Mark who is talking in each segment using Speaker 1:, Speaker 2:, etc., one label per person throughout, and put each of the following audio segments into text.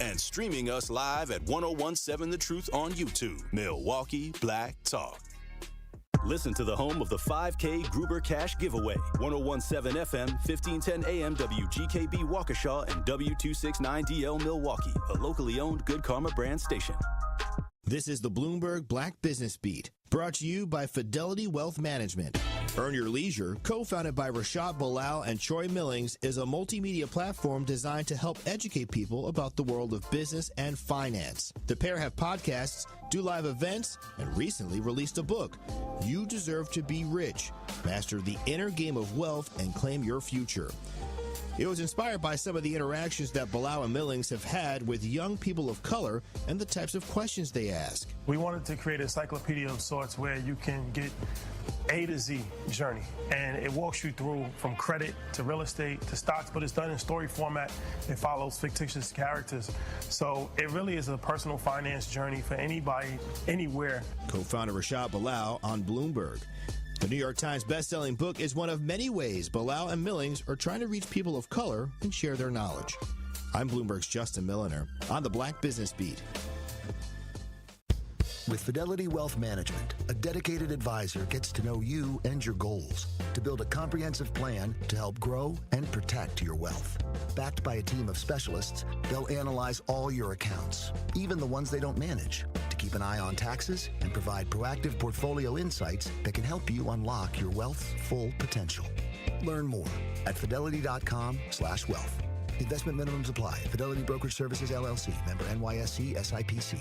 Speaker 1: and streaming us live at 1017 The Truth on YouTube. Milwaukee Black Talk. Listen to the home of the 5K Gruber Cash Giveaway. 1017 FM, 1510 AM, WGKB Waukesha, and W269DL Milwaukee, a locally owned Good Karma brand station.
Speaker 2: This is the Bloomberg Black Business Beat, brought to you by Fidelity Wealth Management. Earn Your Leisure, co-founded by Rashad Bilal and Troy Millings, is a multimedia platform designed to help educate people about the world of business and finance. The pair have podcasts, do live events, and recently released a book, You Deserve to Be Rich. Master the inner game of wealth and claim your future. It was inspired by some of the interactions that Bilal and Millings have had with young people of color and the types of questions they ask.
Speaker 3: We wanted to create a encyclopedia of sorts where you can get A to Z journey, and it walks you through from credit to real estate to stocks, but it's done in story format. It follows fictitious characters. So it really is a personal finance journey for anybody, anywhere.
Speaker 2: Co-founder Rashad Bilal on Bloomberg. The New York Times bestselling book is one of many ways Bilal and Millings are trying to reach people of color and share their knowledge. I'm Bloomberg's Justin Milliner on the Black Business Beat.
Speaker 4: With Fidelity Wealth Management, a dedicated advisor gets to know you and your goals to build a comprehensive plan to help grow and protect your wealth. Backed by a team of specialists, they'll analyze all your accounts, even the ones they don't manage, to keep an eye on taxes and provide proactive portfolio insights that can help you unlock your wealth's full potential. Learn more at fidelity.com/wealth. Investment minimums apply. Fidelity Brokerage Services, LLC. Member NYSE SIPC.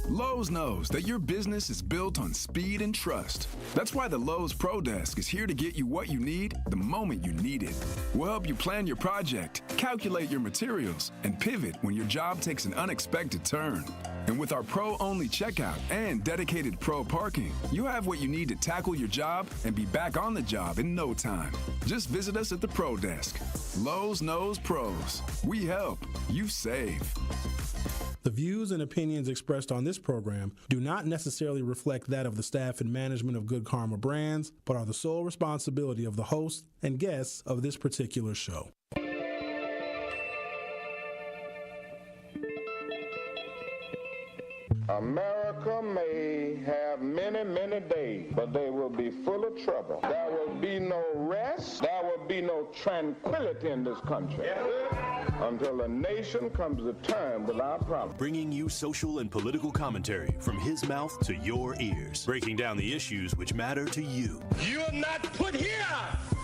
Speaker 5: Lowe's knows that your business is built on speed and trust. That's why the Lowe's Pro Desk is here to get you what you need the moment you need it. We'll help you plan your project, calculate your materials, and pivot when your job takes an unexpected turn. And with our pro-only checkout and dedicated pro parking, you have what you need to tackle your job and be back on the job in no time. Just visit us at the Pro Desk. Lowe's knows pros. We help. You save.
Speaker 6: The views and opinions expressed on this program do not necessarily reflect that of the staff and management of Good Karma Brands, but are the sole responsibility of the host and guests of this particular show.
Speaker 7: America may have many, many days, but they will be full of trouble. There will be no rest. There will be no tranquility in this country until the nation comes to terms with our problems.
Speaker 1: Bringing you social and political commentary from his mouth to your ears. Breaking down the issues which matter to you.
Speaker 8: You are not put here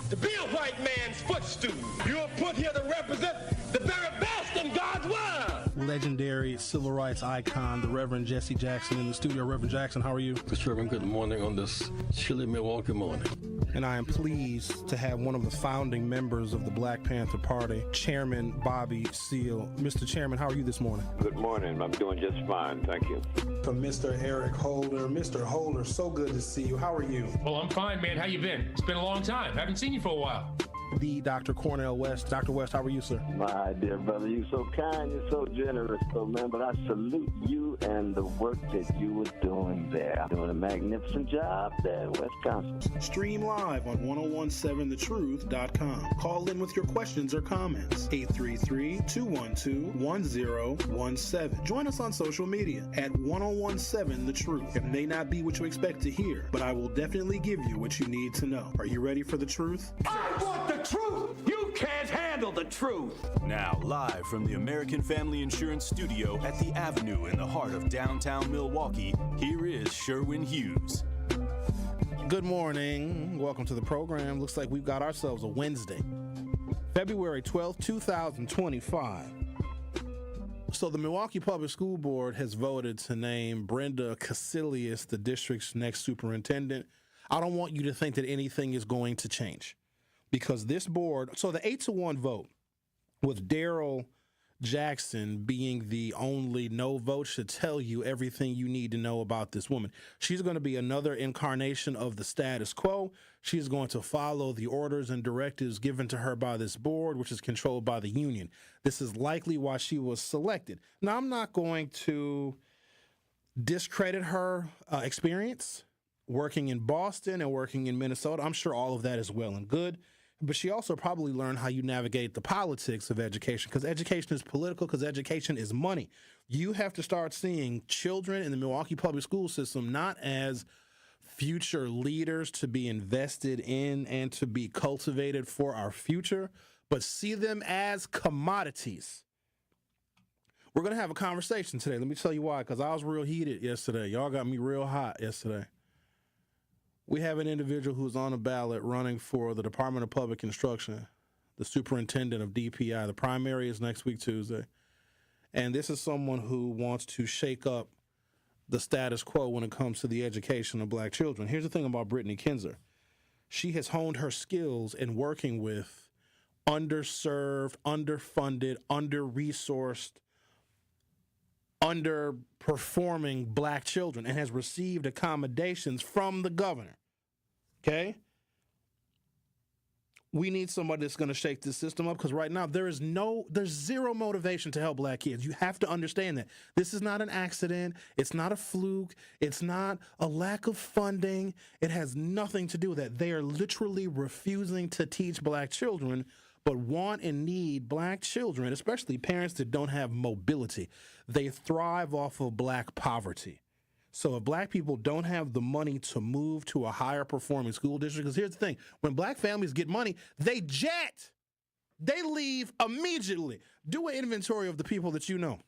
Speaker 8: to be a white man's footstool. You are put here to represent the very best in God's word.
Speaker 6: Legendary civil rights icon, the Reverend Jesse Jackson in the studio. Reverend Jackson, how are you?
Speaker 9: Mr. Reverend, good morning on this chilly Milwaukee morning.
Speaker 6: And I am pleased to have one of the founding members of the Black Panther Party, Chairman Bobby Seale. Mr. Chairman, how are you this morning?
Speaker 10: Good morning. I'm doing just fine. Thank you.
Speaker 6: From Mr. Eric Holder. Mr. Holder, so good to see you. How are you?
Speaker 11: Well, I'm fine, man. How you been? It's been a long time. Haven't seen you for a while.
Speaker 6: The Dr. Cornell West. Dr. West, how are you, sir?
Speaker 10: My dear brother, you're so kind, you're so generous, so man, but I salute you and the work that you were doing there. Doing a magnificent job there in Wisconsin.
Speaker 6: Stream live on 1017thetruth.com. Call in with your questions or comments. 833-212-1017. Join us on social media at 1017 The Truth. It may not be what you expect to hear, but I will definitely give you what you need to know. Are you ready for the truth?
Speaker 8: I want the truth. You can't handle the truth.
Speaker 1: Now, live from the American Family Insurance Studio at the Avenue in the heart of downtown Milwaukee, here is Sherwin Hughes.
Speaker 6: Good morning. Welcome to the program. Looks like we've got ourselves a Wednesday, February 12th, 2025. So the Milwaukee Public School Board has voted to name Brenda Casilius the district's next superintendent. I don't want you to think that anything is going to change, because this board, so the 8-1 vote with Daryl Jackson being the only no vote should tell you everything you need to know about this woman. She's going to be another incarnation of the status quo. She's going to follow the orders and directives given to her by this board, which is controlled by the union. This is likely why she was selected. Now, I'm not going to discredit her experience working in Boston and working in Minnesota. I'm sure all of that is well and good. But she also probably learned how you navigate the politics of education, because education is political, because education is money. You have to start seeing children in the Milwaukee public school system not as future leaders to be invested in and to be cultivated for our future, but see them as commodities. We're going to have a conversation today. Let me tell you why, because I was real heated yesterday. Y'all got me real hot yesterday. We have an individual who's on a ballot running for the Department of Public Instruction, the superintendent of DPI. The primary is next week, Tuesday. And this is someone who wants to shake up the status quo when it comes to the education of black children. Here's the thing about Brittany Kinzer. She has honed her skills in working with underserved, underfunded, under-resourced, underperforming black children and has received accommodations from the governor. Okay? We need somebody that's going to shake this system up, because right now there's zero motivation to help black kids. You have to understand that. This is not an accident. It's not a fluke. It's not a lack of funding. It has nothing to do with that. They are literally refusing to teach black children, but want and need black children, especially parents that don't have mobility. They thrive off of black poverty. So if black people don't have the money to move to a higher performing school district, because here's the thing, when black families get money, they jet. They leave immediately. Do an inventory of the people that you know,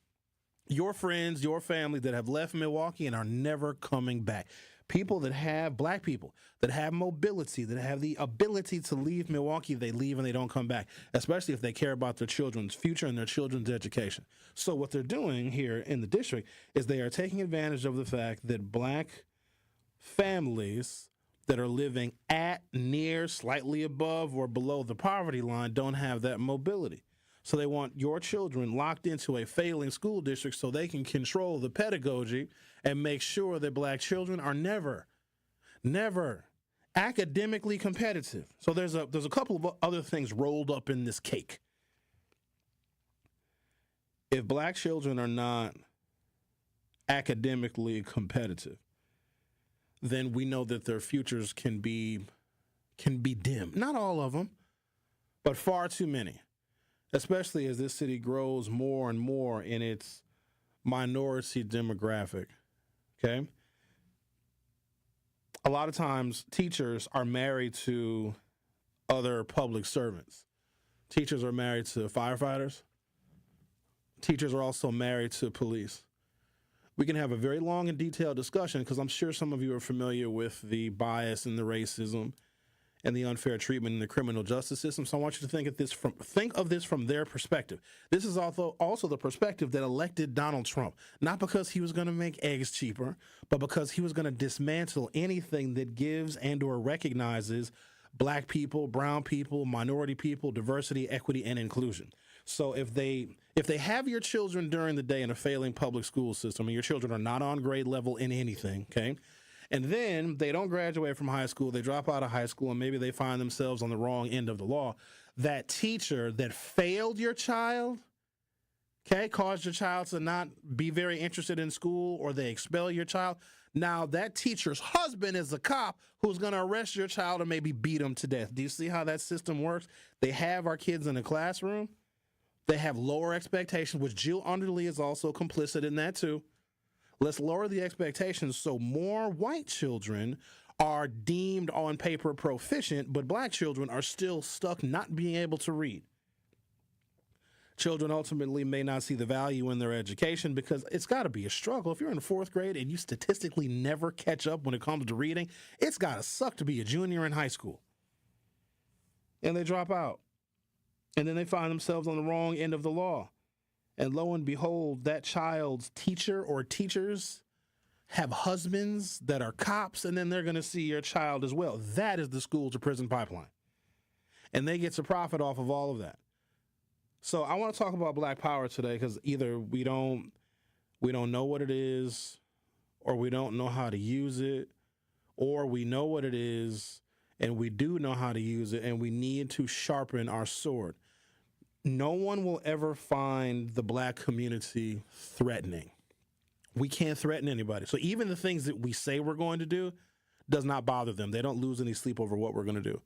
Speaker 6: your friends, your family that have left Milwaukee and are never coming back. People that have, black people that have mobility, that have the ability to leave Milwaukee, they leave and they don't come back, especially if they care about their children's future and their children's education. So what they're doing here in the district is they are taking advantage of the fact that black families that are living at, near, slightly above, or below the poverty line don't have that mobility. So they want your children locked into a failing school district so they can control the pedagogy and make sure that black children are never academically competitive. So there's a couple of other things rolled up in this cake. If black children are not academically competitive, then we know that their futures can be dim. Not all of them, but far too many. Especially as this city grows more and more in its minority demographic, okay? A lot of times, teachers are married to other public servants. Teachers are married to firefighters. Teachers are also married to police. We can have a very long and detailed discussion, because I'm sure some of you are familiar with the bias and the racism and the unfair treatment in the criminal justice system. So I want you to think of this from their perspective. This is also the perspective that elected Donald Trump, not because he was going to make eggs cheaper, but because he was going to dismantle anything that gives and or recognizes black people, brown people, minority people, diversity, equity, and inclusion. So if they have your children during the day in a failing public school system and your children are not on grade level in anything, okay, and then they don't graduate from high school, they drop out of high school, and maybe they find themselves on the wrong end of the law. That teacher that failed your child, okay, caused your child to not be very interested in school, or they expel your child. Now that teacher's husband is a cop who's going to arrest your child and maybe beat him to death. Do you see how that system works? They have our kids in the classroom. They have lower expectations, which Jill Underly is also complicit in that too. Let's lower the expectations so more white children are deemed on paper proficient, but black children are still stuck not being able to read. Children ultimately may not see the value in their education, because it's got to be a struggle. If you're in fourth grade and you statistically never catch up when it comes to reading, it's got to suck to be a junior in high school. And they drop out. And then they find themselves on the wrong end of the law. And lo and behold, that child's teacher or teachers have husbands that are cops, and then they're going to see your child as well. That is the school to prison pipeline. And they get to profit off of all of that. So I want to talk about black power today, because either we don't know what it is, or we don't know how to use it, or we know what it is and we do know how to use it, and we need to sharpen our sword. No one will ever find the black community threatening. We can't threaten anybody. So even the things that we say we're going to do does not bother them. They don't lose any sleep over what we're going to do.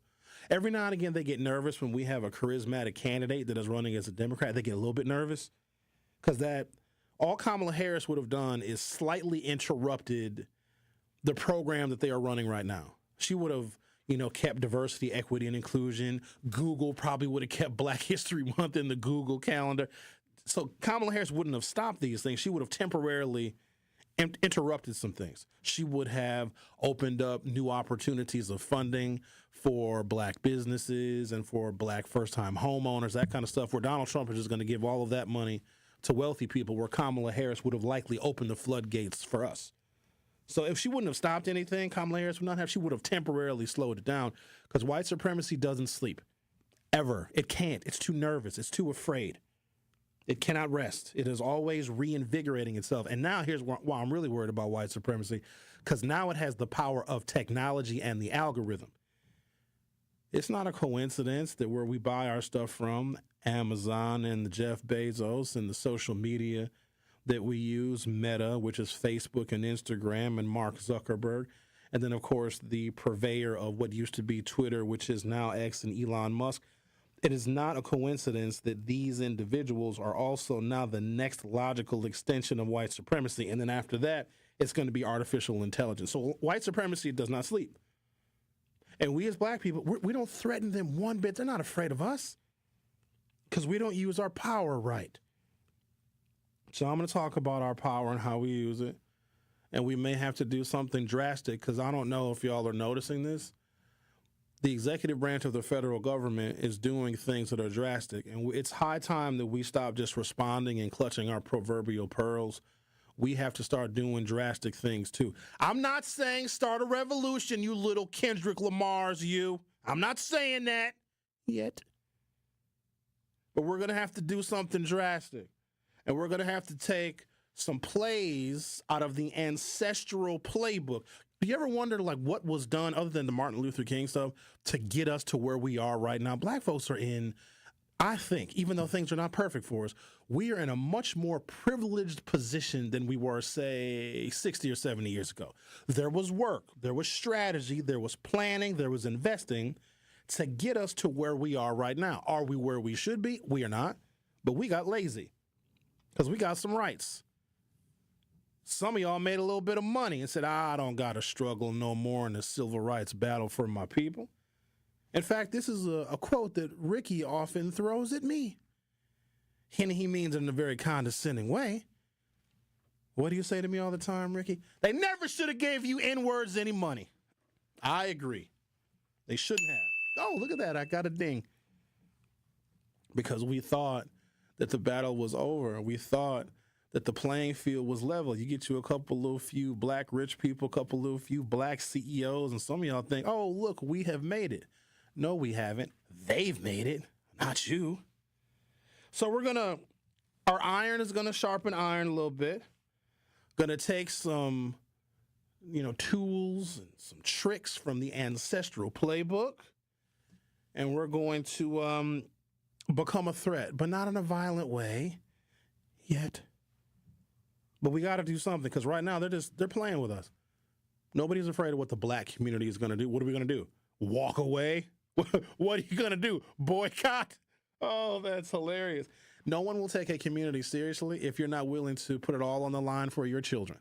Speaker 6: Every now and again, they get nervous when we have a charismatic candidate that is running as a Democrat. They get a little bit nervous because all Kamala Harris would have done is slightly interrupted the program that they are running right now. She would have, kept diversity, equity, and inclusion. Google probably would have kept Black History Month in the Google calendar. So Kamala Harris wouldn't have stopped these things. She would have temporarily interrupted some things. She would have opened up new opportunities of funding for Black businesses and for Black first-time homeowners, that kind of stuff, where Donald Trump is just going to give all of that money to wealthy people, where Kamala Harris would have likely opened the floodgates for us. So if she wouldn't have stopped anything, Kamala Harris would not have. She would have temporarily slowed it down, because white supremacy doesn't sleep, ever. It can't. It's too nervous. It's too afraid. It cannot rest. It is always reinvigorating itself. And now here's why I'm really worried about white supremacy, because now it has the power of technology and the algorithm. It's not a coincidence that where we buy our stuff from, Amazon and the Jeff Bezos and the social media that we use, Meta, which is Facebook and Instagram, and Mark Zuckerberg, and then, of course, the purveyor of what used to be Twitter, which is now X, and Elon Musk. It is not a coincidence that these individuals are also now the next logical extension of white supremacy. And then after that, it's going to be artificial intelligence. So white supremacy does not sleep. And we as Black people, we don't threaten them one bit. They're not afraid of us because we don't use our power right. So I'm going to talk about our power and how we use it. And we may have to do something drastic, because I don't know if y'all are noticing this. The executive branch of the federal government is doing things that are drastic. And it's high time that we stop just responding and clutching our proverbial pearls. We have to start doing drastic things, too. I'm not saying start a revolution, you little Kendrick Lamars, you. I'm not saying that yet. But we're going to have to do something drastic. And we're going to have to take some plays out of the ancestral playbook. Do you ever wonder, what was done other than the Martin Luther King stuff to get us to where we are right now? Black folks are in, I think, even though things are not perfect for us, we are in a much more privileged position than we were, say, 60 or 70 years ago. There was work, there was strategy, there was planning, there was investing to get us to where we are right now. Are we where we should be? We are not, but we got lazy because we got some rights. Some of y'all made a little bit of money and said, I don't got to struggle no more in the civil rights battle for my people. In fact, this is a quote that Ricky often throws at me. And he means it in a very condescending way. What do you say to me all the time, Ricky? They never should have gave you N-words any money. I agree. They shouldn't have. Oh, look at that. I got a ding. Because we thought that the battle was over. We thought that the playing field was level. You get you a couple little few Black rich people, a couple little few Black CEOs, and some of y'all think, oh, look, we have made it. No, we haven't. They've made it, not you. So our iron is gonna sharpen iron a little bit. Gonna take some, tools and some tricks from the ancestral playbook, and we're going to become a threat, but not in a violent way yet. But we got to do something, because right now they're playing with us. Nobody's afraid of what the Black community is going to do. What are we going to do? Walk away? What are you going to do? Boycott? Oh, that's hilarious. No one will take a community seriously if you're not willing to put it all on the line for your children.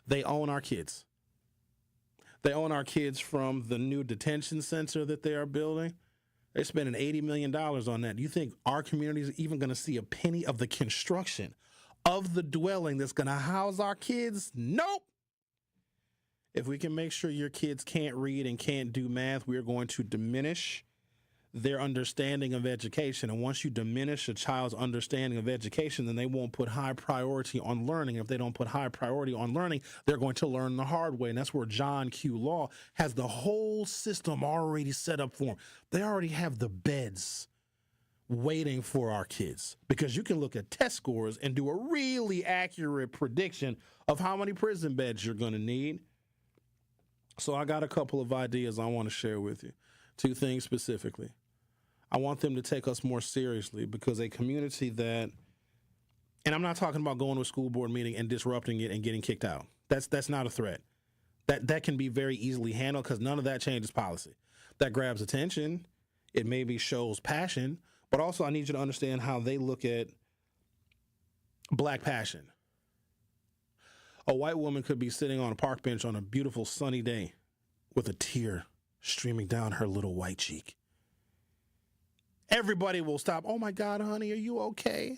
Speaker 6: They own our kids. They own our kids from the new detention center that they are building. They're spending $80 million on that. Do you think our community is even going to see a penny of the construction of the dwelling that's going to house our kids? Nope. If we can make sure your kids can't read and can't do math, we are going to diminish their understanding of education. And once you diminish a child's understanding of education, then they won't put high priority on learning. If they don't put high priority on learning, they're going to learn the hard way. And that's where John Q. Law has the whole system already set up for them. They already have the beds waiting for our kids, because you can look at test scores and do a really accurate prediction of how many prison beds you're going to need. So I got a couple of ideas I want to share with you. Two things specifically. I want them to take us more seriously, because a community that, and I'm not talking about going to a school board meeting and disrupting it and getting kicked out. That's not a threat. That can be very easily handled, because none of that changes policy. That grabs attention It maybe shows passion, but also I need you to understand how they look at black passion. A white woman could be sitting on a park bench on a beautiful sunny day with a tear streaming down her little white cheek. Everybody will stop. Oh my God, honey, are you okay?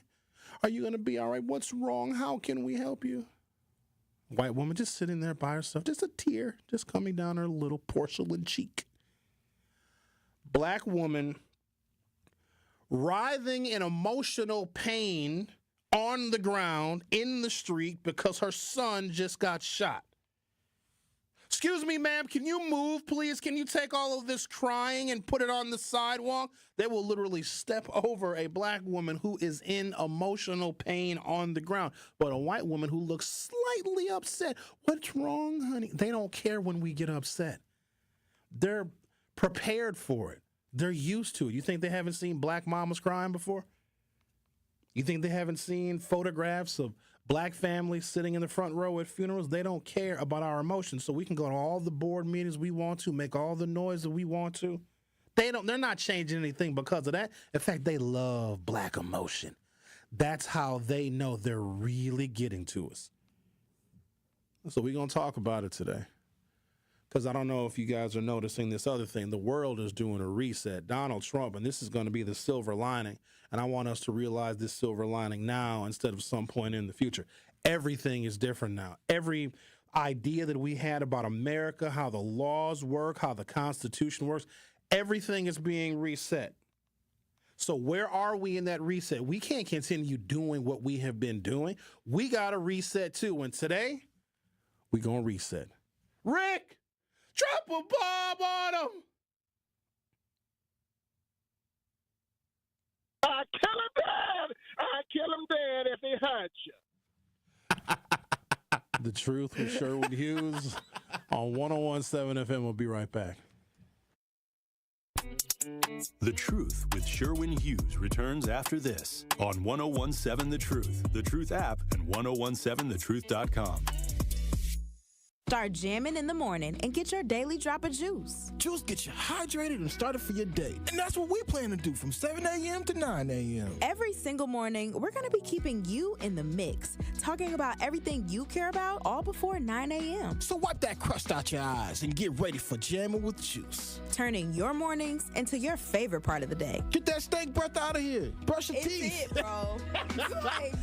Speaker 6: Are you going to be all right? What's wrong? How can we help you? White woman just sitting there by herself, just a tear just coming down her little porcelain cheek. Black woman writhing in emotional pain on the ground in the street because her son just got shot. Excuse me, ma'am, can you move, please? Can you take all of this crying and put it on the sidewalk? They will literally step over a black woman who is in emotional pain on the ground. But a white woman who looks slightly upset, what's wrong, honey? They don't care when we get upset. They're prepared for it. They're used to it. You think they haven't seen black mamas crying before? You think they haven't seen photographs of black families sitting in the front row at funerals? They don't care about our emotions, so we can go to all the board meetings we want to, make all the noise that we want to. They're not changing anything because of that. In fact, they love black emotion. That's how they know they're really getting to us. So we're going to talk about it today. Because I don't know if you guys are noticing this other thing. The world is doing a reset. Donald Trump, and this is going to be the silver lining. And I want us to realize this silver lining now instead of some point in the future. Everything is different now. Every idea that we had about America, how the laws work, how the Constitution works, everything is being reset. So where are we in that reset? We can't continue doing what we have been doing. We got to reset too. And today, we're going to reset. Rick! Drop a bomb on him.
Speaker 12: I kill him dead. I kill him dead if he hurts you.
Speaker 6: The Truth with Sherwin Hughes on 101.7 FM. We'll be right back.
Speaker 1: The Truth with Sherwin Hughes returns after this on 101.7 The Truth app, and 1017thetruth.com.
Speaker 13: Start jamming in the morning and get your daily drop of juice.
Speaker 14: Juice gets you hydrated and started for your day. And that's what we plan to do from 7 a.m. to 9 a.m.
Speaker 13: Every single morning, we're going to be keeping you in the mix, talking about everything you care about all before 9 a.m.
Speaker 14: So wipe that crust out your eyes and get ready for jamming with juice.
Speaker 13: Turning your mornings into your favorite part of the day.
Speaker 14: Get that stank breath out of here. Brush your teeth.
Speaker 13: It's it, bro. Like,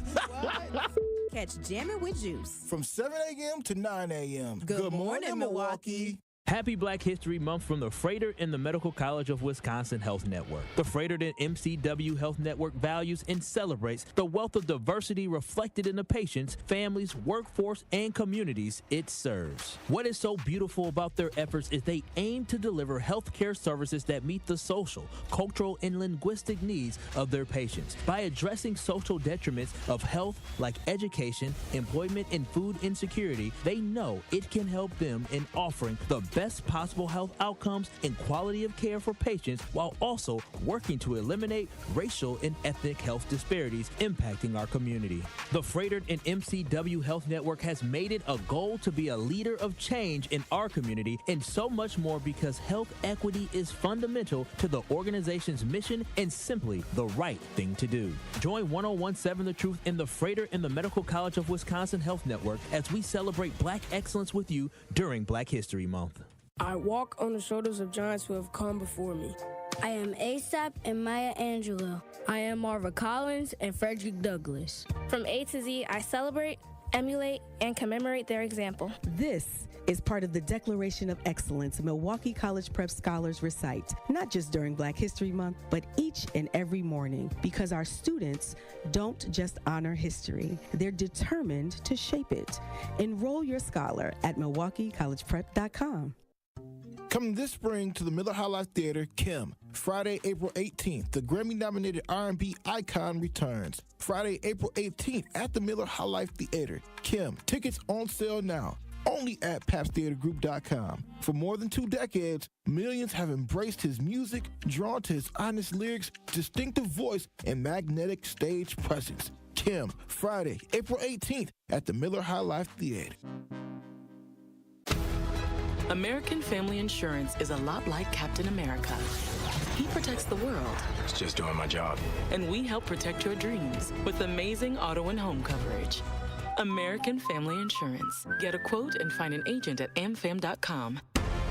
Speaker 13: what? Catch Jammin' with Juice
Speaker 14: from 7 a.m. to 9 a.m.
Speaker 13: Good morning, Milwaukee.
Speaker 15: Happy Black History Month from the Freighter and the Medical College of Wisconsin Health Network. The Freighter and MCW Health Network values and celebrates the wealth of diversity reflected in the patients, families, workforce, and communities it serves. What is so beautiful about their efforts is they aim to deliver healthcare services that meet the social, cultural, and linguistic needs of their patients. By addressing social detriments of health like education, employment, and food insecurity, they know it can help them in offering the best possible health outcomes and quality of care for patients while also working to eliminate racial and ethnic health disparities impacting our community. The Freighter and MCW Health Network has made it a goal to be a leader of change in our community and so much more because health equity is fundamental to the organization's mission and simply the right thing to do. Join 101.7 The Truth in the Freighter and the Medical College of Wisconsin Health Network as we celebrate Black excellence with you during Black History Month.
Speaker 16: I walk on the shoulders of giants who have come before me.
Speaker 17: I am ASAP and Maya Angelou.
Speaker 16: I am Marva Collins and Frederick Douglass.
Speaker 18: From A to Z, I celebrate, emulate, and commemorate their example.
Speaker 19: This is part of the Declaration of Excellence Milwaukee College Prep Scholars recite, not just during Black History Month, but each and every morning, because our students don't just honor history, they're determined to shape it. Enroll your scholar at MilwaukeeCollegePrep.com.
Speaker 14: Coming this spring to the Miller High Life Theater, Kim. Friday, April 18th, the Grammy-nominated R&B icon returns. Friday, April 18th at the Miller High Life Theater, Kim. Tickets on sale now, only at PapsTheaterGroup.com. For more than 2 decades, millions have embraced his music, drawn to his honest lyrics, distinctive voice, and magnetic stage presence. Kim, Friday, April 18th at the Miller High Life Theater.
Speaker 20: American Family Insurance is a lot like Captain America. He protects the world.
Speaker 21: It's just doing my job.
Speaker 20: And we help protect your dreams with amazing auto and home coverage. American Family Insurance. Get a quote and find an agent at amfam.com.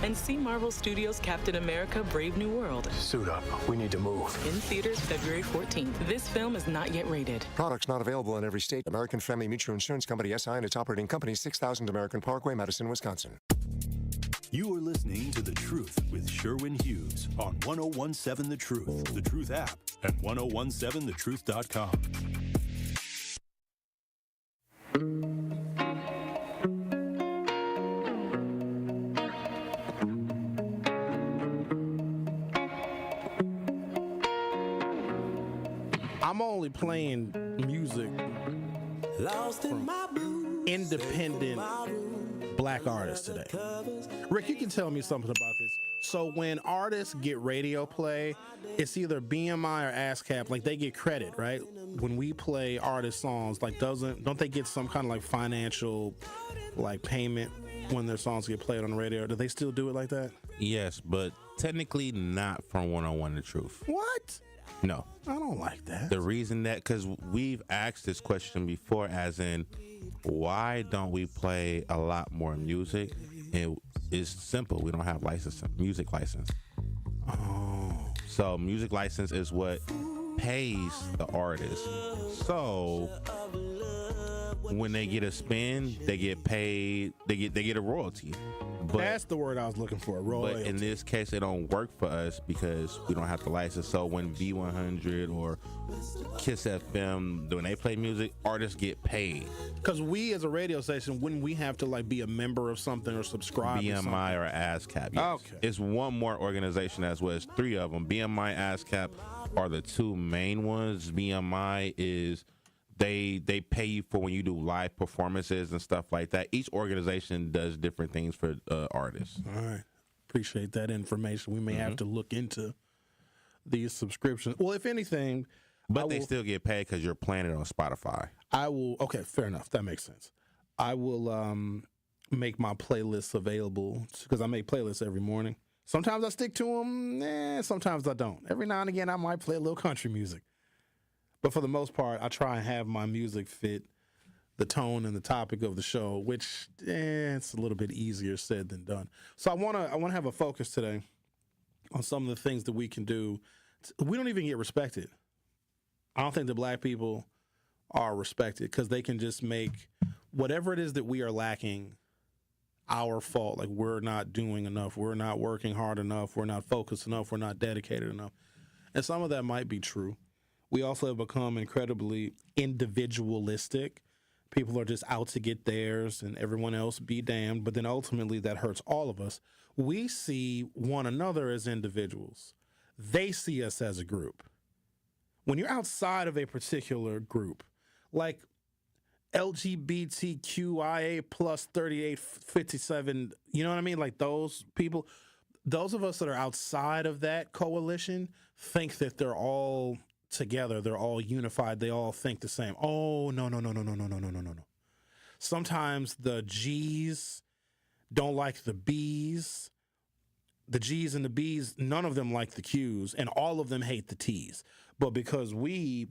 Speaker 20: And see Marvel Studios' Captain America: Brave New World.
Speaker 21: Suit up. We need to move.
Speaker 20: In theaters February 14th. This film is not yet rated.
Speaker 21: Products not available in every state. American Family Mutual Insurance Company, SI, and its operating company, 6000 American Parkway, Madison, Wisconsin.
Speaker 1: You are listening to The Truth with Sherwin Hughes on 1017 The Truth, The Truth app, and 1017thetruth.com.
Speaker 6: I'm only playing music from independent black artists today. Rick, you can tell me something about this. So when artists get radio play, it's either BMI or ASCAP, like they get credit, right? When we play artist songs, like don't they get some kind of like financial like payment when their songs get played on the radio? Do they still do it like that?
Speaker 22: Yes, but technically not from 101 The Truth.
Speaker 6: What?
Speaker 22: No.
Speaker 6: I don't like that.
Speaker 22: The reason that, because we've asked this question before, as in, why don't we play a lot more music? And it's simple. We don't have music license.
Speaker 6: Oh.
Speaker 22: So music license is what pays the artist. So when they get a spin, they get paid. They get a royalty. But
Speaker 6: that's the word I was looking for, royalty.
Speaker 22: But in this case, it don't work for us because we don't have the license. So when V100 or Kiss FM, when they play music, artists get paid.
Speaker 6: Because we as a radio station, wouldn't we have to like be a member of something or subscribe
Speaker 22: BMI or ASCAP. Yes.
Speaker 6: Okay.
Speaker 22: It's one more organization as well. It's three of them. BMI, ASCAP are the two main ones. BMI is... They pay you for when you do live performances and stuff like that. Each organization does different things for artists.
Speaker 6: All right. Appreciate that information. We may have to look into these subscriptions. Well, if anything...
Speaker 22: But they still get paid because you're playing it on Spotify.
Speaker 6: Okay, fair enough. That makes sense. I will make my playlists available because I make playlists every morning. Sometimes I stick to them. Sometimes I don't. Every now and again, I might play a little country music. But for the most part, I try and have my music fit the tone and the topic of the show, which it's a little bit easier said than done. So I want to have a focus today on some of the things that we can do. We don't even get respected. I don't think the black people are respected because they can just make whatever it is that we are lacking our fault. Like we're not doing enough. We're not working hard enough. We're not focused enough. We're not dedicated enough. And some of that might be true. We also have become incredibly individualistic. People are just out to get theirs and everyone else be damned. But then ultimately that hurts all of us. We see one another as individuals. They see us as a group. When you're outside of a particular group, like LGBTQIA plus 3857, you know what I mean? Like those people, those of us that are outside of that coalition think that they're all together, they're all unified, they all think the same. Oh, no. Sometimes the G's don't like the B's. The G's and the B's, none of them like the Q's, and all of them hate the T's. But because I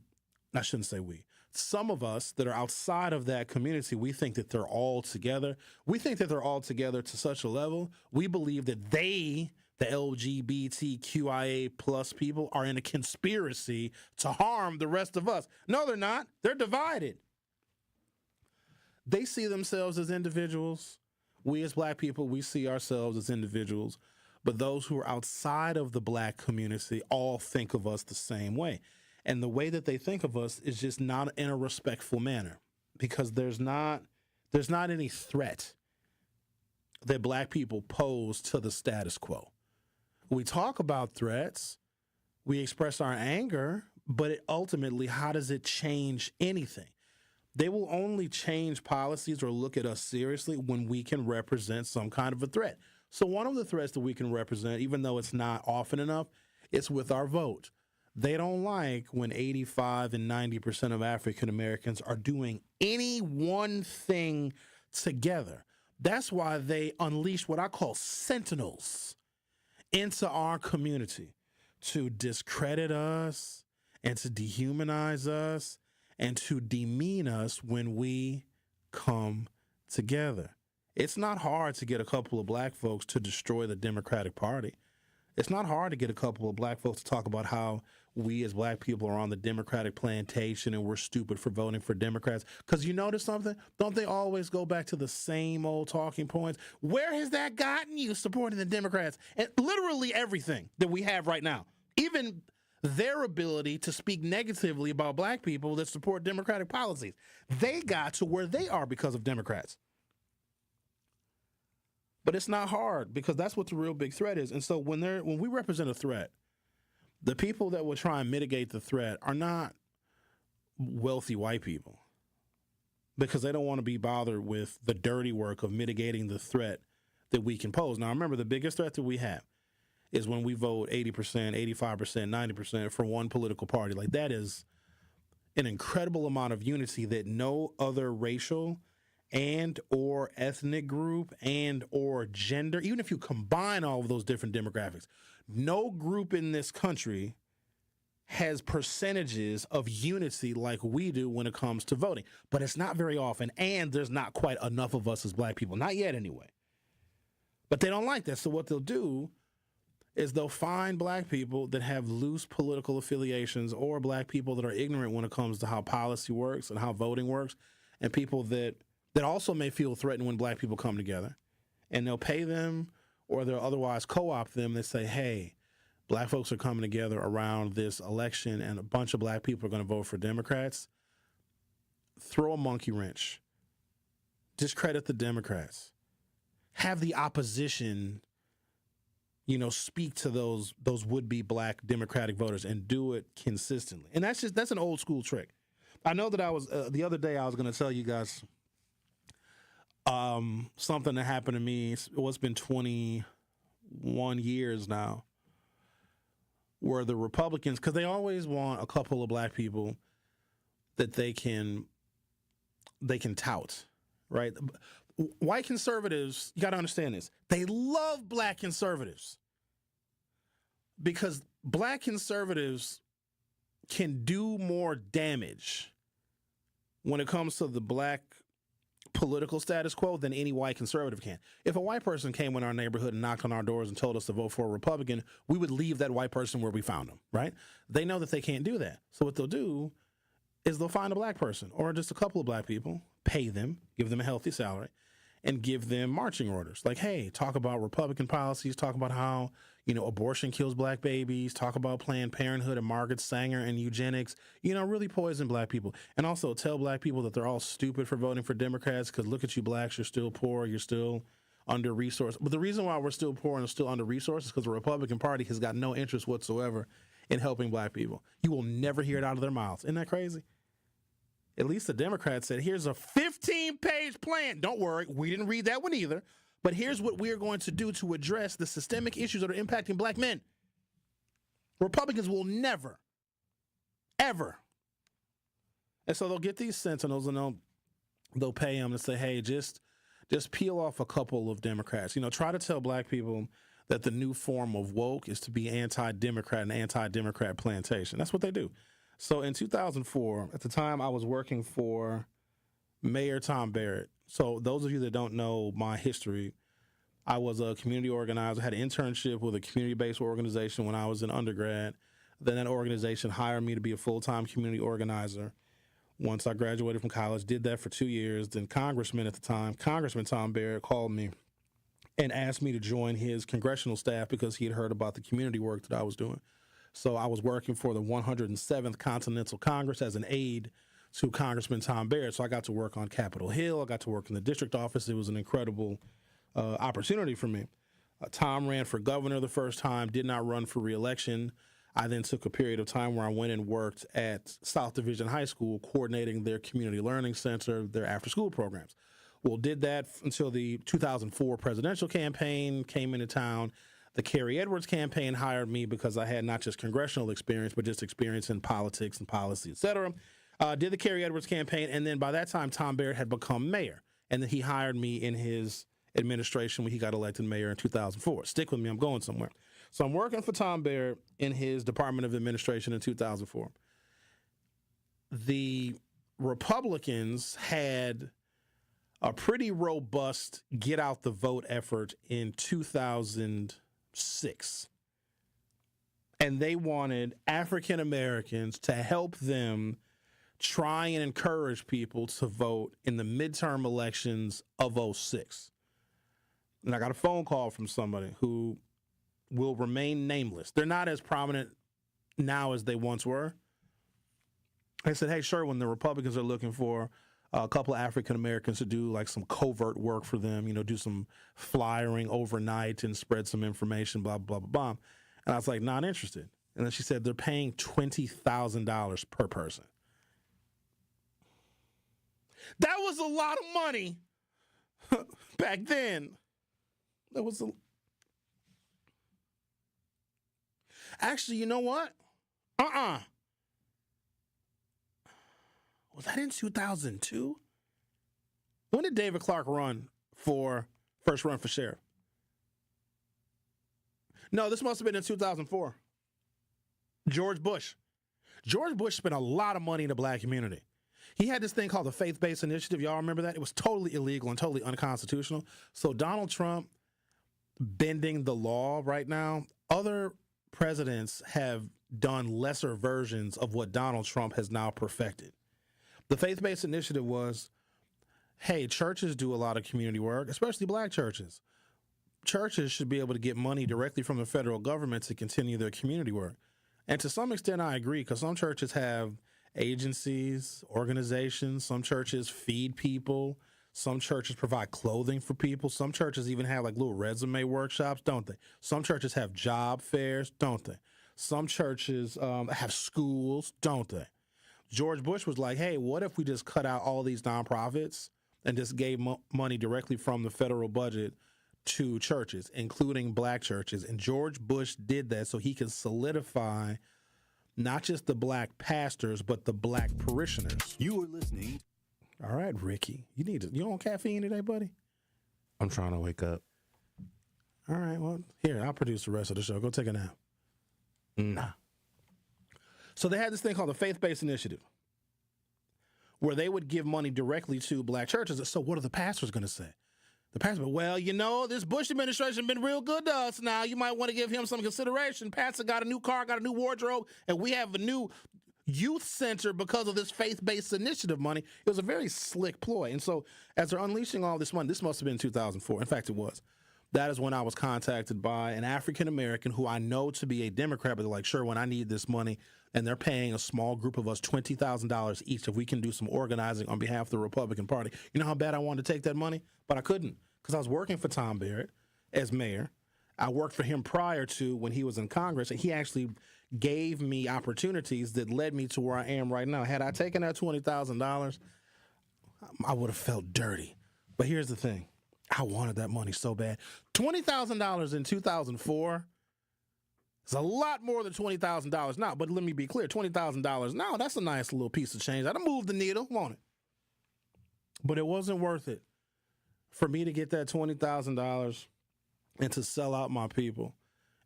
Speaker 6: shouldn't say we, some of us that are outside of that community, we think that they're all together. We think that they're all together to such a level, we believe that they, the LGBTQIA plus people, are in a conspiracy to harm the rest of us. No, they're not. They're divided. They see themselves as individuals. We as black people, we see ourselves as individuals. But those who are outside of the black community all think of us the same way. And the way that they think of us is just not in a respectful manner because there's not any threat that black people pose to the status quo. We talk about threats, we express our anger, but ultimately, how does it change anything? They will only change policies or look at us seriously when we can represent some kind of a threat. So one of the threats that we can represent, even though it's not often enough, it's with our vote. They don't like when 85 and 90% of African Americans are doing any one thing together. That's why they unleash what I call sentinels into our community to discredit us and to dehumanize us and to demean us when we come together. It's not hard to get a couple of black folks to destroy the Democratic Party. It's not hard to get a couple of black folks to talk about how we as black people are on the Democratic plantation and we're stupid for voting for Democrats. Because you notice something? Don't they always go back to the same old talking points? Where has that gotten you supporting the Democrats? And literally everything that we have right now, even their ability to speak negatively about black people that support Democratic policies, they got to where they are because of Democrats. But it's not hard because that's what the real big threat is. And so when we represent a threat, the people that will try and mitigate the threat are not wealthy white people because they don't want to be bothered with the dirty work of mitigating the threat that we can pose. Now, remember, the biggest threat that we have is when we vote 80%, 85%, 90% for one political party. Like, that is an incredible amount of unity that no other racial and or ethnic group and or gender, even if you combine all of those different demographics, no group in this country has percentages of unity like we do when it comes to voting. But it's not very often, and there's not quite enough of us as black people. Not yet, anyway. But they don't like that, so what they'll do is they'll find black people that have loose political affiliations or black people that are ignorant when it comes to how policy works and how voting works, and people that also may feel threatened when black people come together. And they'll pay them or they'll otherwise co-opt them. They say, hey, black folks are coming together around this election and a bunch of black people are going to vote for Democrats. Throw a monkey wrench. Discredit the Democrats. Have the opposition, speak to those would-be black Democratic voters and do it consistently. And that's an old school trick. I know that I was, the other day I was going to tell you guys something that happened to me. It's been 21 years now, where the Republicans, because they always want a couple of black people that they can tout, right? White conservatives, you got to understand this. They love black conservatives because black conservatives can do more damage when it comes to the black political status quo than any white conservative can. If a white person came in our neighborhood and knocked on our doors and told us to vote for a Republican, we would leave that white person where we found him, right? They know that they can't do that. So what they'll do is they'll find a black person or just a couple of black people, pay them, give them a healthy salary, and give them marching orders. Like, hey, talk about Republican policies, talk about how, abortion kills black babies, talk about Planned Parenthood and Margaret Sanger and eugenics, really poison black people. And also tell black people that they're all stupid for voting for Democrats because look at you blacks, you're still poor, you're still under-resourced. But the reason why we're still poor and still under-resourced is because the Republican Party has got no interest whatsoever in helping black people. You will never hear it out of their mouths. Isn't that crazy? At least the Democrats said, here's a 15-page plan. Don't worry, we didn't read that one either. But here's what we're going to do to address the systemic issues that are impacting black men. Republicans will never, ever. And so they'll get these sentinels and they'll pay them and say, hey, just peel off a couple of Democrats. Try to tell black people that the new form of woke is to be anti-Democrat and anti-Democrat plantation. That's what they do. So in 2004, at the time I was working for Mayor Tom Barrett. So those of you that don't know my history, I was a community organizer, had an internship with a community-based organization when I was in undergrad. Then that organization hired me to be a full-time community organizer. Once I graduated from college, did that for 2 years. Then Congressman at the time, Congressman Tom Barrett, called me and asked me to join his congressional staff because he had heard about the community work that I was doing. So I was working for the 107th Continental Congress as an aide to Congressman Tom Barrett. So I got to work on Capitol Hill. I got to work in the district office. It was an incredible opportunity for me. Tom ran for governor the first time, did not run for re-election. I then took a period of time where I went and worked at South Division High School, coordinating their community learning center, their after-school programs. Well, did that until the 2004 presidential campaign came into town. The Kerry Edwards campaign hired me because I had not just congressional experience, but just experience in politics and policy, et cetera. Did the Kerry Edwards campaign, and then by that time, Tom Barrett had become mayor. and then he hired me in his administration when he got elected mayor in 2004. Stick with me, I'm going somewhere. So I'm working for Tom Barrett in his Department of Administration in 2004. The Republicans had a pretty robust get out the vote effort in 2006. And they wanted African Americans to help them try and encourage people to vote in the midterm elections of 2006. And I got a phone call from somebody who will remain nameless. They're not as prominent now as they once were. I said, hey, Sherwin, the Republicans are looking for a couple of African Americans to do like some covert work for them, do some flyering overnight and spread some information, blah, blah, blah, blah. And I was like, not interested. And then she said, they're paying $20,000 per person. That was a lot of money back then. That was Actually, you know what? Was that in 2002? When did David Clark first run for sheriff? No, this must have been in 2004. George Bush. George Bush spent a lot of money in the black community. He had this thing called the faith-based initiative. Y'all remember that? It was totally illegal and totally unconstitutional. So Donald Trump bending the law right now, other presidents have done lesser versions of what Donald Trump has now perfected. The faith-based initiative was, hey, churches do a lot of community work, especially black churches. Churches should be able to get money directly from the federal government to continue their community work. And to some extent, I agree, because some churches have agencies, organizations. Some churches feed people. Some churches provide clothing for people. Some churches even have like little resume workshops, don't they? Some churches have job fairs, don't they? Some churches have schools, don't they? George Bush was like, hey, what if we just cut out all these nonprofits and just gave money directly from the federal budget to churches, including black churches? And George Bush did that so he could solidify not just the black pastors, but the black parishioners.
Speaker 1: You are listening.
Speaker 6: All right, Ricky. You on caffeine today, buddy?
Speaker 22: I'm trying to wake up.
Speaker 6: All right, well, here, I'll produce the rest of the show. Go take a nap.
Speaker 22: Nah.
Speaker 6: So they had this thing called the faith-based initiative where they would give money directly to black churches. So what are the pastors going to say? The pastor, well, this Bush administration been real good to us now. You might want to give him some consideration. Pastor got a new car, got a new wardrobe, and we have a new youth center because of this faith-based initiative money. It was a very slick ploy. And so as they're unleashing all this money, this must have been 2004. In fact, it was. That is when I was contacted by an African-American who I know to be a Democrat, but they're like, sure, when I need this money, and they're paying a small group of us $20,000 each if we can do some organizing on behalf of the Republican Party. You know how bad I wanted to take that money? But I couldn't, because I was working for Tom Barrett as mayor. I worked for him prior to when he was in Congress, and he actually gave me opportunities that led me to where I am right now. Had I taken that $20,000, I would have felt dirty. But here's the thing. I wanted that money so bad. $20,000 in 2004 is a lot more than $20,000 now. But let me be clear, $20,000 now, that's a nice little piece of change. That'll move the needle, won't it? But it wasn't worth it for me to get that $20,000 and to sell out my people.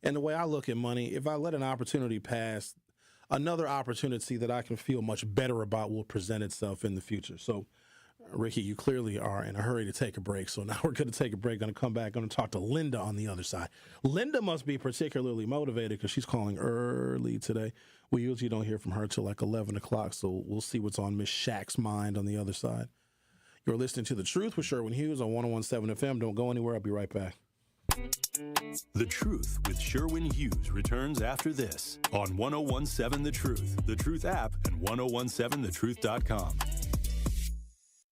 Speaker 6: And the way I look at money, if I let an opportunity pass, another opportunity that I can feel much better about will present itself in the future. So, Ricky, you clearly are in a hurry to take a break. So now we're going to take a break. Going to come back. Going to talk to Linda on the other side. Linda must be particularly motivated because she's calling early today. We usually don't hear from her till like 11 o'clock. So we'll see what's on Miss Shaq's mind on the other side. You're listening to The Truth with Sherwin Hughes on 101.7 FM. Don't go anywhere. I'll be right back.
Speaker 1: The Truth with Sherwin Hughes returns after this on 101.7 The Truth, The Truth app, and 101.7thetruth.com.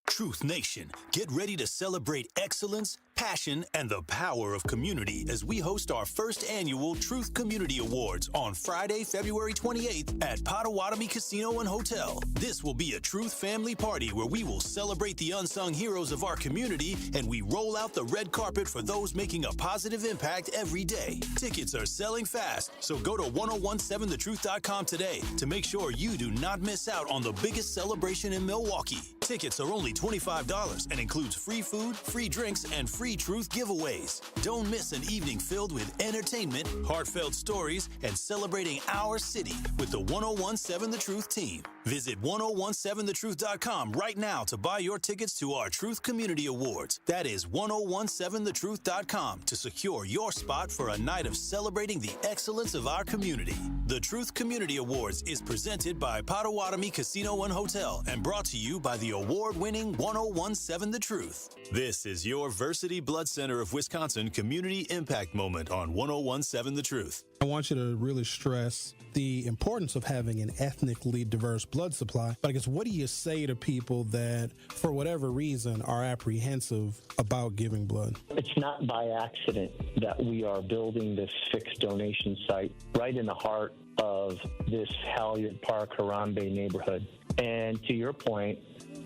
Speaker 1: Truth Nation, get ready to celebrate excellence, passion, and the power of community as we host our first annual Truth Community Awards on Friday, February 28th at Potawatomi Casino and Hotel. This will be a Truth family party where we will celebrate the unsung heroes of our community and we roll out the red carpet for those making a positive impact every day. Tickets are selling fast, so go to 1017thetruth.com today to make sure you do not miss out on the biggest celebration in Milwaukee. Tickets are only $25 and includes free food, free drinks, and free Truth giveaways. Don't miss an evening filled with entertainment, heartfelt stories, and celebrating our city with the 1017 The Truth team. Visit 1017thetruth.com right now to buy your tickets to our Truth Community Awards. That is 1017thetruth.com to secure your spot for a night of celebrating the excellence of our community. The Truth Community Awards is presented by Potawatomi Casino and Hotel and brought to you by the award-winning 1017 The Truth. This is your Versity Blood Center of Wisconsin Community Impact Moment on 1017 The Truth.
Speaker 6: I want you to really stress the importance of having an ethnically diverse blood supply. But I guess, what do you say to people that, for whatever reason, are apprehensive about giving blood?
Speaker 2: It's not by accident that we are building this fixed donation site right in the heart of this Halyard Park, Harambe neighborhood. And to your point,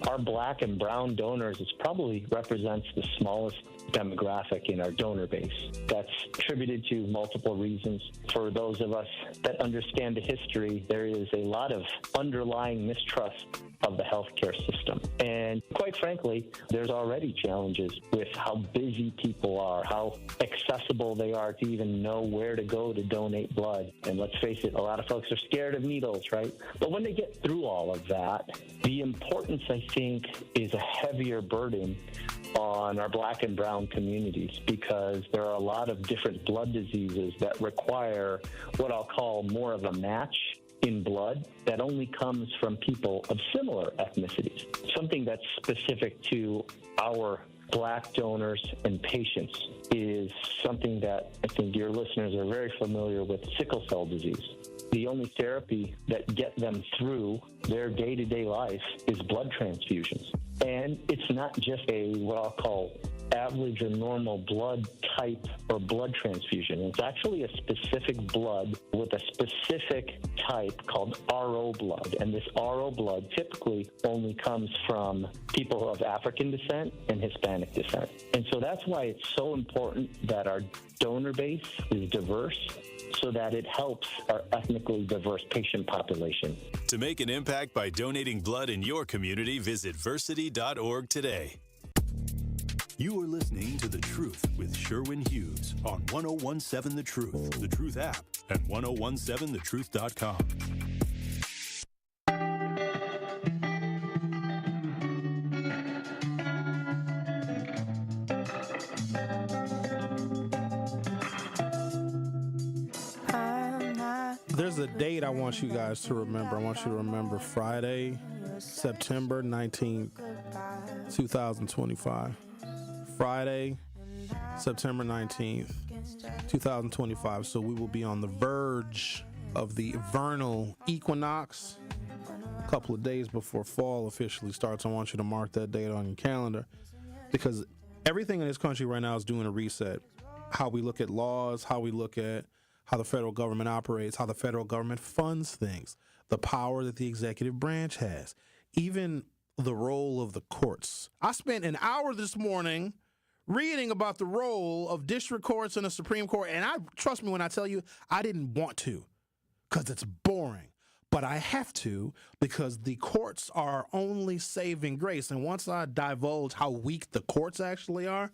Speaker 2: our black and brown donors probably represents the smallest demographic in our donor base. That's attributed to multiple reasons. For those of us that understand the history, there is a lot of underlying mistrust of the healthcare system. And quite frankly, there's already challenges with how busy people are, how accessible they are to even know where to go to donate blood. And let's face it, a lot of folks are scared of needles, right? But when they get through all of that, the importance, I think, is a heavier burden on our black and brown communities, because there are a lot of different blood diseases that require what I'll call more of a match in blood that only comes from people of similar ethnicities. Something that's specific to our black donors and patients is something that I think your listeners are very familiar with: sickle cell disease. The only therapy that get them through their day-to-day life is blood transfusions. And it's not just what I'll call average or normal blood type or blood transfusion. It's actually a specific blood with a specific type called RO blood. And this RO blood typically only comes from people of African descent and Hispanic descent. And so that's why it's so important that our donor base is diverse, so that it helps our ethnically diverse patient population.
Speaker 1: To make an impact by donating blood in your community, visit versity.org today. You are listening to The Truth with Sherwin Hughes on 1017 The Truth, The Truth app, and 1017thetruth.com.
Speaker 6: There's a date I want you guys to remember. I want you to remember Friday, September 19th, 2025. Friday, September 19th, 2025. So we will be on the verge of the vernal equinox, a couple of days before fall officially starts. I want you to mark that date on your calendar, because everything in this country right now is doing a reset. How we look at laws, how we look at how the federal government operates, how the federal government funds things, the power that the executive branch has, even the role of the courts. I spent an hour this morning reading about the role of district courts and the Supreme Court, and trust me when I tell you, I didn't want to, because it's boring. But I have to, because the courts are only saving grace. And once I divulge how weak the courts actually are,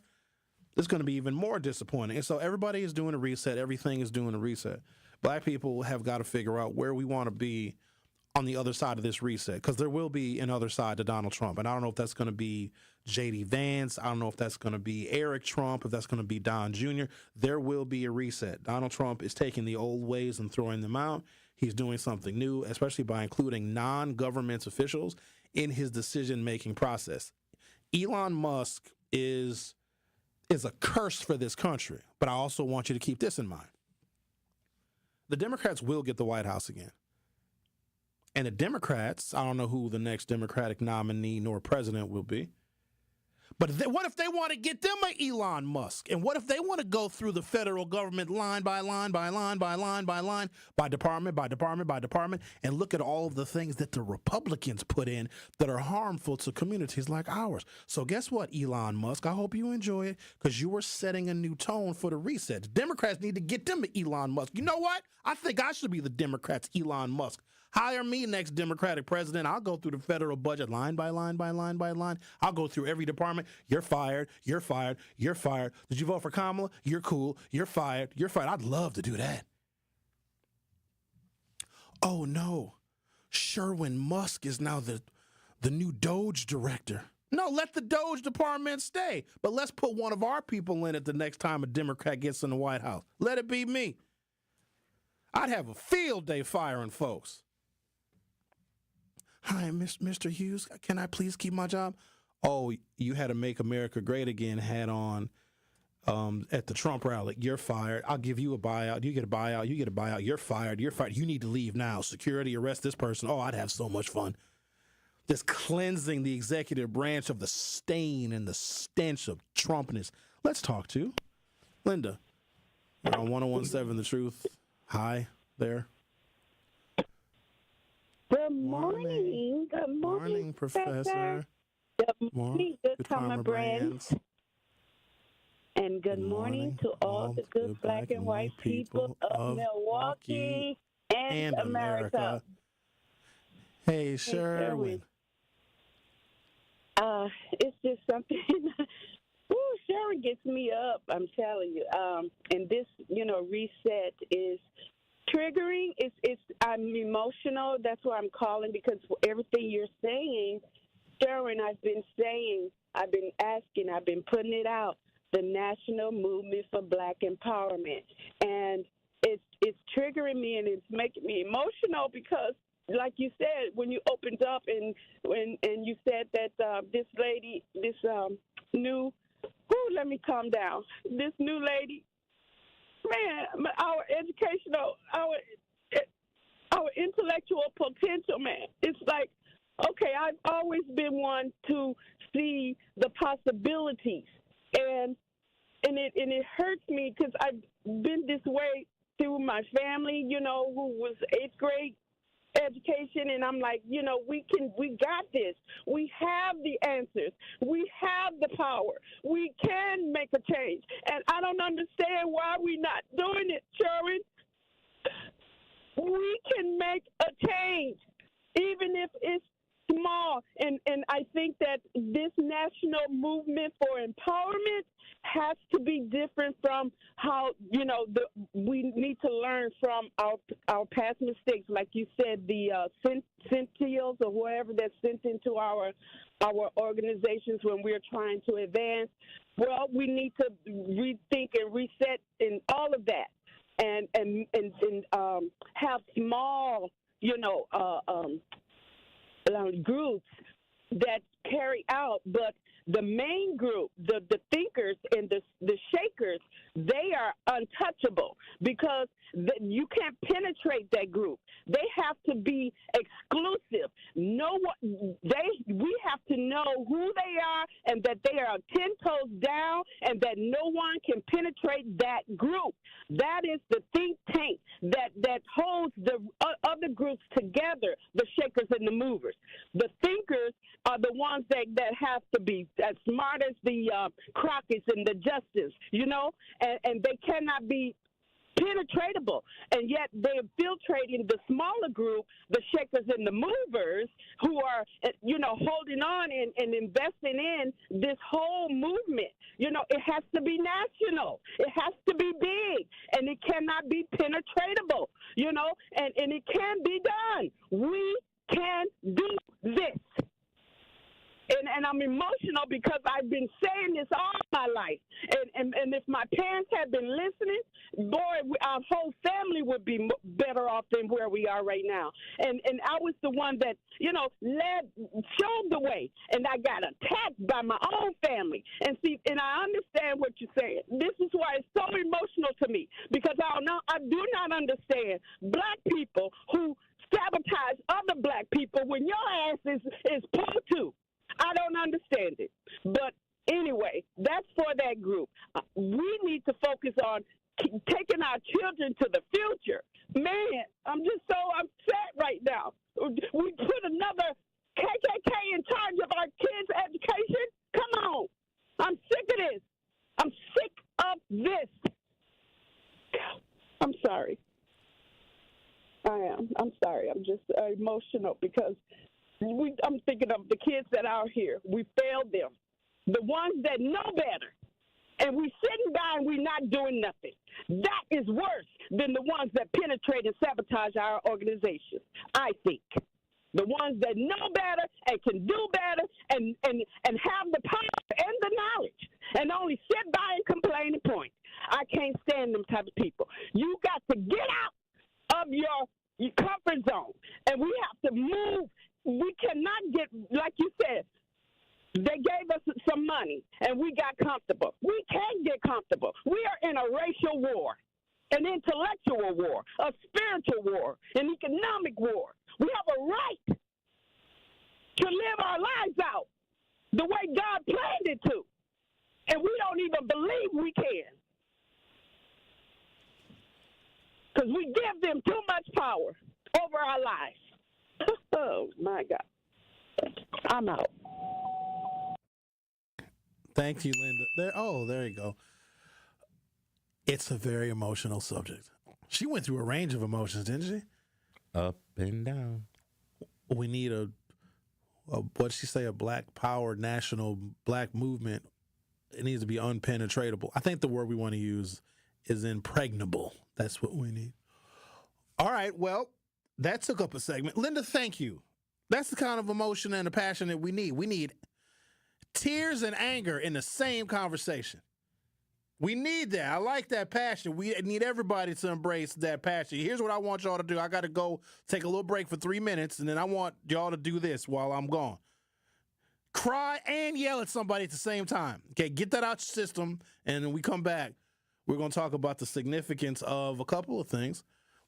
Speaker 6: it's going to be even more disappointing. And so everybody is doing a reset. Everything is doing a reset. Black people have got to figure out where we want to be on the other side of this reset, because there will be an other side to Donald Trump. And I don't know if that's going to be J.D. Vance. I don't know if that's going to be Eric Trump, if that's going to be Don Jr. There will be a reset. Donald Trump is taking the old ways and throwing them out. He's doing something new, especially by including non-government officials in his decision-making process. Elon Musk is a curse for this country, but I also want you to keep this in mind. The Democrats will get the White House again. And the Democrats, I don't know who the next Democratic nominee nor president will be, But what if they want to get them an Elon Musk? And what if they want to go through the federal government line by line by line by line by line, by department by department by department, and look at all of the things that the Republicans put in that are harmful to communities like ours? So guess what, Elon Musk? I hope you enjoy it, because you are setting a new tone for the reset. The Democrats need to get them an Elon Musk. You know what? I think I should be the Democrats' Elon Musk. Hire me next Democratic president. I'll go through the federal budget line by line by line by line. I'll go through every department. You're fired. You're fired. You're fired. Did you vote for Kamala? You're cool. You're fired. You're fired. I'd love to do that. Oh, no. Sherwin Musk is now the new Doge director. No, let the Doge department stay. But let's put one of our people in it the next time a Democrat gets in the White House. Let it be me. I'd have a field day firing folks. Hi, Mr. Hughes. Can I please keep my job? Oh, you had a Make America Great Again hat on at the Trump rally. You're fired. I'll give you a buyout. You get a buyout. You get a buyout. You're fired. You're fired. You need to leave now. Security, arrest this person. Oh, I'd have so much fun. Just cleansing the executive branch of the stain and the stench of Trumpness. Let's talk to Linda. You're on 101.7 The Truth. Hi there.
Speaker 3: Good morning. Good morning,
Speaker 6: Professor.
Speaker 3: Good morning, Good Karma Brands. And good morning to all the good black and white people of Milwaukee and America.
Speaker 6: Hey, Sherwin.
Speaker 3: It's just something. Sherwin gets me up, I'm telling you. And this, reset is triggering. I'm emotional. That's why I'm calling, because everything you're saying, Sherwin, I've been saying, I've been asking, I've been putting it out, the National Movement for Black Empowerment. And it's triggering me, and it's making me emotional because, like you said, when you opened up and you said that this lady, this new, let me calm down, this new lady, man, our educational, our intellectual potential, man. It's like, okay, I've always been one to see the possibilities, and it hurts me because I've been this way through my family, who was 8th grade education, and I'm like, we got this. We have the answers. We have the power. We can make a change. And I don't understand why we're not doing it, Sherwin. We can make a change, even if it's small. And I think that this national movement for empowerment has to be different from how, we need to learn from our past mistakes. Like you said, the centennials or whatever that's sent into our organizations when we're trying to advance. Well, we need to rethink and reset in all of that, and have small, groups that carry out, but the main group, the thinkers and the shakers, they are untouchable because you can't penetrate that group. They have to be exclusive. We have to know who they are and that they are 10 toes down and that no one can penetrate that group. That is the think tank that holds the other groups together, the shakers and the movers. The thinkers are the ones that have to be as smart as the Crockett's and the Justice, and they cannot be penetratable, and yet they're infiltrating the smaller group, the shakers and the movers, who are, holding on and investing in this whole movement. It has to be national. It has to be big, and it cannot be penetratable, and it can be done. We can do this. And I'm emotional because I've been saying this all my life. And if my parents had been listening, boy, our whole family would be better off than where we are right now. And I was the one that, showed the way. And I got attacked by my own family. And I understand what you're saying. This is why it's so emotional to me, because I do not understand black people who sabotage other black people when your ass is pulled to. I don't understand it. But Anyway, that's for that group. We need to focus on taking our children to the future. Man, I'm just so upset right now. We put another KKK in charge of our kids' education? Come on. I'm sick of this. I'm sick of this. I'm sorry. I am. I'm sorry. I'm just emotional because I'm thinking of the kids that are here. We failed them. The ones that know better. And we sitting by and we're not doing nothing. That is worse than the ones that penetrate and sabotage our organization, I think. The ones that know better and can do better and have the power and the knowledge and only sit by and complain and point. I can't stand them type of people. You got to get out of your comfort zone, and we have to move. We cannot get, like you said, they gave us some money, and we got comfortable. We can't get comfortable. We are in a racial war, an intellectual war, a spiritual war, an economic war. We have a right to live our lives out the way God planned it to, and we don't even believe we can because we give them too much power over our lives. Oh, my God. I'm out.
Speaker 6: Thank you, Linda. There you go. It's a very emotional subject. She went through a range of emotions, didn't she?
Speaker 22: Up and down.
Speaker 6: We need a what'd she say, a black power national black movement. It needs to be unpenetratable. I think the word we want to use is impregnable. That's what we need. All right, well, that took up a segment. Linda, thank you. That's the kind of emotion and the passion that we need. We need tears and anger in the same conversation. We need that. I like that passion. We need everybody to embrace that passion. Here's what I want y'all to do. I got to go take a little break for 3 minutes, and then I want y'all to do this while I'm gone. Cry and yell at somebody at the same time. Okay, get that out your system, and when we come back, we're going to talk about the significance of a couple of things.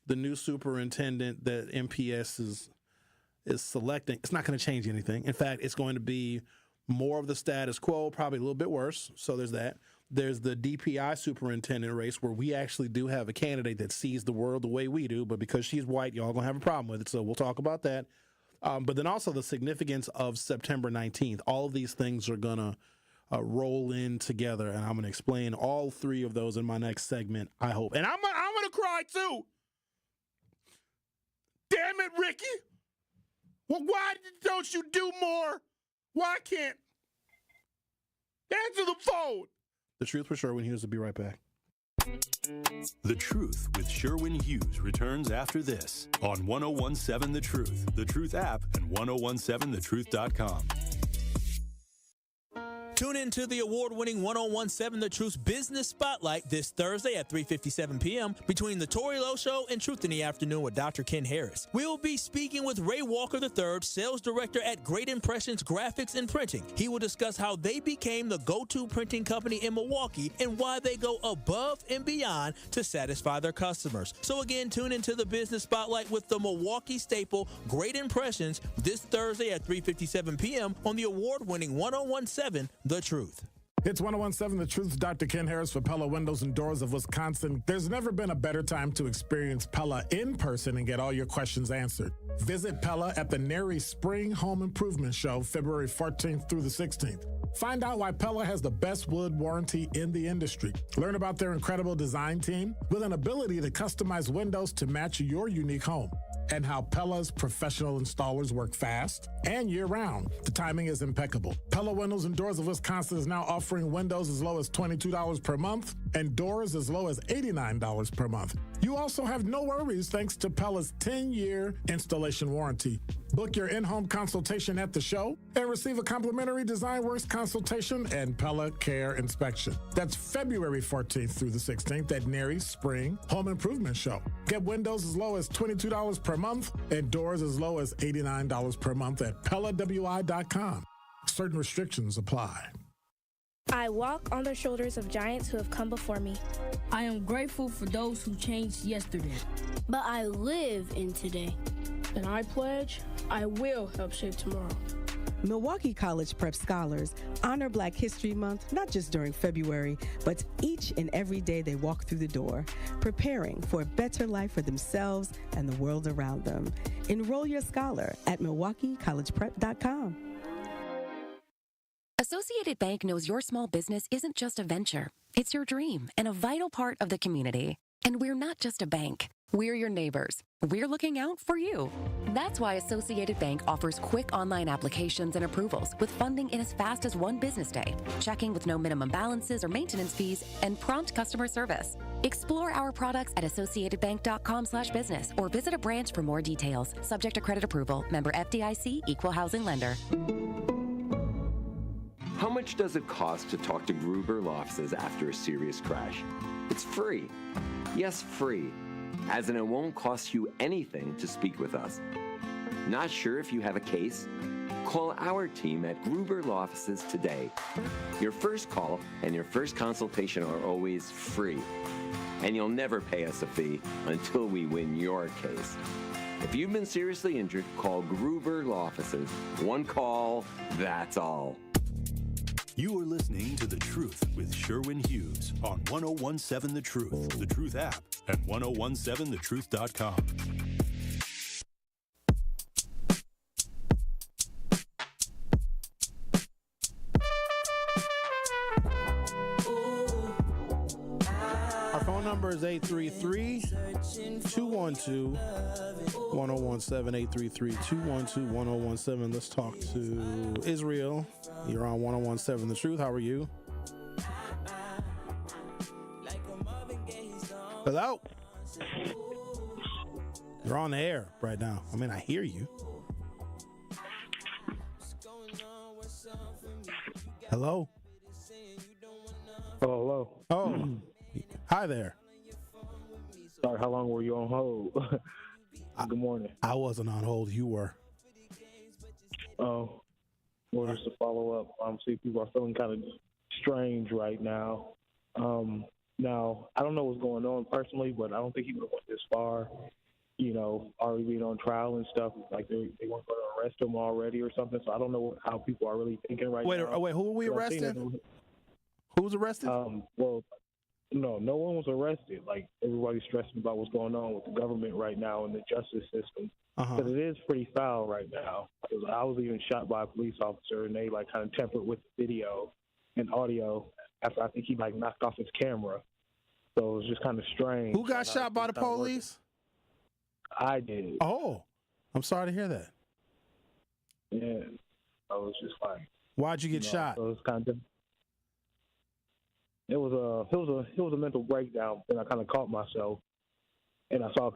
Speaker 6: The new superintendent that MPS is selecting, it's not going to change anything. In fact, it's going to be more of the status quo, probably a little bit worse. So there's that. There's the DPI superintendent race where we actually do have a candidate that sees the world the way we do, but because she's white, y'all going to have a problem with it. So we'll talk about that. But then also the significance of September 19th. All of these things are going to roll in together, and I'm going to explain all three of those in my next segment, I hope. And I'm going to cry too. Damn it, Ricky. Well, why don't you do more? Why can't? Answer the phone. The Truth with Sherwin Hughes will be right back.
Speaker 1: The Truth with Sherwin Hughes returns after this on 1017 The Truth app, and 1017thetruth.com.
Speaker 15: Tune in to the award-winning 1017 The Truth Business Spotlight this Thursday at 3:57 p.m. between The Tori Lowe Show and Truth in the Afternoon with Dr. Ken Harris. We will be speaking with Ray Walker III, Sales Director at Great Impressions Graphics and Printing. He will discuss how they became the go-to printing company in Milwaukee and why they go above and beyond to satisfy their customers. So again, tune into the Business Spotlight with the Milwaukee staple Great Impressions this Thursday at 3:57 p.m. on the award-winning 1017 The Truth.
Speaker 4: It's 1017 The Truth's Dr. Ken Harris for Pella Windows and Doors of Wisconsin. There's never been a better time to experience Pella in person and get all your questions answered. Visit Pella at the Nary Spring Home Improvement Show, February 14th through the 16th. Find out why Pella has the best wood warranty in the industry. Learn about their incredible design team with an ability to customize windows to match your unique home. And how Pella's professional installers work fast and year-round. The timing is impeccable. Pella Windows and Doors of Wisconsin is now offering windows as low as $22 per month and doors as low as $89 per month. You also have no worries thanks to Pella's 10-year installation warranty. Book your in-home consultation at the show and receive a complimentary Design Works consultation and Pella Care inspection. That's February 14th through the 16th at Nary Spring Home Improvement Show. Get windows as low as $22 per month and doors as low as $89 per month at PellaWI.com. Certain restrictions apply.
Speaker 18: I walk on the shoulders of giants who have come before me.
Speaker 16: I am grateful for those who changed yesterday.
Speaker 17: But I live in today.
Speaker 16: And I pledge I will help shape tomorrow.
Speaker 19: Milwaukee College Prep Scholars honor Black History Month not just during February, but each and every day they walk through the door, preparing for a better life for themselves and the world around them. Enroll your scholar at MilwaukeeCollegePrep.com.
Speaker 5: Associated Bank knows your small business isn't just a venture. It's your dream and a vital part of the community. And we're not just a bank. We're your neighbors. We're looking out for you. That's why Associated Bank offers quick online applications and approvals with funding in as fast as one business day, checking with no minimum balances or maintenance fees, and prompt customer service. Explore our products at associatedbank.com/business or visit a branch for more details. Subject to credit approval. Member FDIC, Equal Housing Lender.
Speaker 7: How much does it cost to talk to Gruber Law Offices after a serious crash? It's free. Yes, free. As in, it won't cost you anything to speak with us. Not sure if you have a case? Call our team at Gruber Law Offices today. Your first call and your first consultation are always free. And you'll never pay us a fee until we win your case. If you've been seriously injured, call Gruber Law Offices. One call, that's all.
Speaker 1: You are listening to The Truth with Sherwin Hughes on 1017 The Truth, The Truth app, and 1017thetruth.com.
Speaker 6: Our phone number is 833-212-1017, 833-212-1017. Let's talk to Israel. You're on 1017 The Truth. How are you? Hello? You're on the air right now. I mean, I hear you. Hello?
Speaker 2: Hello.
Speaker 6: Oh, hi there.
Speaker 2: Sorry, how long were you on hold? Good morning.
Speaker 6: I wasn't on hold. You were.
Speaker 2: Oh, well, just to follow up, see, people are feeling kind of strange right now. Now, I don't know what's going on personally, but I don't think he would have went this far, already being on trial and stuff. Like they weren't going to arrest him already or something. So I don't know how people are really thinking right now.
Speaker 6: Wait, who were we arresting? Who was arrested?
Speaker 2: Well, no one was arrested. Like, everybody's stressing about what's going on with the government right now and the justice system. Because it is pretty foul right now. Because I was even shot by a police officer, and they kind of tempered with the video and audio after I think he knocked off his camera. So it was just kind of strange.
Speaker 6: Who got shot by the police?
Speaker 2: I did.
Speaker 6: Oh, I'm sorry to hear that.
Speaker 2: Yeah, I was just like,
Speaker 6: why'd you get shot?
Speaker 2: So it was kind of. It was a mental breakdown. Then I kind of caught myself, and I saw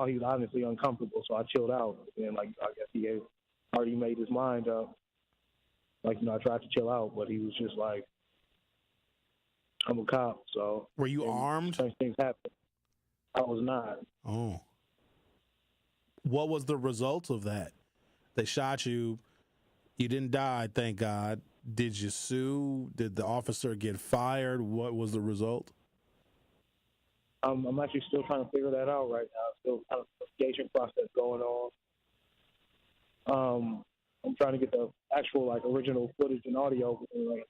Speaker 2: he was honestly uncomfortable, so I chilled out. And I guess he had already made his mind up. I tried to chill out, but he was just like, I'm a cop. So
Speaker 6: were you armed?
Speaker 2: Strange things happen. I was not.
Speaker 6: Oh. What was the result of that? They shot you. You didn't die, thank God. Did you sue? Did the officer get fired? What was the result?
Speaker 2: I'm actually still trying to figure that out right now. Still kind of investigation process going on. I'm trying to get the actual original footage and audio,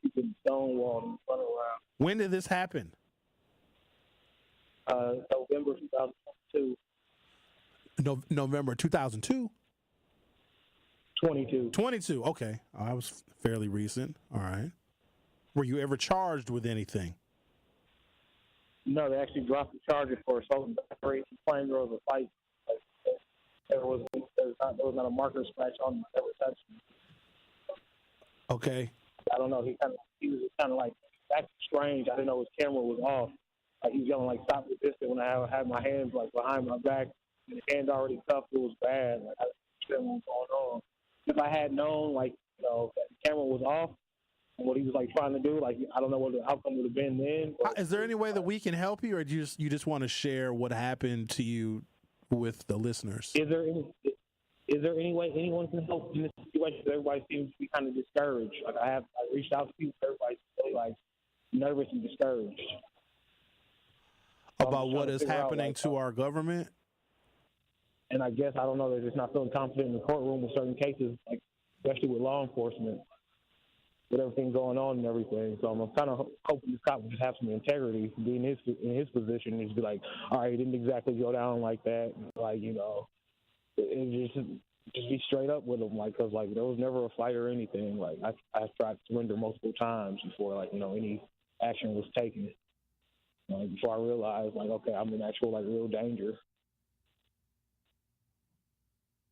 Speaker 2: people stonewalled and running around.
Speaker 6: When did this happen?
Speaker 2: November 2022.
Speaker 6: November 2002? 22. Okay. I was fairly recent. All right. Were you ever charged with anything?
Speaker 2: No, they actually dropped the charges for assault and battery. Claimed there was a fight. There was not a marker scratch on him. Ever touched him.
Speaker 6: Okay.
Speaker 2: I don't know. He was just kind of that's strange. I didn't know his camera was off. He was yelling stop the distance when I had my hands behind my back and his hand already cuffed. It was bad. I didn't know what was going on. If I had known that the camera was off and what he was trying to do, I don't know what the outcome would have been then.
Speaker 6: Is there any way that we can help you, or do you just want to share what happened to you with the listeners?
Speaker 2: Is there any way anyone can help in this situation? Everybody seems to be kind of discouraged. I reached out to people, everybody's really nervous and discouraged.
Speaker 6: About what is happening to our government?
Speaker 2: And I guess, I don't know, they're just not feeling confident in the courtroom with certain cases. especially with law enforcement, with everything going on and everything. So I'm kind of hoping this cop will just have some integrity, be in his position, and just be like, all right, it didn't exactly go down like that. Like, you know, it just be straight up with him, like, because, like, there was never a fight or anything. Like, I tried to surrender multiple times before, like, you know, any action was taken. Like, before I realized, like, okay, I'm in actual, like, real danger.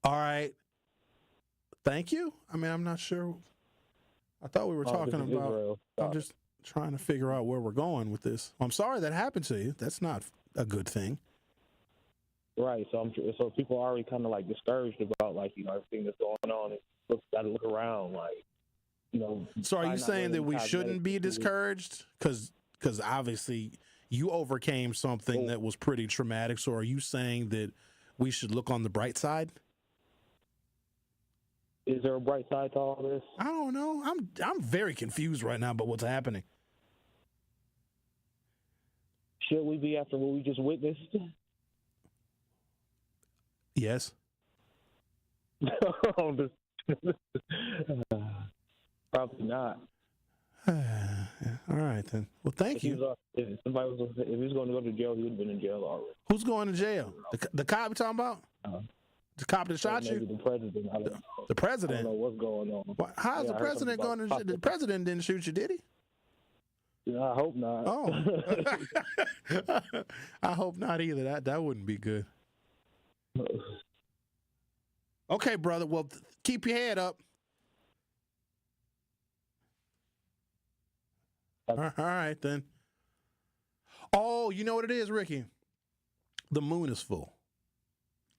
Speaker 6: All right. Thank you. I mean, I'm not sure. I thought we were talking about. Israel. I'm just trying to figure out where we're going with this. I'm sorry that happened to you. That's not a good thing.
Speaker 2: Right. So so people are already kind of like discouraged about, like, you know, everything that's going on. And got to look around, like, you know.
Speaker 6: So are you saying that we shouldn't be discouraged? Because obviously you overcame something that was pretty traumatic. So are you saying that we should look on the bright side?
Speaker 2: Is there a bright side to all this?
Speaker 6: I don't know. I'm very confused right now about what's happening.
Speaker 2: Should we be after what we just witnessed?
Speaker 6: Yes.
Speaker 2: Probably not.
Speaker 6: All right, then. Well, thank you.
Speaker 2: If he was going to go to jail, he would have been in jail already.
Speaker 6: Who's going to jail? The cop we talking about? The cop that shot you?
Speaker 2: The president.
Speaker 6: The president?
Speaker 2: I don't know what's going on.
Speaker 6: How's the president going to jail? The president didn't shoot you, did he?
Speaker 2: Yeah, I hope not.
Speaker 6: Oh. I hope not either. That wouldn't be good. Okay, brother. Well, keep your head up. All right, then. Oh, you know what it is, Ricky? The moon is full.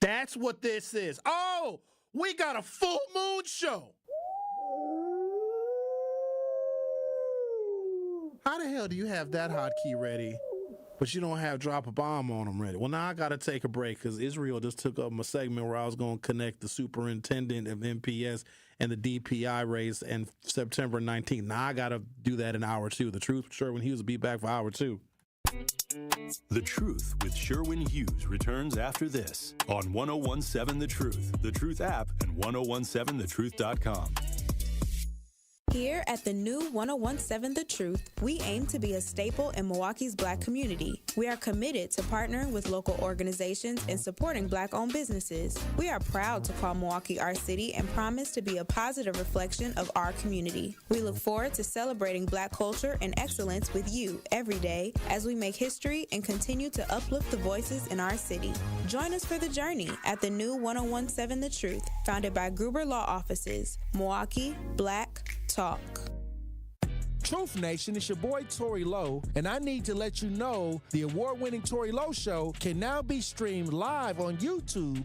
Speaker 6: That's what this is. Oh, we got a full moon show. How the hell do you have that hotkey ready, but you don't have drop a bomb on them ready? Well, now I got to take a break because Israel just took up my segment where I was going to connect the superintendent of MPS and the DPI race and September 19th. Now I got to do that in hour 2. The Truth, Sherwin Hughes will be back for hour 2.
Speaker 1: The Truth with Sherwin Hughes returns after this on 1017 The Truth app, and 1017thetruth.com.
Speaker 13: Here at the new 1017 The Truth, we aim to be a staple in Milwaukee's Black community. We are committed to partnering with local organizations and supporting Black-owned businesses. We are proud to call Milwaukee our city and promise to be a positive reflection of our community. We look forward to celebrating Black culture and excellence with you every day as we make history and continue to uplift the voices in our city. Join us for the journey at the new 1017 The Truth, founded by Gruber Law Offices. Milwaukee, Black Talk.
Speaker 9: Truth Nation, it's your boy Tory Lowe, and I need to let you know the award-winning Tory Lowe Show can now be streamed live on YouTube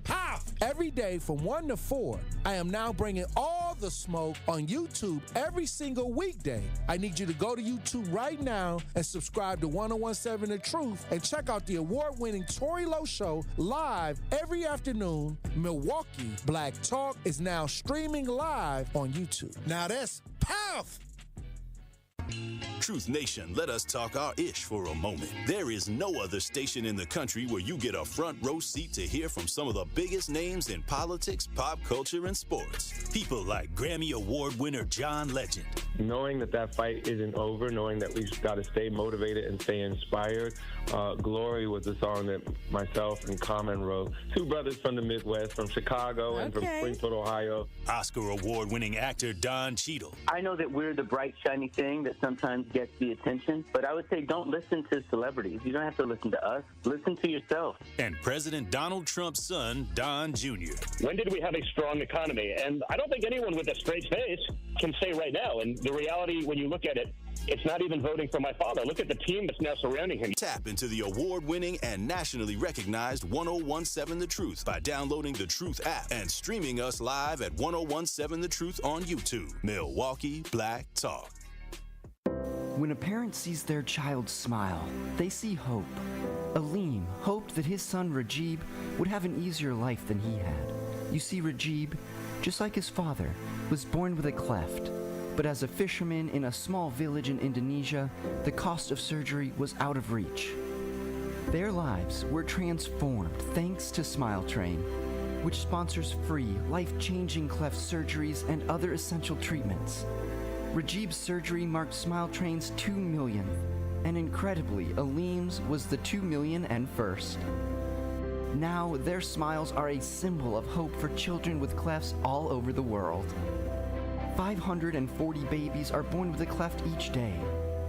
Speaker 9: every day from 1 to 4. I am now bringing all the smoke on YouTube every single weekday. I need you to go to YouTube right now and subscribe to 1017 The Truth and check out the award-winning Tory Lowe Show live every afternoon. Milwaukee Black Talk is now streaming live on YouTube. Now that's powerful.
Speaker 1: Truth Nation, let us talk our ish for a moment. There is no other station in the country where you get a front row seat to hear from some of the biggest names in politics, pop culture, and sports. People like Grammy Award winner John Legend.
Speaker 2: Knowing that fight isn't over, knowing that we've got to stay motivated and stay inspired. Glory was a song that myself and Common wrote. Two brothers from the Midwest, from Chicago and from Springfield, Ohio.
Speaker 1: Oscar Award winning actor Don Cheadle.
Speaker 11: I know that we're the bright, shiny thing that sometimes gets the attention, but I would say don't listen to celebrities. You don't have to listen to us. Listen to yourself.
Speaker 1: And President Donald Trump's son, Don Jr.
Speaker 23: When did we have a strong economy? And I don't think anyone with a straight face can say right now. And the reality, when you look at it, it's not even voting for my father. Look at the team that's now surrounding him.
Speaker 1: Tap into the award-winning and nationally recognized 1017 The Truth by downloading the Truth app and streaming us live at 1017 The Truth on YouTube. Milwaukee Black Talk.
Speaker 24: When a parent sees their child smile, they see hope. Aleem hoped that his son Rajib would have an easier life than he had. You see, Rajib, just like his father, was born with a cleft. But as a fisherman in a small village in Indonesia, the cost of surgery was out of reach. Their lives were transformed thanks to Smile Train. which sponsors free, life-changing cleft surgeries and other essential treatments. Rajib's surgery marked Smile Train's 2 millionth, and incredibly, Aleem's was the 2 million and first. Now, their smiles are a symbol of hope for children with clefts all over the world. 540 babies are born with a cleft each day,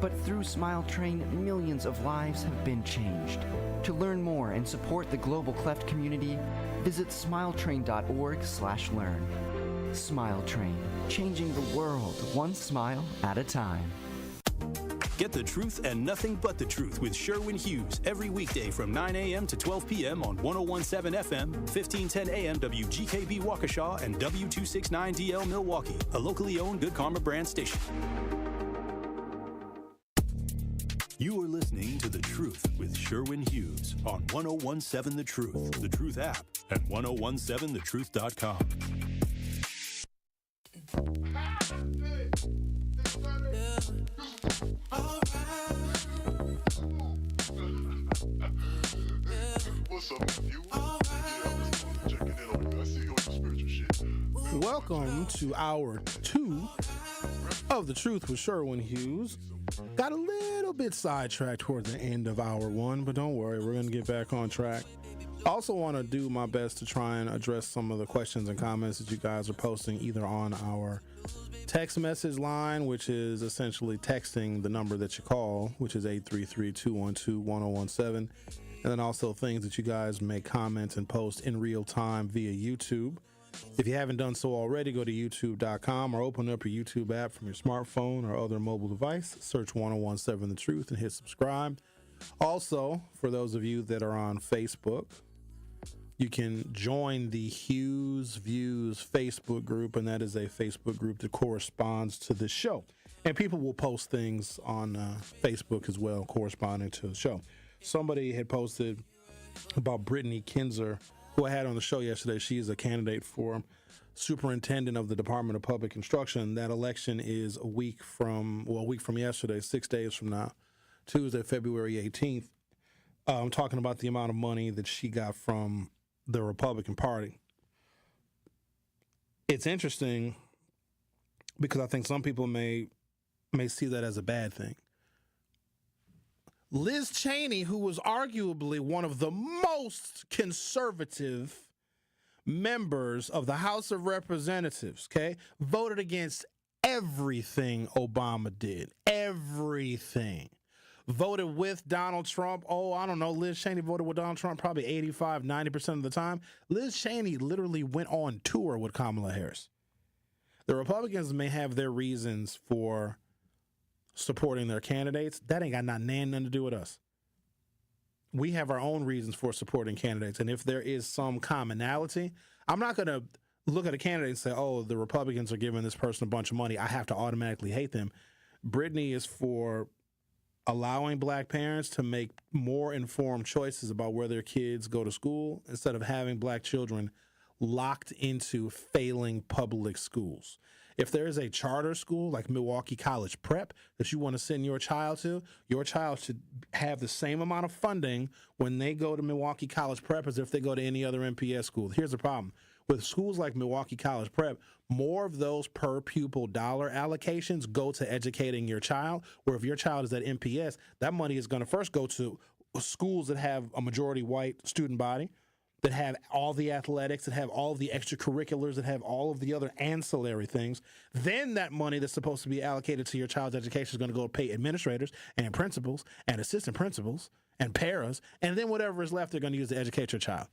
Speaker 24: but through Smile Train, millions of lives have been changed. To learn more and support the global cleft community, visit smiletrain.org/learn. Smile Train, changing the world one smile at a time.
Speaker 1: Get the truth and nothing but the truth with Sherwin Hughes every weekday from 9 a.m. to 12 p.m. on 101.7 FM, 1510 a.m. WGKB Waukesha, and W269DL Milwaukee, a locally owned Good Karma brand station. You are listening to The Truth with Sherwin Hughes on 101.7 The Truth app, and 1017thetruth.com.
Speaker 6: Welcome to hour 2 of The Truth with Sherwin Hughes. Got a little bit sidetracked toward the end of hour 1, but don't worry, we're going to get back on track. I also want to do my best to try and address some of the questions and comments that you guys are posting either on our text message line, which is essentially texting the number that you call, which is 833-212-1017, and then also things that you guys may comment and post in real time via YouTube. If you haven't done so already, go to youtube.com or open up your YouTube app from your smartphone or other mobile device. Search 1017 The Truth and hit subscribe. Also, for those of you that are on Facebook, you can join the Hughes Views Facebook group, and that is a Facebook group that corresponds to the show. And people will post things on Facebook as well corresponding to the show. Somebody had posted about Brittany Kinzer, who I had on the show yesterday. She is a candidate for Superintendent of the Department of Public Instruction. That election is a week from yesterday, 6 days from now, Tuesday, February 18th. I'm talking about the amount of money that she got from the Republican Party. It's interesting because I think some people may see that as a bad thing. Liz Cheney, who was arguably one of the most conservative members of the House of Representatives, voted against everything Obama did. Everything. Voted with Donald Trump. Liz Cheney voted with Donald Trump probably 85, 90% of the time. Liz Cheney literally went on tour with Kamala Harris. The Republicans may have their reasons for supporting their candidates. That ain't got nothing to do with us. We have our own reasons for supporting candidates. And if there is some commonality, I'm not going to look at a candidate and say, oh, the Republicans are giving this person a bunch of money, I have to automatically hate them. Brittany is for allowing black parents to make more informed choices about where their kids go to school instead of having black children locked into failing public schools. If there is a charter school like Milwaukee College Prep that you want to send your child to, your child should have the same amount of funding when they go to Milwaukee College Prep as if they go to any other MPS school. Here's the problem. With schools like Milwaukee College Prep, more of those per pupil dollar allocations go to educating your child, where if your child is at MPS, that money is going to first go to schools that have a majority white student body, that have all the athletics, that have all of the extracurriculars, that have all of the other ancillary things. Then that money that's supposed to be allocated to your child's education is going to go to pay administrators and principals and assistant principals and paras, and then whatever is left they're going to use to educate your child.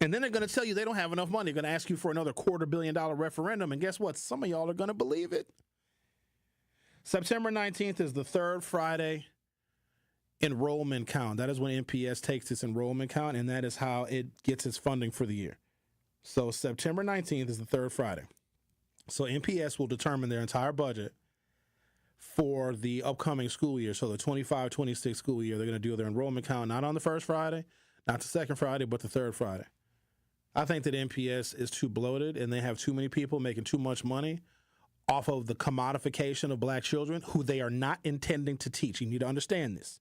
Speaker 6: And then they're going to tell you they don't have enough money. They're going to ask you for another $250 million referendum, and guess what? Some of y'all are going to believe it. September 19th is the third Friday enrollment count. That is when MPS takes its enrollment count, and that is how it gets its funding for the year. So September 19th is the third Friday. So MPS will determine their entire budget for the upcoming school year. So the 25-26 school year, they're going to do their enrollment count not on the first Friday, not the second Friday, but the third Friday. I think that MPS is too bloated, and they have too many people making too much money off of the commodification of black children who they are not intending to teach. You need to understand this.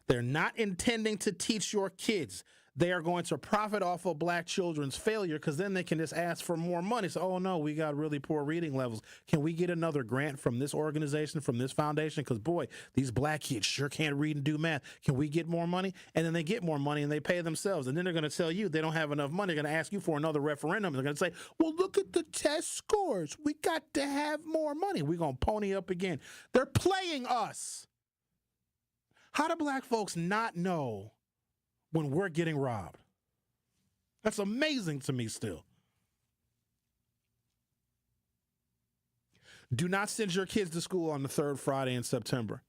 Speaker 6: They're not intending to teach your kids. they are going to profit off of black children's failure because then they can just ask for more money. So, oh, no, we got really poor reading levels. Can we get another grant from this organization, from this foundation? Because, boy, these black kids sure can't read and do math. Can we get more money? And then they get more money and they pay themselves. And then they're going to tell you they don't have enough money. They're going to ask you for another referendum. They're going to say, well, look at the test scores. We got to have more money. We're going to pony up again. They're playing us. How do black folks not know when we're getting robbed? That's amazing to me still. Do not send your kids to school on the third Friday in September.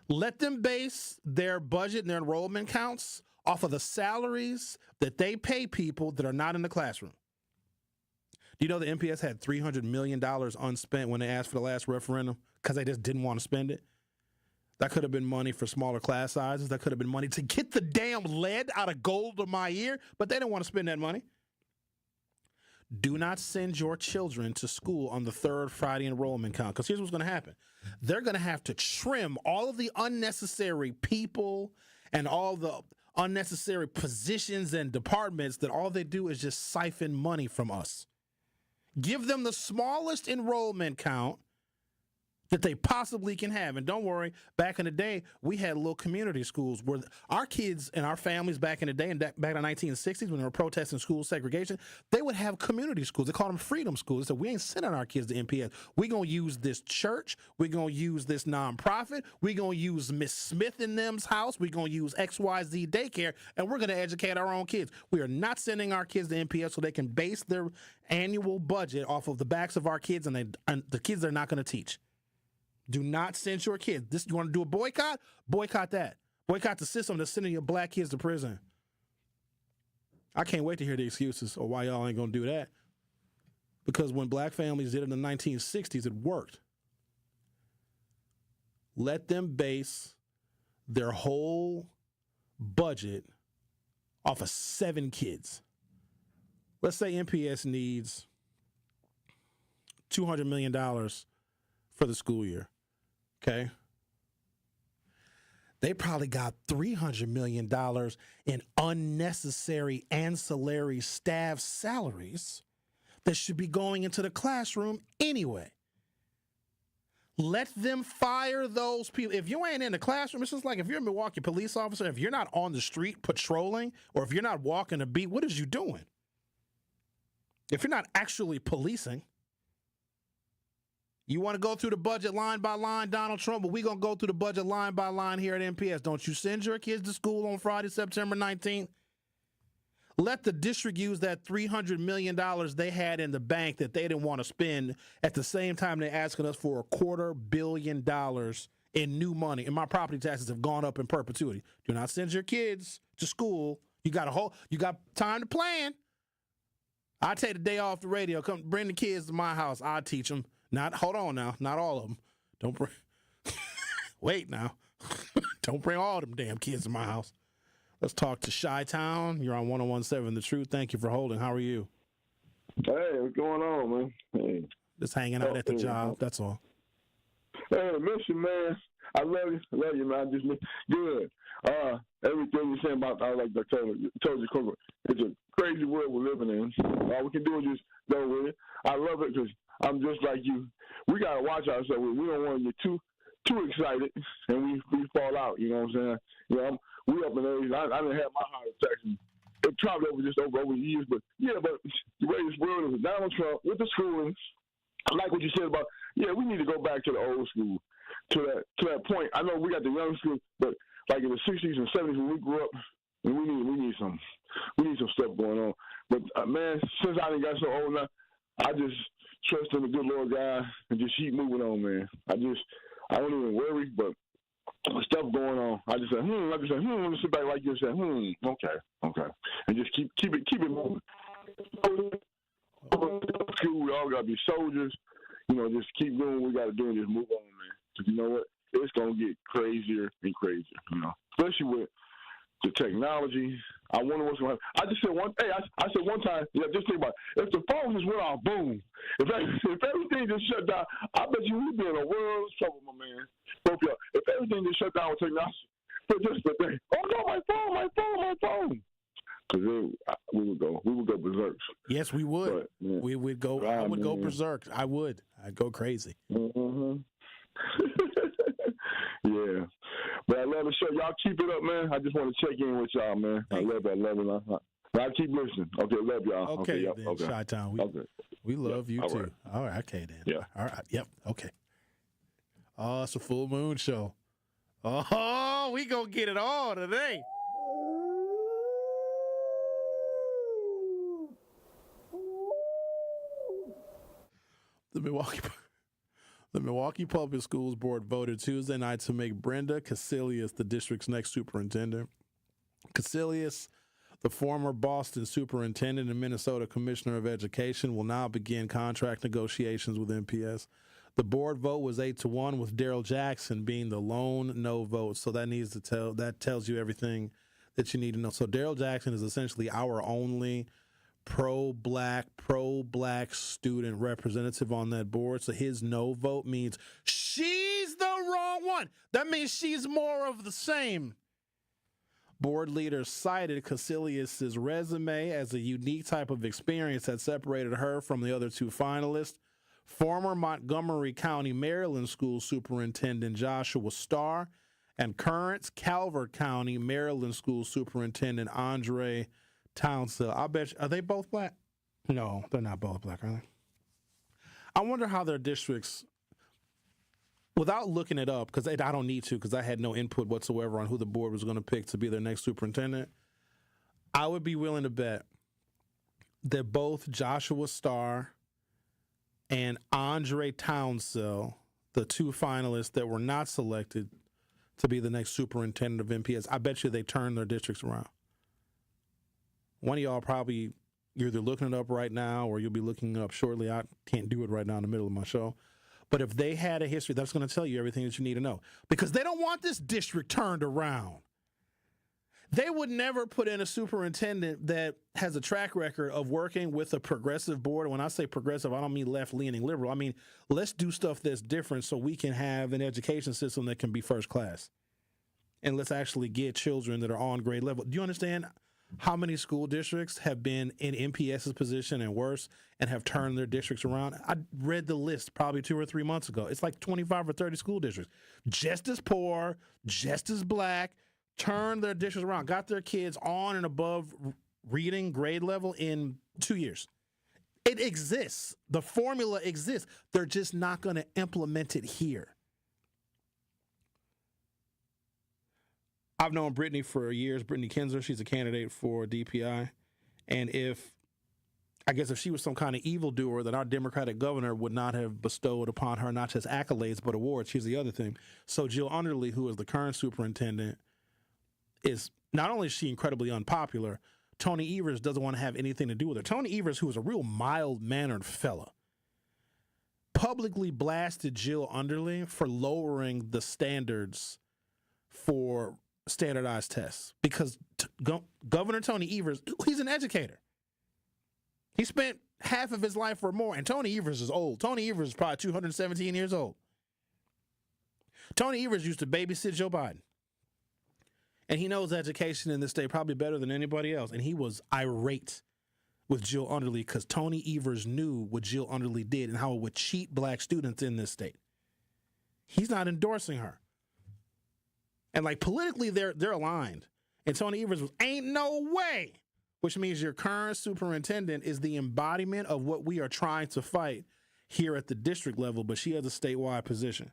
Speaker 6: Let them base their budget and their enrollment counts off of the salaries that they pay people that are not in the classroom. Do you know the MPS had $300 million unspent when they asked for the last referendum because they just didn't want to spend it? That could have been money for smaller class sizes. That could have been money to get the damn lead out of gold of my ear, but they didn't want to spend that money. Do not send your children to school on the third Friday enrollment count, because here's what's going to happen. They're going to have to trim all of the unnecessary people and all the unnecessary positions and departments that all they do is just siphon money from us. Give them the smallest enrollment count that they possibly can have. And don't worry, back in the day, we had little community schools where our kids and our families back in the day, and back in the 1960s when they were protesting school segregation, they would have community schools. They called them freedom schools. They said, we ain't sending our kids to MPS. We're going to use this church. We're going to use this nonprofit. We're going to use Miss Smith in them's house. We're going to use XYZ daycare, and we're going to educate our own kids. We are not sending our kids to MPS so they can base their annual budget off of the backs of our kids and the kids they're not going to teach. Do not send your kids. You want to do a boycott? Boycott that. Boycott the system that's sending your black kids to prison. I can't wait to hear the excuses or why y'all ain't going to do that. Because when black families did it in the 1960s, it worked. Let them base their whole budget off of 7 kids. Let's say MPS needs $200 million for the school year. Okay. They probably got $300 million in unnecessary ancillary staff salaries that should be going into the classroom anyway. Let them fire those people. If you ain't in the classroom, it's just like if you're a Milwaukee police officer, if you're not on the street patrolling, or if you're not walking the beat, what is you doing? If you're not actually policing, you want to go through the budget line by line, Donald Trump, but we're going to go through the budget line by line here at MPS. Don't you send your kids to school on Friday, September 19th. Let the district use that $300 million they had in the bank that they didn't want to spend at the same time they're asking us for $250 million in new money. And my property taxes have gone up in perpetuity. Do not send your kids to school. You got time to plan. I'll take the day off the radio. Come bring the kids to my house. I'll teach them. Hold on now. Not all of them. Don't bring. Wait now. Don't bring all them damn kids to my house. Let's talk to Chi-Town. You're on 101.7 The Truth. Thank you for holding. How are you?
Speaker 8: Hey, what's going on, man? Hey.
Speaker 6: Just hanging out at the job. That's all.
Speaker 8: Hey, miss you, man. I love you. Love you, man. Just good. Everything you're saying about, like I told you, it's a crazy world we're living in. All we can do is just go with it. I love it because I'm just like you. We got to watch ourselves. We don't want to get too excited and we fall out. You know what I'm saying? You know, we up in age. I didn't have my heart attacks. And it traveled over the years. But the way this world is with Donald Trump, with the schooling, I like what you said about, we need to go back to the old school, to that point. I know we got the young school, but like in the 60s and 70s when we grew up, and we need some stuff going on. But man, since I done got so old now, I just trust in the good Lord God and just keep moving on, man. I don't even worry, but stuff going on. I just say, let me sit back like you and say, okay, and just keep it moving. We all gotta be soldiers, just keep doing what we gotta do and just move on, man. Because you know what? It's gonna get crazier and crazier, especially with the technology. I wonder what's going to happen. I just said I said one time, just think about it. If the phones just went off, boom. If everything just shut down, I bet you we'd be in a world of trouble, my man. If everything just shut down with technology, for just a day. Oh no, my phone. Because we would go berserk.
Speaker 6: Yes, we would.
Speaker 8: But,
Speaker 6: we would go. I would go berserk. I'd go crazy.
Speaker 8: Mm-hmm. Yeah, but I love the show. Y'all keep it up, man. I just want to check in with y'all, man. I love it. I keep listening. Okay, love y'all.
Speaker 6: Okay, then, Chi-Town. We love you too.
Speaker 8: Right.
Speaker 6: All right, okay then.
Speaker 8: Yeah.
Speaker 6: All right. Yep. Okay. Oh, it's a full moon show. Oh, we gonna get it all today. The Milwaukee Public Schools Board voted Tuesday night to make Brenda Casilius the district's next superintendent. Casilius, the former Boston superintendent and Minnesota commissioner of education, will now begin contract negotiations with MPS. The board vote was 8-1, with Daryl Jackson being the lone no vote. So that tells you everything that you need to know. So Daryl Jackson is essentially our only pro-black student representative on that board. So his no vote means she's the wrong one. That means she's more of the same. Board leaders cited Casilius' resume as a unique type of experience that separated her from the other two finalists. Former Montgomery County, Maryland School Superintendent Joshua Starr and current Calvert County, Maryland School Superintendent Andre Townsend. I bet are they both black? No, they're not both black, are they? I wonder how their districts, without looking it up, because I don't need to, because I had no input whatsoever on who the board was going to pick to be their next superintendent. I would be willing to bet that both Joshua Starr and Andre Townsend, the two finalists that were not selected to be the next superintendent of MPS, I bet you they turned their districts around. One of y'all probably, you're either looking it up right now or you'll be looking it up shortly. I can't do it right now in the middle of my show. But if they had a history, that's going to tell you everything that you need to know. Because they don't want this district turned around. They would never put in a superintendent that has a track record of working with a progressive board. When I say progressive, I don't mean left-leaning liberal. I mean, let's do stuff that's different so we can have an education system that can be first class. And let's actually get children that are on grade level. Do you understand how many school districts have been in MPS's position and worse and have turned their districts around? I read the list probably 2 or 3 months ago. It's like 25 or 30 school districts. Just as poor, just as black, turned their districts around, got their kids on and above reading grade level in 2 years. It exists. The formula exists. They're just not going to implement it here. I've known Brittany for years, Brittany Kinzer. She's a candidate for DPI. And if she was some kind of evildoer, that our Democratic governor would not have bestowed upon her not just accolades, but awards. Here's the other thing. So Jill Underly, who is the current superintendent, is not only is she incredibly unpopular, Tony Evers doesn't want to have anything to do with her. Tony Evers, who is a real mild-mannered fella, publicly blasted Jill Underly for lowering the standards for standardized tests because Governor Tony Evers, he's an educator. He spent half of his life or more, and Tony Evers is old. Tony Evers is probably 217 years old. Tony Evers used to babysit Joe Biden. And he knows education in this state probably better than anybody else. And he was irate with Jill Underly because Tony Evers knew what Jill Underly did and how it would cheat black students in this state. He's not endorsing her. And like politically, they're aligned. And Tony Evers was, ain't no way, which means your current superintendent is the embodiment of what we are trying to fight here at the district level, but she has a statewide position.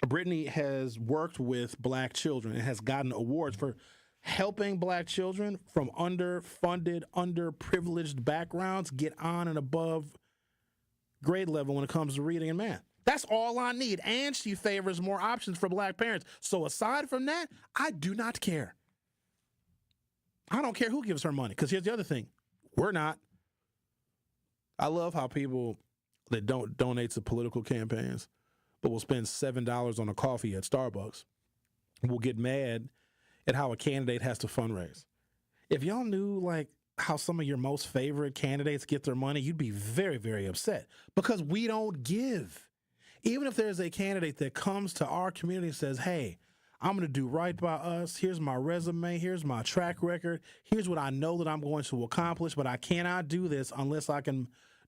Speaker 6: Brittany has worked with black children and has gotten awards for helping black children from underfunded, underprivileged backgrounds get on and above grade level when it comes to reading and math. That's all I need. And she favors more options for black parents. So aside from that, I do not care. I don't care who gives her money. Because here's the other thing. We're not. I love how people that don't donate to political campaigns but will spend $7 on a coffee at Starbucks will get mad at how a candidate has to fundraise. If y'all knew like how some of your most favorite candidates get their money, you'd be very, very upset because we don't give. Even if there's a candidate that comes to our community and says, hey, I'm going to do right by us. Here's my resume. Here's my track record. Here's what I know that I'm going to accomplish, but I cannot do this unless I can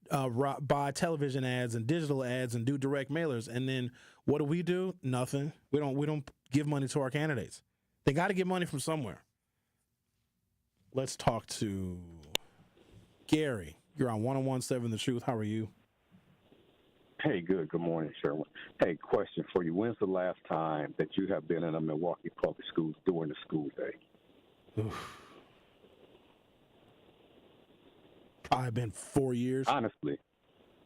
Speaker 6: buy television ads and digital ads and do direct mailers. And then what do? Nothing. We don't give money to our candidates. They got to get money from somewhere. Let's talk to Gary. You're on 101.7 The Truth. How are you?
Speaker 10: Hey, good morning, Sherwin. Hey, question for you. When's the last time that you have been in a Milwaukee public schools during the school day?
Speaker 6: Probably been 4 years.
Speaker 10: Honestly.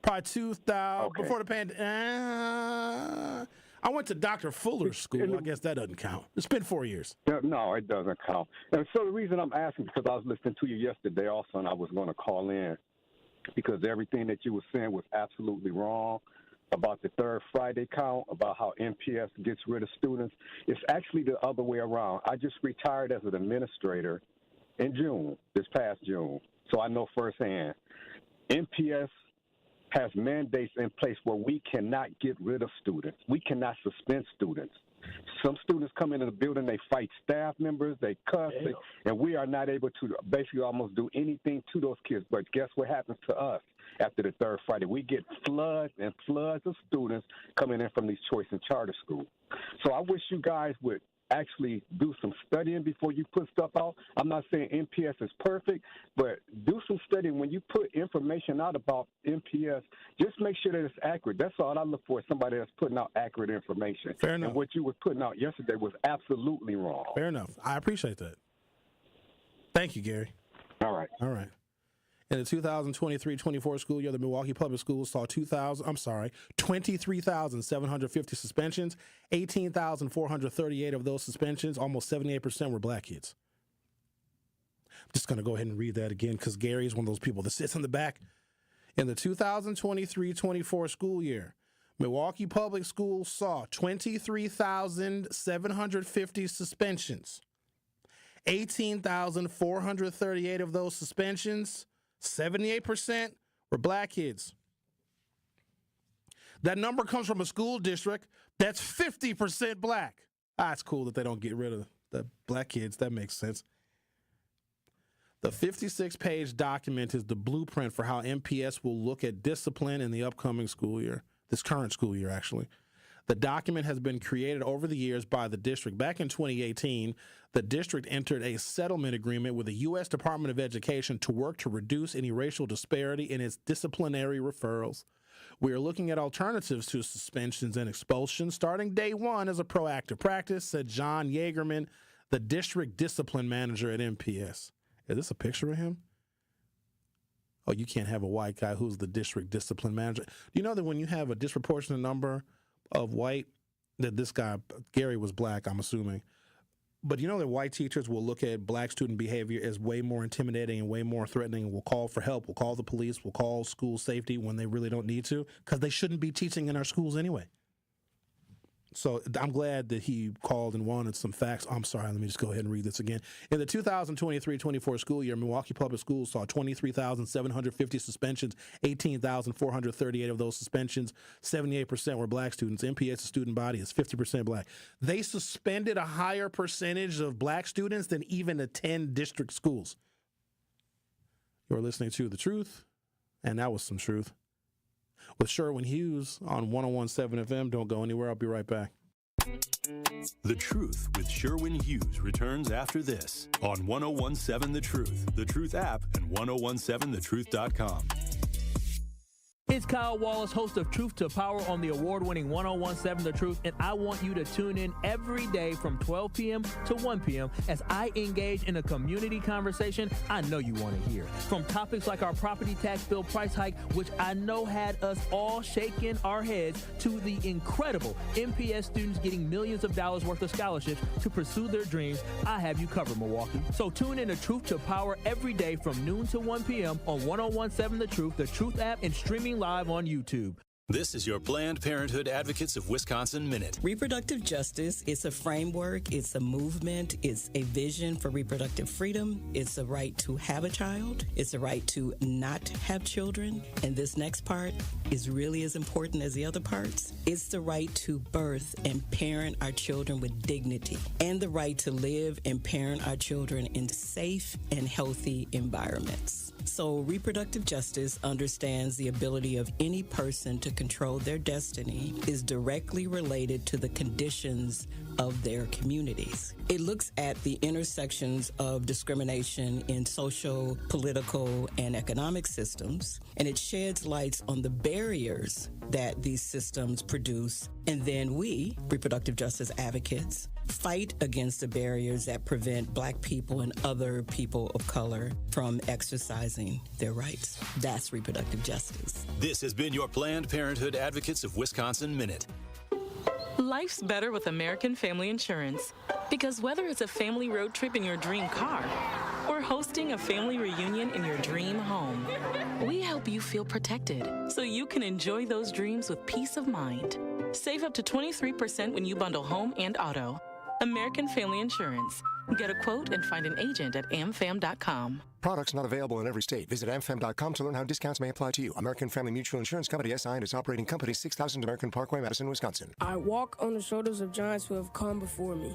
Speaker 6: Probably 2000,
Speaker 10: okay.
Speaker 6: Before the pandemic. I went to Dr. Fuller's school. I guess that doesn't count. It's been 4 years.
Speaker 10: No, it doesn't count. And so the reason I'm asking, because I was listening to you yesterday also, and I was going to call in, because everything that you were saying was absolutely wrong about the third Friday count, about how MPS gets rid of students. It's actually the other way around. I just retired as an administrator in June, this past June, so I know firsthand. MPS has mandates in place where we cannot get rid of students. We cannot suspend students. Some students come into the building, they fight staff members, they cuss, and we are not able to basically almost do anything to those kids. But guess what happens to us after the third Friday? We get floods and floods of students coming in from these choice and charter schools. So I wish you guys would actually do some studying before you put stuff out. I'm not saying MPS is perfect, but do some studying. When you put information out about MPS, just make sure that it's accurate. That's all I look for, is somebody that's putting out accurate information.
Speaker 6: Fair enough.
Speaker 10: And what you were putting out yesterday was absolutely wrong.
Speaker 6: Fair enough. I appreciate that. Thank you, Gary.
Speaker 10: All right.
Speaker 6: In the 2023-24 school year, the Milwaukee Public Schools saw 23,750 suspensions. 18,438 of those suspensions, almost 78%, were black kids. I'm just going to go ahead and read that again because Gary is one of those people that sits in the back. In the 2023-24 school year, Milwaukee Public Schools saw 23,750 suspensions. 18,438 of those suspensions, 78% were black kids. That number comes from a school district that's 50% black. It's cool that they don't get rid of the black kids. That makes sense. The 56-page document is the blueprint for how MPS will look at discipline in the upcoming school year, this current school year, actually. The document has been created over the years by the district. Back in 2018, the district entered a settlement agreement with the U.S. Department of Education to work to reduce any racial disparity in its disciplinary referrals. We are looking at alternatives to suspensions and expulsions starting day one as a proactive practice, said John Yeagerman, the district discipline manager at MPS. Is this a picture of him? Oh, you can't have a white guy who's the district discipline manager. Do you know that when you have a disproportionate number of white, that this guy, Gary, was black, I'm assuming, but you know that white teachers will look at black student behavior as way more intimidating and way more threatening and will call for help, will call the police, will call school safety when they really don't need to, because they shouldn't be teaching in our schools anyway. So I'm glad that he called and wanted some facts. I'm sorry, let me just go ahead and read this again. In the 2023-24 school year, Milwaukee Public Schools saw 23,750 suspensions, 18,438 of those suspensions, 78% were black students. MPS's student body is 50% black. They suspended a higher percentage of black students than even attend district schools. You're listening to The Truth, and that was some truth. With Sherwin Hughes on 101.7 FM. Don't go anywhere. I'll be right back.
Speaker 1: The Truth with Sherwin Hughes returns after this on 101.7 The Truth, The Truth app, and 1017thetruth.com.
Speaker 15: It's Kyle Wallace, host of Truth to Power on the award-winning 101.7 The Truth, and I want you to tune in every day from 12 p.m. to 1 p.m. as I engage in a community conversation I know you want to hear. From topics like our property tax bill price hike, which I know had us all shaking our heads, to the incredible MPS students getting millions of dollars worth of scholarships to pursue their dreams, I have you covered, Milwaukee. So tune in to Truth to Power every day from noon to 1 p.m. on 101.7 The Truth app, and streaming live on YouTube.
Speaker 1: This is your Planned Parenthood Advocates of Wisconsin Minute.
Speaker 12: Reproductive justice, it's a framework, it's a movement, it's a vision for reproductive freedom, it's a right to have a child, it's a right to not have children, and this next part is really as important as the other parts. It's the right to birth and parent our children with dignity, and the right to live and parent our children in safe and healthy environments. So reproductive justice understands the ability of any person to control their destiny is directly related to the conditions of their communities. It looks at the intersections of discrimination in social, political, and economic systems, and it sheds lights on the barriers that these systems produce. And then we, reproductive justice advocates, fight against the barriers that prevent Black people and other people of color from exercising their rights. That's reproductive justice.
Speaker 1: This has been your Planned Parenthood Advocates of Wisconsin Minute.
Speaker 14: Life's better with American Family Insurance, because whether it's a family road trip in your dream car or hosting a family reunion in your dream home, we help you feel protected so you can enjoy those dreams with peace of mind. Save up to 23% when you bundle home and auto. American Family Insurance. Get a quote and find an agent at amfam.com.
Speaker 20: Products not available in every state. Visit amfam.com to learn how discounts may apply to you. American Family Mutual Insurance Company, SI, and its operating company, 6000 American Parkway, Madison, Wisconsin.
Speaker 16: I walk on the shoulders of giants who have come before me.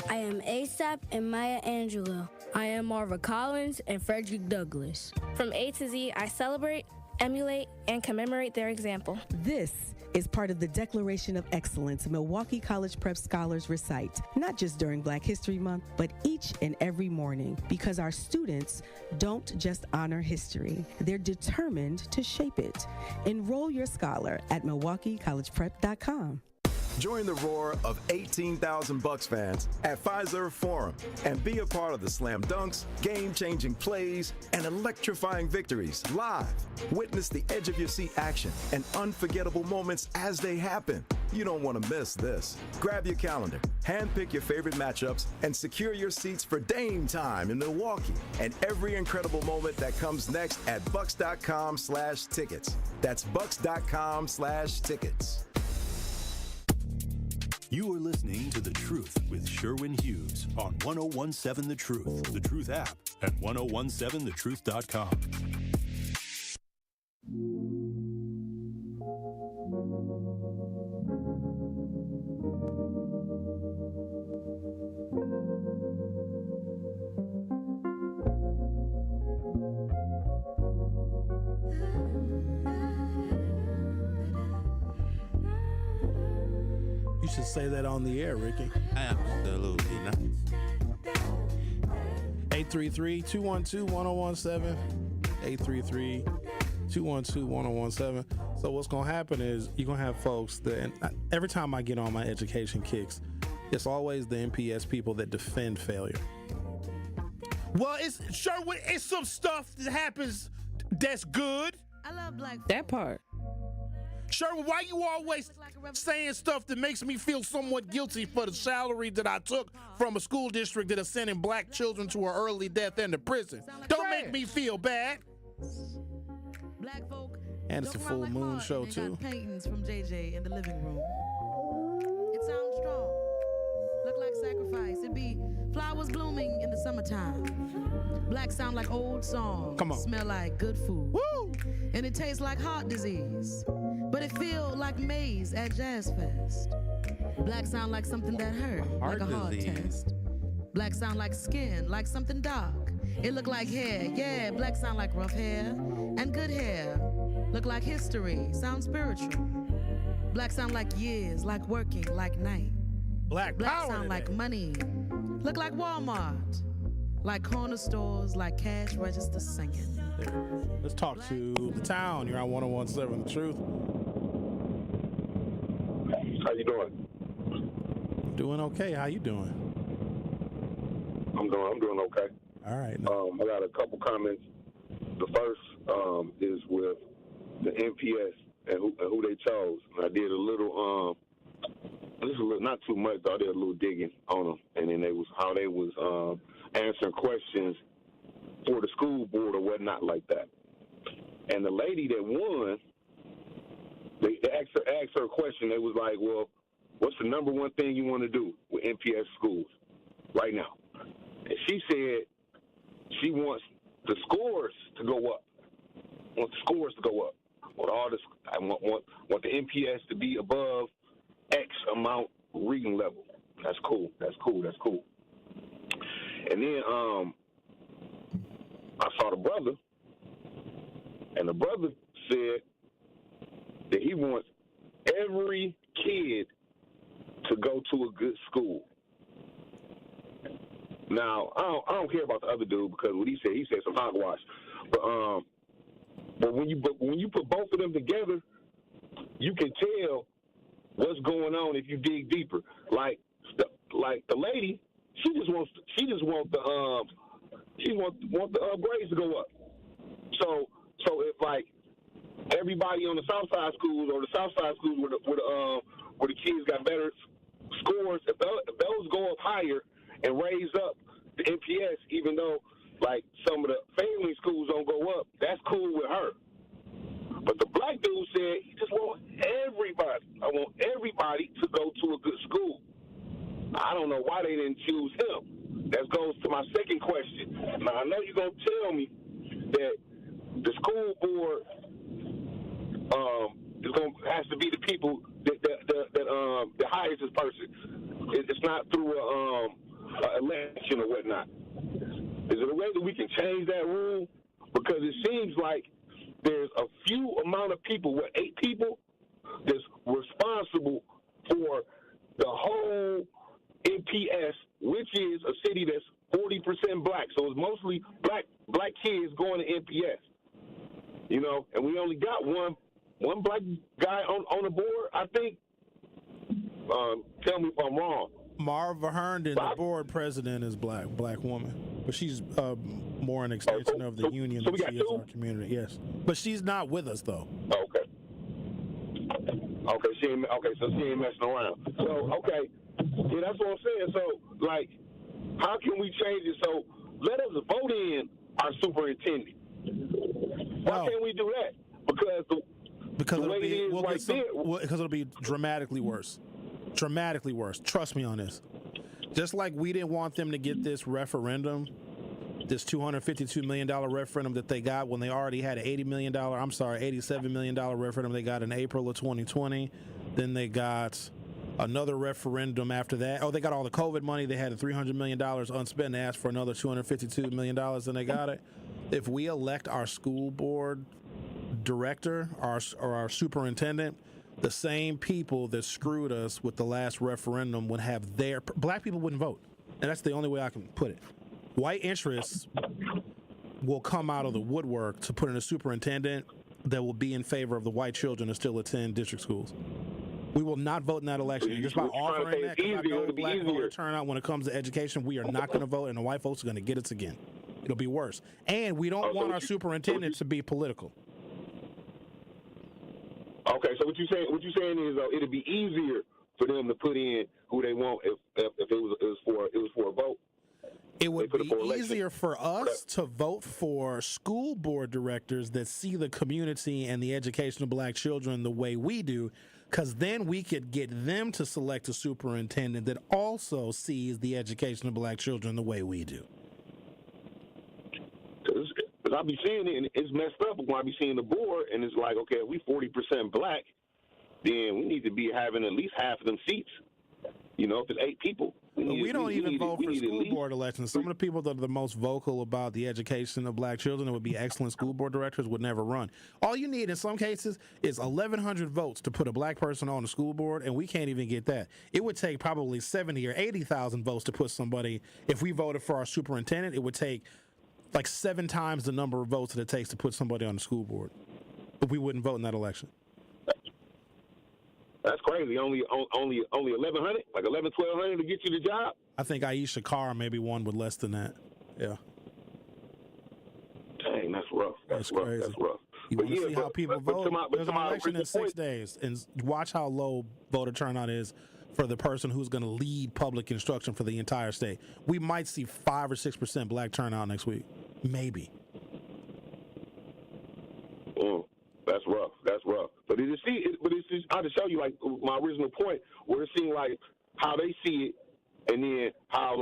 Speaker 17: I am ASAP and Maya Angelou.
Speaker 18: I am Marva Collins and Frederick Douglass. From A to Z, I celebrate, emulate, and commemorate their example.
Speaker 19: This is part of the Declaration of Excellence Milwaukee College Prep Scholars recite, not just during Black History Month, but each and every morning, because our students don't just honor history, they're determined to shape it. Enroll your scholar at MilwaukeeCollegePrep.com.
Speaker 21: Join the roar of 18,000 Bucks fans at Fiserv Forum and be a part of the slam dunks, game-changing plays, and electrifying victories live. Witness the edge-of-your-seat action and unforgettable moments as they happen. You don't want to miss this. Grab your calendar, handpick your favorite matchups, and secure your seats for Dame time in Milwaukee and every incredible moment that comes next at bucks.com/tickets. That's bucks.com/tickets.
Speaker 1: You are listening to The Truth with Sherwin Hughes on 1017 The Truth, The Truth app, and 1017thetruth.com.
Speaker 6: You should say that on the air, Ricky.
Speaker 22: Absolutely not.
Speaker 6: 833-212-1017. 833-212-1017. So what's going to happen is you're going to have folks that, and every time I get on my education kicks, it's always the NPS people that defend failure. Well, it's some stuff that happens that's good.
Speaker 25: I love black folk.
Speaker 9: That part.
Speaker 6: Sherwin, why you always saying stuff that makes me feel somewhat guilty for the salary that I took from a school district that is sending Black children to an early death and to prison? Don't make me feel bad.
Speaker 25: Black folk.
Speaker 6: And it's a full moon show too.
Speaker 25: Got paintings from JJ in the living room. It sounds strong. Look like sacrifice. It be flowers blooming in the summertime. Black sound like old songs.
Speaker 6: Come on.
Speaker 25: Smell like good food.
Speaker 6: Woo!
Speaker 25: And it tastes like heart disease. But it feel like maize at Jazz Fest. Black sound like something that hurt, like a hard test. Black sound like skin, like something dark. It look like hair, yeah, black sound like rough hair. And good hair, look like history, sound spiritual. Black sound like years, like working, like night.
Speaker 6: Black power
Speaker 25: sound
Speaker 6: today.
Speaker 25: like money, look like Walmart. Like corner stores, like cash register singing.
Speaker 6: Let's talk to the town. You're on 1017 The Truth.
Speaker 8: How you doing?
Speaker 6: I'm doing okay. How you doing?
Speaker 8: I'm doing okay.
Speaker 6: All right.
Speaker 8: I got a couple comments. The first is with the NPS and who they chose. And I did a little not too much though. I did a little digging on them, and then how they was answering questions for the school board or whatnot like that. And the lady that won, they asked her a question. They was like, well, what's the number one thing you want to do with MPS schools right now? And she said she wants the scores to go up. I want the MPS to be above X amount reading level. That's cool. And then I saw the brother, and the brother said that he wants every kid to go to a good school. Now, I don't care about the other dude because what he said some hogwash. But when you put both of them together, you can tell what's going on if you dig deeper. Like the lady, she just want the grades to go up. So if like everybody on the South Side schools or the South Side schools where the kids got better scores, if those go up higher and raise up the MPS, even though like some of the family schools don't go up, that's cool with her. But the black dude said he just wants everybody. I want everybody to go to a good school. I don't know why they didn't choose him. That goes to my second question. Now I know you're gonna tell me that the school board has to be the people that hires this person. It's not through an election or whatnot. Is there a way that we can change that rule? Because it seems like there's a few amount of people, 8 people, that's responsible for the whole MPS, which is a city that's 40% black. So it's mostly black kids going to MPS. You know, and we only got one black guy on the board, I think. Tell me if I'm wrong.
Speaker 6: Marva Herndon, the board president, is black woman, but she's more an extension of the union than she is our community. Yes, but she's not with us though.
Speaker 8: Okay, so she ain't messing around. So okay, yeah, that's what I'm saying. So like, how can we change it? So let us vote in our superintendent. Why can't we do that? Because it'll be dramatically worse. Dramatically worse. Trust me on this. Just like we didn't want them to get this referendum, this $252 million referendum that they got when they already had an $87 million referendum they got in April of 2020. Then they got another referendum after that. Oh, they got all the COVID money. They had $300 million unspent. They asked for another $252 million, and they got it. If we elect our school board director or our superintendent, the same people that screwed us with the last referendum would have black people wouldn't vote. And that's the only way I can put it. White interests will come out of the woodwork to put in a superintendent that will be in favor of the white children that still attend district schools. We will not vote in that election. And just by offering that, because I know the black voter turnout when it comes to education, we are not going to vote, and the white folks are going to get us again. It'll be worse. And we don't want our superintendent to be political. Okay, so what you're saying is it'd be easier for them to put in who they want if it was for a vote.
Speaker 6: It would be easier for us to vote for school board directors that see the community and the education of black children the way we do, because then we could get them to select a superintendent that also sees the education of black children the way we do.
Speaker 8: Because I be seeing it, and it's messed up when I be seeing the board, and it's like, okay, if we 40% black, then we need to be having at least half of them seats. You know, if it's 8 people.
Speaker 6: We don't even vote for school board elections. Some of the people that are the most vocal about the education of black children that would be excellent school board directors would never run. All you need in some cases is 1,100 votes to put a black person on the school board, and we can't even get that. It would take probably 70 or 80,000 votes to put somebody. If we voted for our superintendent, it would take like 7 times the number of votes that it takes to put somebody on the school board. But we wouldn't vote in that election.
Speaker 8: That's crazy. Only 1,100, like 1,100 to get you the job.
Speaker 6: I think Aisha Carr maybe won with less than that. Yeah.
Speaker 8: Dang, that's rough. That's crazy. That's rough.
Speaker 6: You want to see how people vote? There's an election in 6 days, and watch how low voter turnout is for the person who's going to lead public instruction for the entire state. We might see 5 or 6% black turnout next week, maybe.
Speaker 8: That's rough. That's rough. But it I'll just show you like my original point where it seemed like how they see it, and then how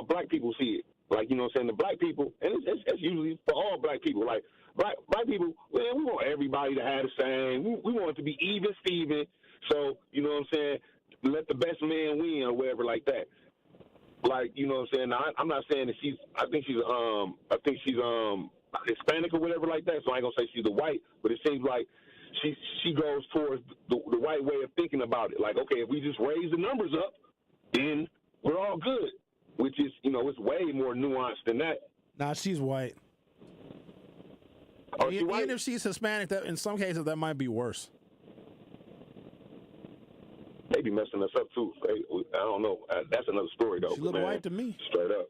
Speaker 8: black people see it. Like, you know what I'm saying? The black people, and it's usually for all black people. Like, black people, man, we want everybody to have the same. We want it to be even, Steven. So, you know what I'm saying? Let the best man win or whatever like that. Like, you know what I'm saying? Now, I'm not saying that I think she's Hispanic or whatever like that, so I ain't gonna say she's the white, but it seems like she goes towards the white way of thinking about it. Like, okay, if we just raise the numbers up, then we're all good, which is, you know, it's way more nuanced than that.
Speaker 6: Nah, she's white.
Speaker 8: Oh,
Speaker 6: Even if she's Hispanic, that in some cases that might be worse.
Speaker 8: They be messing us up too. I don't know. That's another story though.
Speaker 6: She looked white to me.
Speaker 8: Straight up.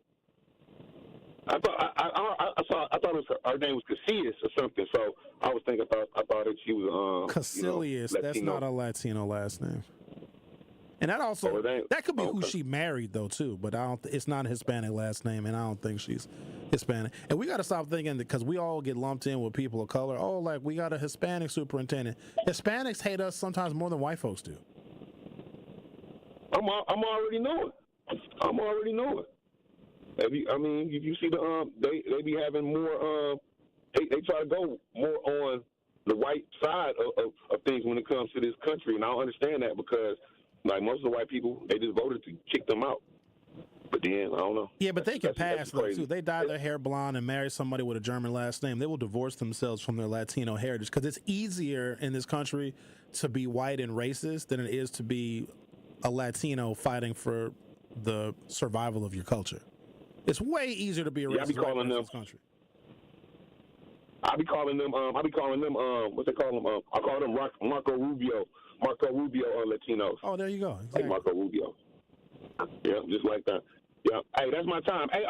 Speaker 8: I thought it was her name was Casillas or something. So I was thinking I thought that she was
Speaker 6: Casillas.
Speaker 8: You know,
Speaker 6: that's not a Latino last name. And that also that could be who she married though too. But it's not a Hispanic last name, and I don't think she's Hispanic. And we got to stop thinking that because we all get lumped in with people of color. Oh, like we got a Hispanic superintendent. Hispanics hate us sometimes more than white folks do.
Speaker 8: I'm already knowing. If you see they be having more. They try to go more on the white side of things when it comes to this country, and I don't understand that because like most of the white people, they just voted to kick them out. But then I don't know.
Speaker 6: Yeah, but they can pass though too. They dye their hair blonde and marry somebody with a German last name. They will divorce themselves from their Latino heritage because it's easier in this country to be white and racist than it is to be a Latino fighting for the survival of your culture. It's way easier to be a racist in this country.
Speaker 8: I be calling them what they call them? I call them Marco Rubio Latinos.
Speaker 6: Oh, there you go. Exactly.
Speaker 8: Like Marco Rubio. Yeah, just like that. Yeah. Hey, that's my time. Hey,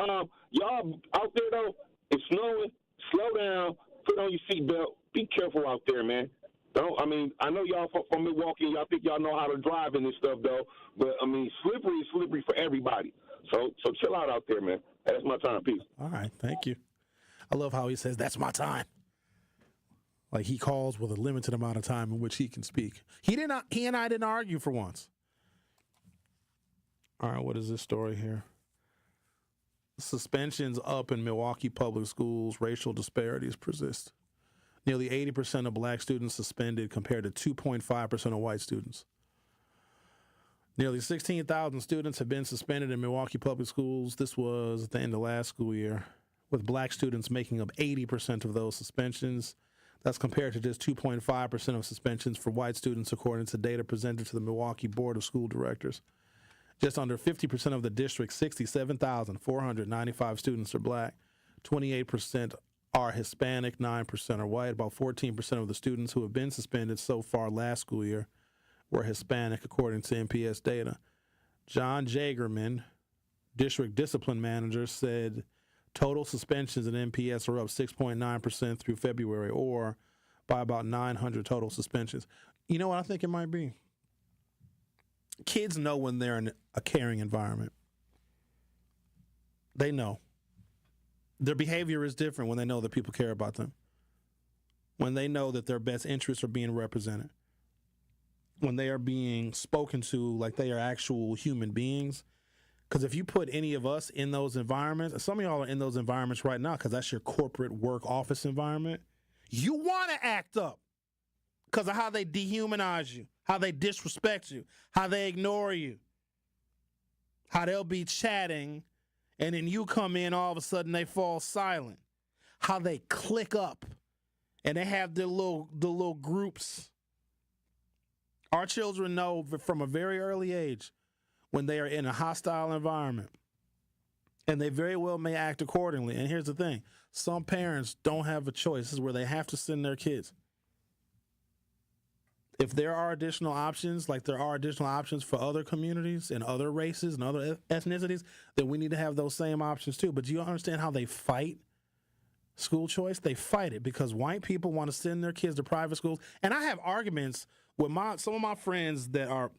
Speaker 8: y'all out there though, it's snowing. Slow down. Put on your seatbelt. Be careful out there, man. I know y'all from Milwaukee. Y'all think y'all know how to drive and this stuff though, but slippery is slippery for everybody. So chill out there, man. Hey, that's my time. Peace.
Speaker 6: All right, thank you. I love how he says that's my time. Like he calls with a limited amount of time in which he can speak. He and I didn't argue for once. All right, what is this story here? Suspensions up in Milwaukee public schools. Racial disparities persist. Nearly 80% of black students suspended compared to 2.5% of white students. Nearly 16,000 students have been suspended in Milwaukee public schools. This was at the end of last school year, with black students making up 80% of those suspensions. That's compared to just 2.5% of suspensions for white students, according to data presented to the Milwaukee Board of School Directors. Just under 50% of the district's 67,495 students are black. 28% are Hispanic, 9% are white. About 14% of the students who have been suspended so far last school year were Hispanic, according to MPS data. John Jagerman, district discipline manager, said total suspensions in MPS are up 6.9% through February, or by about 900 total suspensions. You know what I think it might be? Kids know when they're in a caring environment. They know. Their behavior is different when they know that people care about them. When they know that their best interests are being represented. When they are being spoken to like they are actual human beings. Because if you put any of us in those environments, and some of y'all are in those environments right now because that's your corporate work office environment, you want to act up because of how they dehumanize you, how they disrespect you, how they ignore you, how they'll be chatting, and then you come in, all of a sudden they fall silent, how they click up, and they have their little groups. Our children know from a very early age when they are in a hostile environment, and they very well may act accordingly. And here's the thing. Some parents don't have a choice. This is where they have to send their kids. If there are additional options, like there are additional options for other communities and other races and other ethnicities, then we need to have those same options too. But do you understand how they fight school choice? They fight it because white people want to send their kids to private schools. And I have arguments with some of my friends that are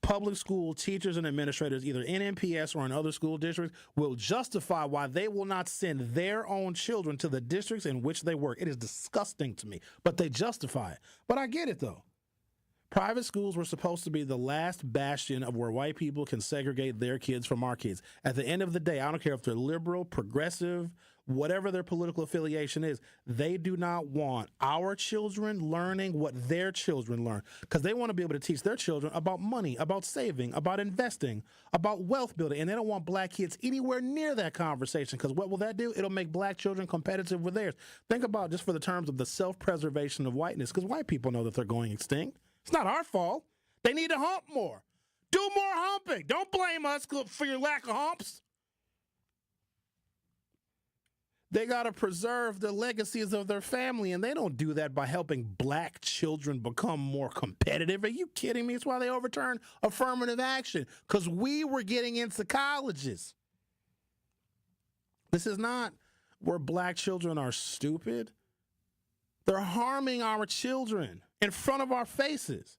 Speaker 6: public school teachers and administrators, either in MPS or in other school districts, will justify why they will not send their own children to the districts in which they work. It is disgusting to me, but they justify it. But I get it, though. Private schools were supposed to be the last bastion of where white people can segregate their kids from our kids. At the end of the day, I don't care if they're liberal, progressive, whatever their political affiliation is, they do not want our children learning what their children learn, because they want to be able to teach their children about money, about saving, about investing, about wealth building, and they don't want black kids anywhere near that conversation, because what will that do? It'll make black children competitive with theirs. Think about just for the terms of the self-preservation of whiteness, because white people know that they're going extinct. It's not our fault. They need to hump more. Do more humping. Don't blame us for your lack of humps. They got to preserve the legacies of their family, and they don't do that by helping black children become more competitive. Are you kidding me? It's why they overturned affirmative action, because we were getting into colleges. This is not where black children are stupid. They're harming our children in front of our faces.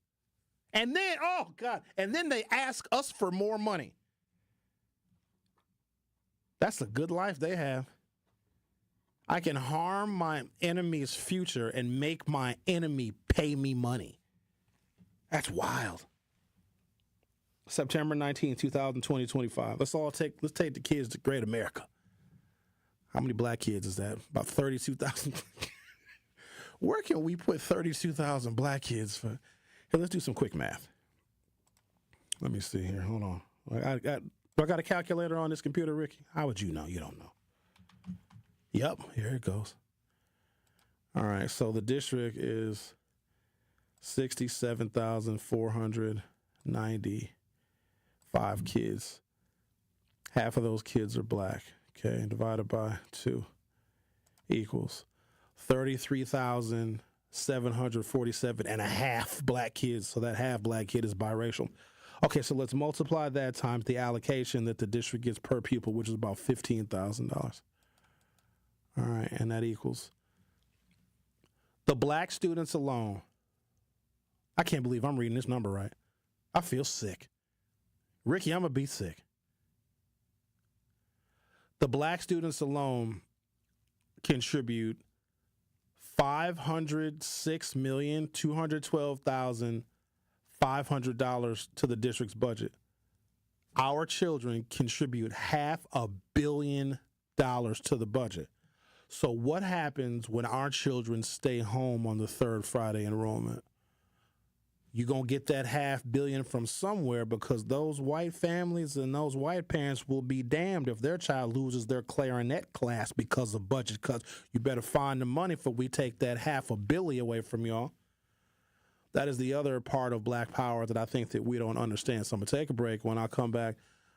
Speaker 6: And then, oh God, and then they ask us for more money. That's a good life they have. I can harm my enemy's future and make my enemy pay me money. That's wild. September 19, 2020, 25. Let's take the kids to great America. How many black kids is that? About 32,000. Where can we put 32,000 black kids for? Here, let's do some quick math. Let me see here. Hold on. I got a calculator on this computer, Ricky? How would you know? You don't know. Yep, here it goes. All right, so the district is 67,495 kids. Half of those kids are black. Okay, divided by 2 equals 33,747 and a half black kids. So that half black kid is biracial. Okay, so let's multiply that times the allocation that the district gets per pupil, which is about $15,000. All right, and that equals the black students alone. I can't believe I'm reading this number right. I feel sick. Ricky, I'm going to be sick. The black students alone contribute $506,212,500 to the district's budget. Our children contribute $500 million to the budget. So what happens when our children stay home on the third Friday enrollment? You're going to get that $500 million from somewhere, because those white families and those white parents will be damned if their child loses their clarinet class because of budget cuts. You better find the money before we take that $500 million away from y'all. That is the other part of black power that I think that we don't understand. So I'm going to take a break. When I come back,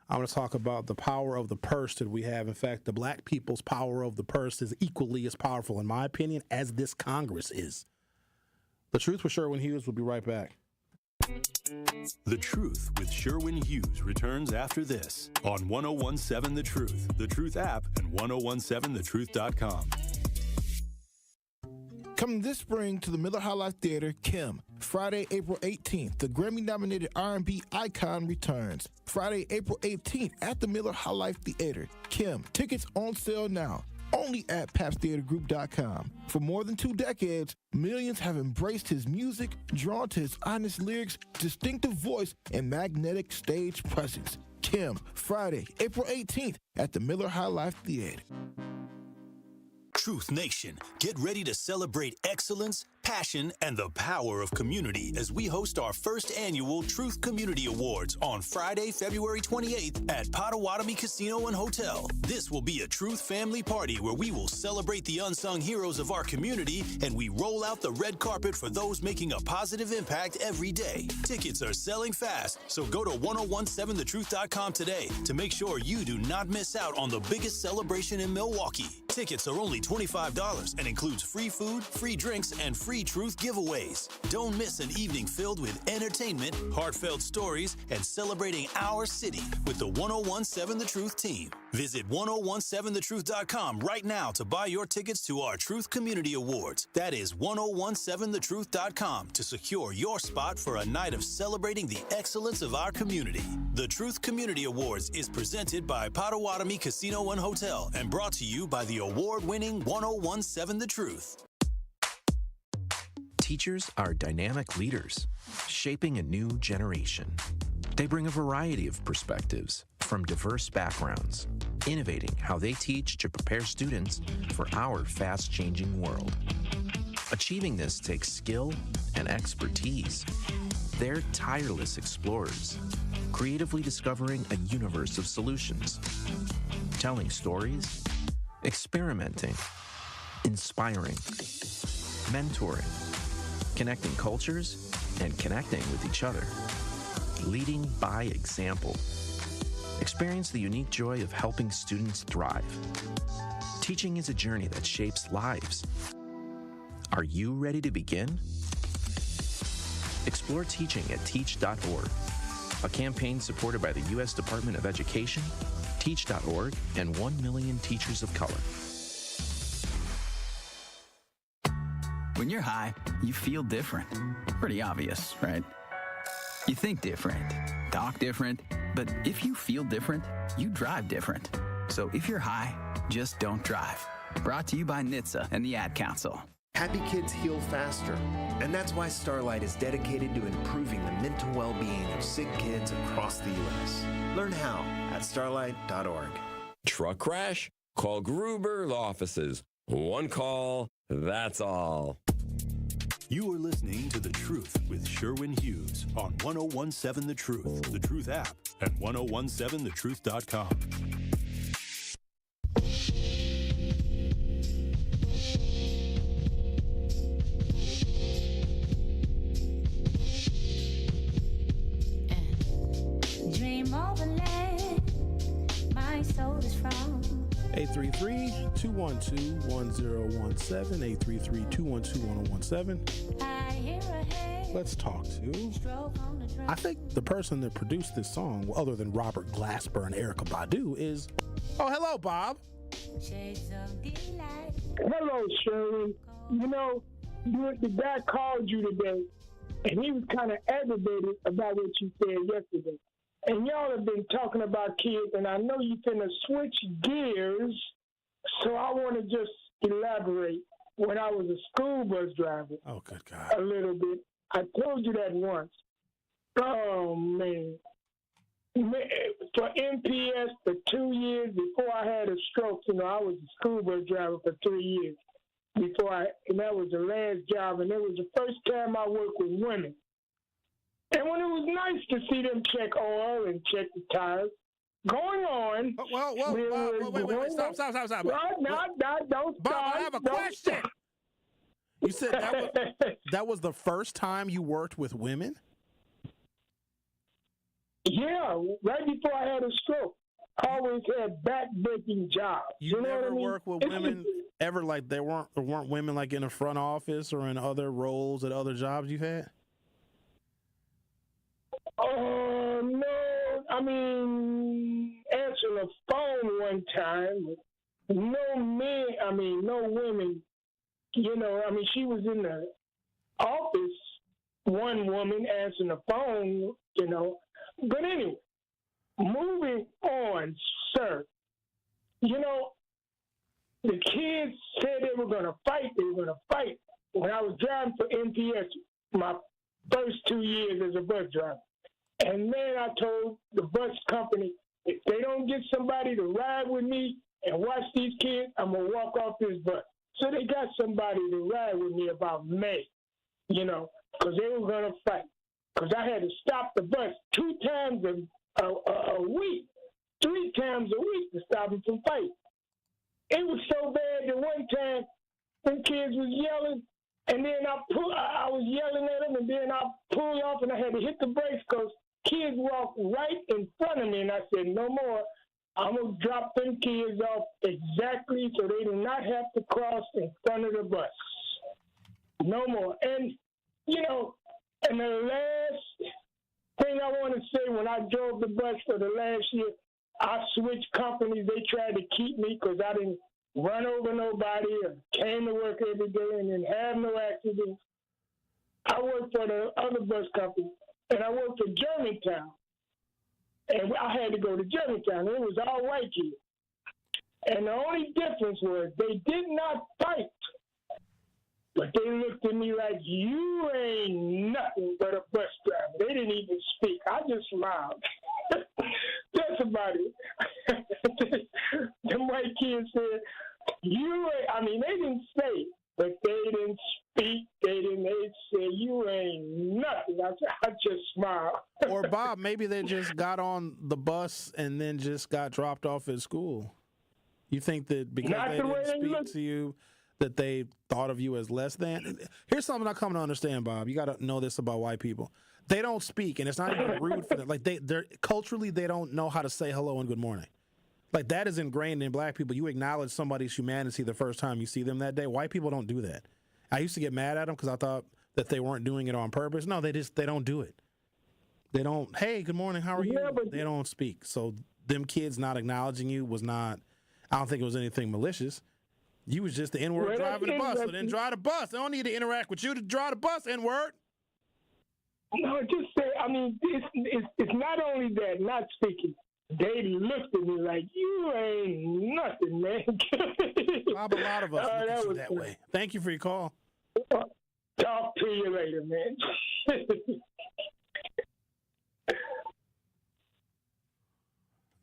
Speaker 6: I'm going to talk about the power of the purse that we have. In fact, the black people's power of the purse is equally as powerful, in my opinion, as this Congress is. The Truth with Sherwin Hughes will be right back.
Speaker 1: The Truth with Sherwin Hughes returns after this on 1017 The Truth, The Truth app, and 1017thetruth.com.
Speaker 3: Coming this spring to the Miller High Life Theater, Kim. Friday, April 18th, the Grammy-nominated R&B icon returns. Friday, April 18th at the Miller High Life Theater, Kim. Tickets on sale now. Only at PapsTheaterGroup.com. For more than 2 decades, millions have embraced his music, drawn to his honest lyrics, distinctive voice, and magnetic stage presence. Kim, Friday, April 18th at the Miller High Life Theater.
Speaker 1: Truth Nation, get ready to celebrate excellence, passion, and the power of community as we host our first annual Truth Community Awards on Friday, February 28th at Potawatomi Casino and Hotel. This will be a Truth family party where we will celebrate the unsung heroes of our community, and we roll out the red carpet for those making a positive impact every day. Tickets are selling fast, so go to 1017thetruth.com today to make sure you do not miss out on the biggest celebration in Milwaukee. Tickets are only $25 and includes free food, free drinks, and free free truth giveaways. Don't miss an evening filled with entertainment, heartfelt stories, and celebrating our city with the 1017 The Truth team. Visit 1017thetruth.com right now to buy your tickets to our Truth Community Awards. That is 1017thetruth.com to secure your spot for a night of celebrating the excellence of our community. The Truth Community Awards is presented by Potawatomi Casino and Hotel and brought to you by the award-winning 1017 The Truth.
Speaker 2: Teachers are dynamic leaders, shaping a new generation. They bring a variety of perspectives from diverse backgrounds, innovating how they teach to prepare students for our fast-changing world. Achieving this takes skill and expertise. They're tireless explorers, creatively discovering a universe of solutions, telling stories, experimenting, inspiring, mentoring, connecting cultures, and connecting with each other. Leading by example. Experience the unique joy of helping students thrive. Teaching is a journey that shapes lives. Are you ready to begin? Explore teaching at teach.org, a campaign supported by the U.S. Department of Education, teach.org, and 1 million teachers of color.
Speaker 4: When you're high, you feel different. Pretty obvious, right? You think different, talk different, but if you feel different, you drive different. So if you're high, just don't drive. Brought to you by NHTSA and the Ad Council.
Speaker 5: Happy kids heal faster, and that's why Starlight is dedicated to improving the mental well-being of sick kids across the U.S. Learn how at starlight.org.
Speaker 7: Truck crash? Call Gruber offices. One call, that's all.
Speaker 1: You are listening to The Truth with Sherwin Hughes on 1017 The Truth, The Truth app, and 1017thetruth.com.
Speaker 13: Dream over land, my soul is from
Speaker 6: 833-212-1017, 833-212-1017. Let's talk to, I think the person that produced this song, other than Robert Glasper and Erykah Badu, is, oh, hello, Bob.
Speaker 26: Hello, Sherwin. You know, the guy called you today, and he was kind of aggravated about what you said yesterday. And y'all have been talking about kids, and I know you're going to switch gears, so I want to just elaborate. When I was a school bus driver,
Speaker 6: oh, good God,
Speaker 26: a little bit, I told you that once. Oh, man. For MPS, for 2 years before I had a stroke, you know, I was a school bus driver for 3 years and that was the last job, and it was the first time I worked with women. And when it was nice to see them check oil and check the tires, going on.
Speaker 6: Wait, stop.
Speaker 26: Don't
Speaker 6: Bob, I have a question.
Speaker 26: Stop.
Speaker 6: You said that was the first time you worked with women?
Speaker 26: Yeah, right before I had a stroke. I always had back-breaking jobs.
Speaker 6: You
Speaker 26: know
Speaker 6: never
Speaker 26: what I mean?
Speaker 6: worked with women ever, like there weren't women like in the front office or in other roles at other jobs you've had?
Speaker 26: No. I mean, answering the phone one time. No women. You know, I mean, she was in the office, one woman answering the phone, you know. But anyway, moving on, sir. You know, the kids said they were going to fight. When I was driving for NPS, my first 2 years as a bus driver. And then I told the bus company, if they don't get somebody to ride with me and watch these kids, I'm going to walk off this bus. So they got somebody to ride with me about May, you know, because they were going to fight. Because I had to stop the bus 2 times a week, 3 times a week to stop them from fighting. It was so bad that one time them kids was yelling, and then I was yelling at them, and then I pulled off, and I had to hit the brakes because kids walked right in front of me, and I said, no more. I'm going to drop them kids off exactly so they do not have to cross in front of the bus. No more. And, and the last thing I want to say, when I drove the bus for the last year, I switched companies. They tried to keep me because I didn't run over nobody or came to work every day and didn't have no accidents. I worked for the other bus company, and I worked for Germantown. And I had to go to Germantown. It was all white kids. And the only difference was they did not fight. But they looked at me like, you ain't nothing but a bus driver. They didn't even speak. I just smiled. That's about it. The white kids said, you ain't, I mean, they didn't say it, but they didn't speak. They said, you ain't nothing. I just smiled.
Speaker 6: Or, Bob, maybe they just got on the bus and then just got dropped off at school. You think that because they didn't speak to you, that they thought of you as less than? Here's something I come to understand, Bob. You got to know this about white people. They don't speak, and it's not even rude for them. Like, they're culturally, they don't know how to say hello and good morning. Like, that is ingrained in black people. You acknowledge somebody's humanity the first time you see them that day. White people don't do that. I used to get mad at them because I thought that they weren't doing it on purpose. No, they don't do it. They don't, hey, good morning, how are you? They don't speak. So them kids not acknowledging you was not, I don't think it was anything malicious. You was just the N-word driving the bus. So then drive the bus. They don't need to interact with you to drive the bus, N-word.
Speaker 26: No, just say, I mean, it's not only that, not speaking. They looked at me like, you ain't nothing, man.
Speaker 6: Bob, a lot of us look at you that way. Thank you for your call.
Speaker 26: Talk to you later, man.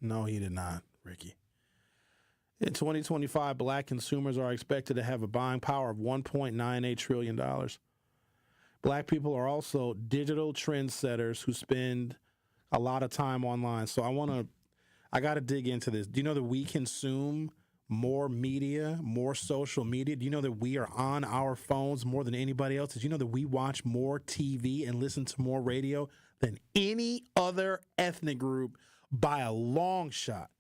Speaker 6: No, he did not, Ricky. In 2025, black consumers are expected to have a buying power of $1.98 trillion. Black people are also digital trendsetters who spend a lot of time online. So I got to dig into this. Do you know that we consume more media, more social media? Do you know that we are on our phones more than anybody else? Did you know that we watch more TV and listen to more radio than any other ethnic group by a long shot?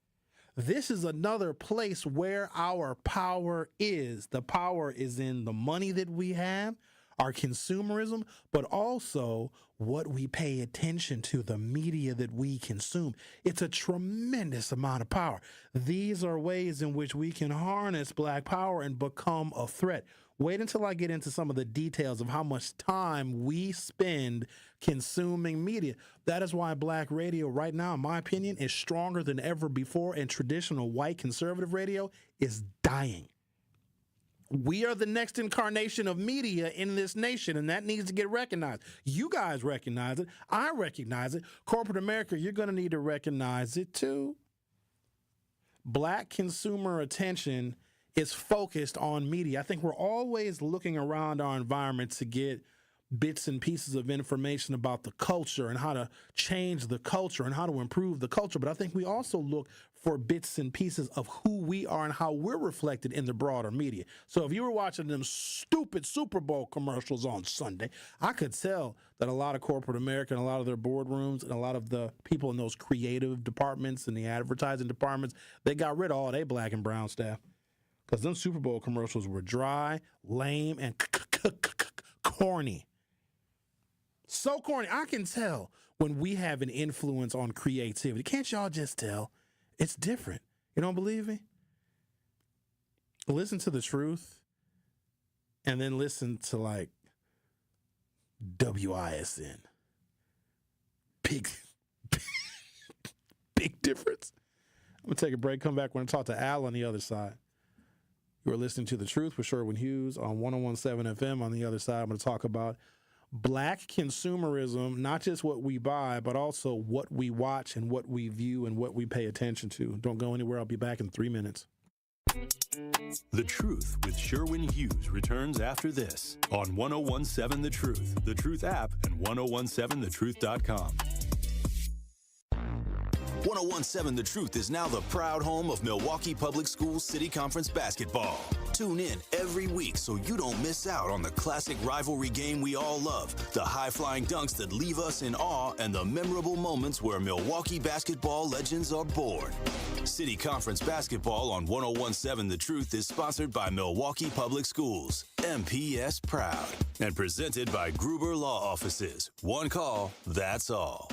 Speaker 6: This is another place where our power is. The power is in the money that we have, our consumerism, but also what we pay attention to, the media that we consume. It's a tremendous amount of power. These are ways in which we can harness black power and become a threat. Wait until I get into some of the details of how much time we spend consuming media. That is why black radio right now, in my opinion, is stronger than ever before, and traditional white conservative radio is dying. We are the next incarnation of media in this nation, and that needs to get recognized. You guys recognize it. I recognize it. Corporate America, you're going to need to recognize it too. Black consumer attention is focused on media. I think we're always looking around our environment to get bits and pieces of information about the culture and how to change the culture and how to improve the culture. But I think we also look for bits and pieces of who we are and how we're reflected in the broader media. So if you were watching them stupid Super Bowl commercials on Sunday, I could tell that a lot of corporate America and a lot of their boardrooms and a lot of the people in those creative departments and the advertising departments, they got rid of all their black and brown staff. Because them Super Bowl commercials were dry, lame, and corny. So corny. I can tell when we have an influence on creativity. Can't y'all just tell? It's different. You don't believe me? Listen to The Truth and then listen to, like, WISN. Big difference. I'm going to take a break, come back. We're going to talk to Al on the other side. You are listening to The Truth with Sherwin Hughes on 101.7 FM. On the other side, I'm going to talk about black consumerism, not just what we buy, but also what we watch and what we view and what we pay attention to. Don't go anywhere. I'll be back in 3 minutes.
Speaker 1: The Truth with Sherwin Hughes returns after this on 101.7 The Truth, The Truth app, and 1017thetruth.com. 101.7 The Truth is now the proud home of Milwaukee Public Schools City Conference basketball. Tune in every week so you don't miss out on the classic rivalry game we all love, the high-flying dunks that leave us in awe, and the memorable moments where Milwaukee basketball legends are born. City Conference Basketball on 101.7 The Truth is sponsored by Milwaukee Public Schools, MPS proud, and presented by Gruber Law Offices. One call, that's all.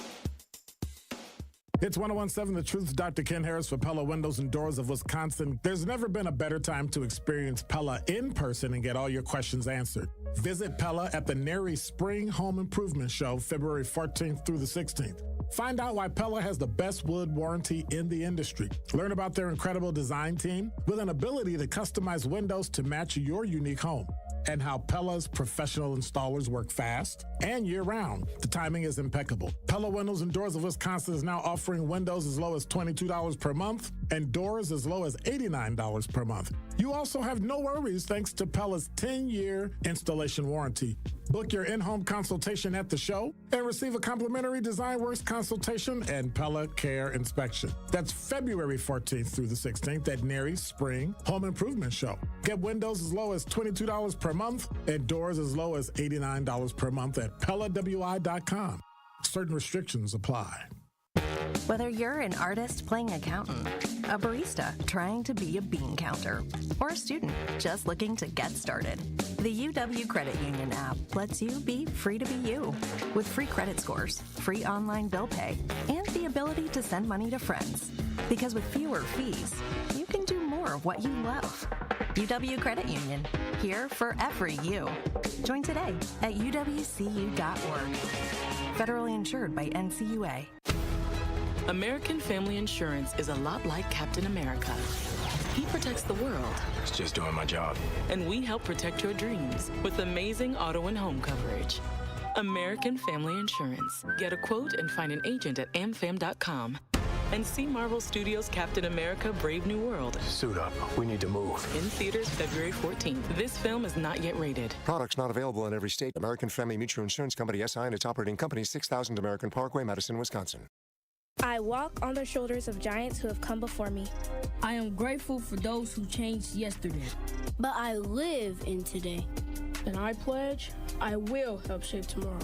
Speaker 3: It's 101.7 The Truth's Dr. Ken Harris for Pella Windows and Doors of Wisconsin. There's never been a better time to experience Pella in person and get all your questions answered. Visit Pella at the Neri Spring Home Improvement Show, February 14th through the 16th. Find out why Pella has the best wood warranty in the industry. Learn about their incredible design team with an ability to customize windows to match your unique home, and how Pella's professional installers work fast and year-round. The timing is impeccable. Pella Windows and Doors of Wisconsin is now offering windows as low as $22 per month and doors as low as $89 per month. You also have no worries thanks to Pella's 10-year installation warranty. Book your in-home consultation at the show and receive a complimentary Design Works consultation and Pella Care inspection. That's February 14th through the 16th at Neri Spring Home Improvement Show. Get windows as low as $22 per month and doors as low as $89 per month at PellaWI.com. Certain restrictions apply.
Speaker 10: Whether you're an artist playing accountant, a barista trying to be a bean counter, or a student just looking to get started, the UW Credit Union app lets you be free to be you, with free credit scores, free online bill pay, and the ability to send money to friends. Because with fewer fees, you can do more of what you love. UW Credit Union, here for every you. Join today at uwcu.org. Federally insured by NCUA.
Speaker 14: American Family Insurance is a lot like Captain America. He protects the world.
Speaker 11: It's just doing my job.
Speaker 14: And we help protect your dreams with amazing auto and home coverage. American Family Insurance. Get a quote and find an agent at amfam.com. And see Marvel Studios' Captain America: Brave New World.
Speaker 11: Suit up. We need to move.
Speaker 14: In theaters February 14th. This film is not yet rated.
Speaker 20: Products not available in every state. American Family Mutual Insurance Company, SI, and its operating company, 6000 American Parkway, Madison, Wisconsin.
Speaker 18: I walk on the shoulders of giants who have come before me.
Speaker 16: I am grateful for those who changed yesterday.
Speaker 17: But I live in today.
Speaker 16: And I pledge I will help shape tomorrow.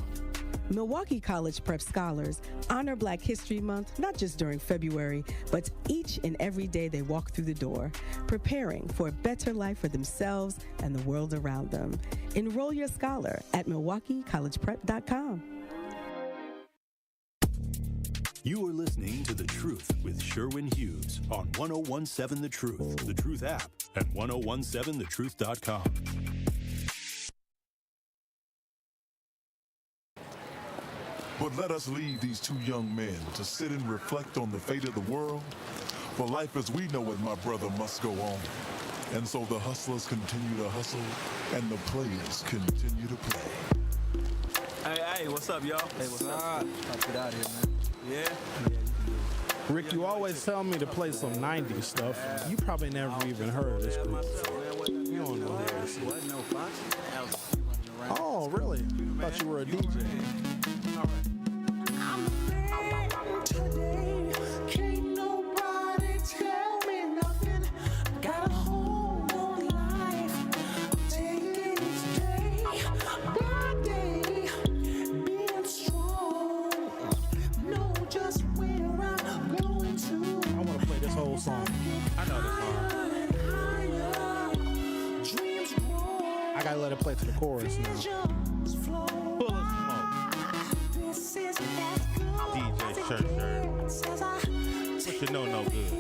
Speaker 19: Milwaukee College Prep Scholars honor Black History Month not just during February, but each and every day they walk through the door, preparing for a better life for themselves and the world around them. Enroll your scholar at MilwaukeeCollegePrep.com.
Speaker 1: You are listening to The Truth with Sherwin Hughes on 101.7 The Truth, The Truth app, and 1017thetruth.com.
Speaker 12: But let us leave these two young men to sit and reflect on the fate of the world. For life as we know it, my brother, must go on. And so the hustlers continue to hustle, and the players continue to play.
Speaker 15: Hey, what's up, y'all? Hey, what's up? I'll get out of here, man. Yeah?
Speaker 6: Rick, you always tell me to play some 90s stuff. You probably never even heard of this group. You don't know this. Oh, really? I thought you were a DJ. Song. I know this song. I gotta let it play to the chorus now. Full of smoke. DJ Shirt. What you know no good.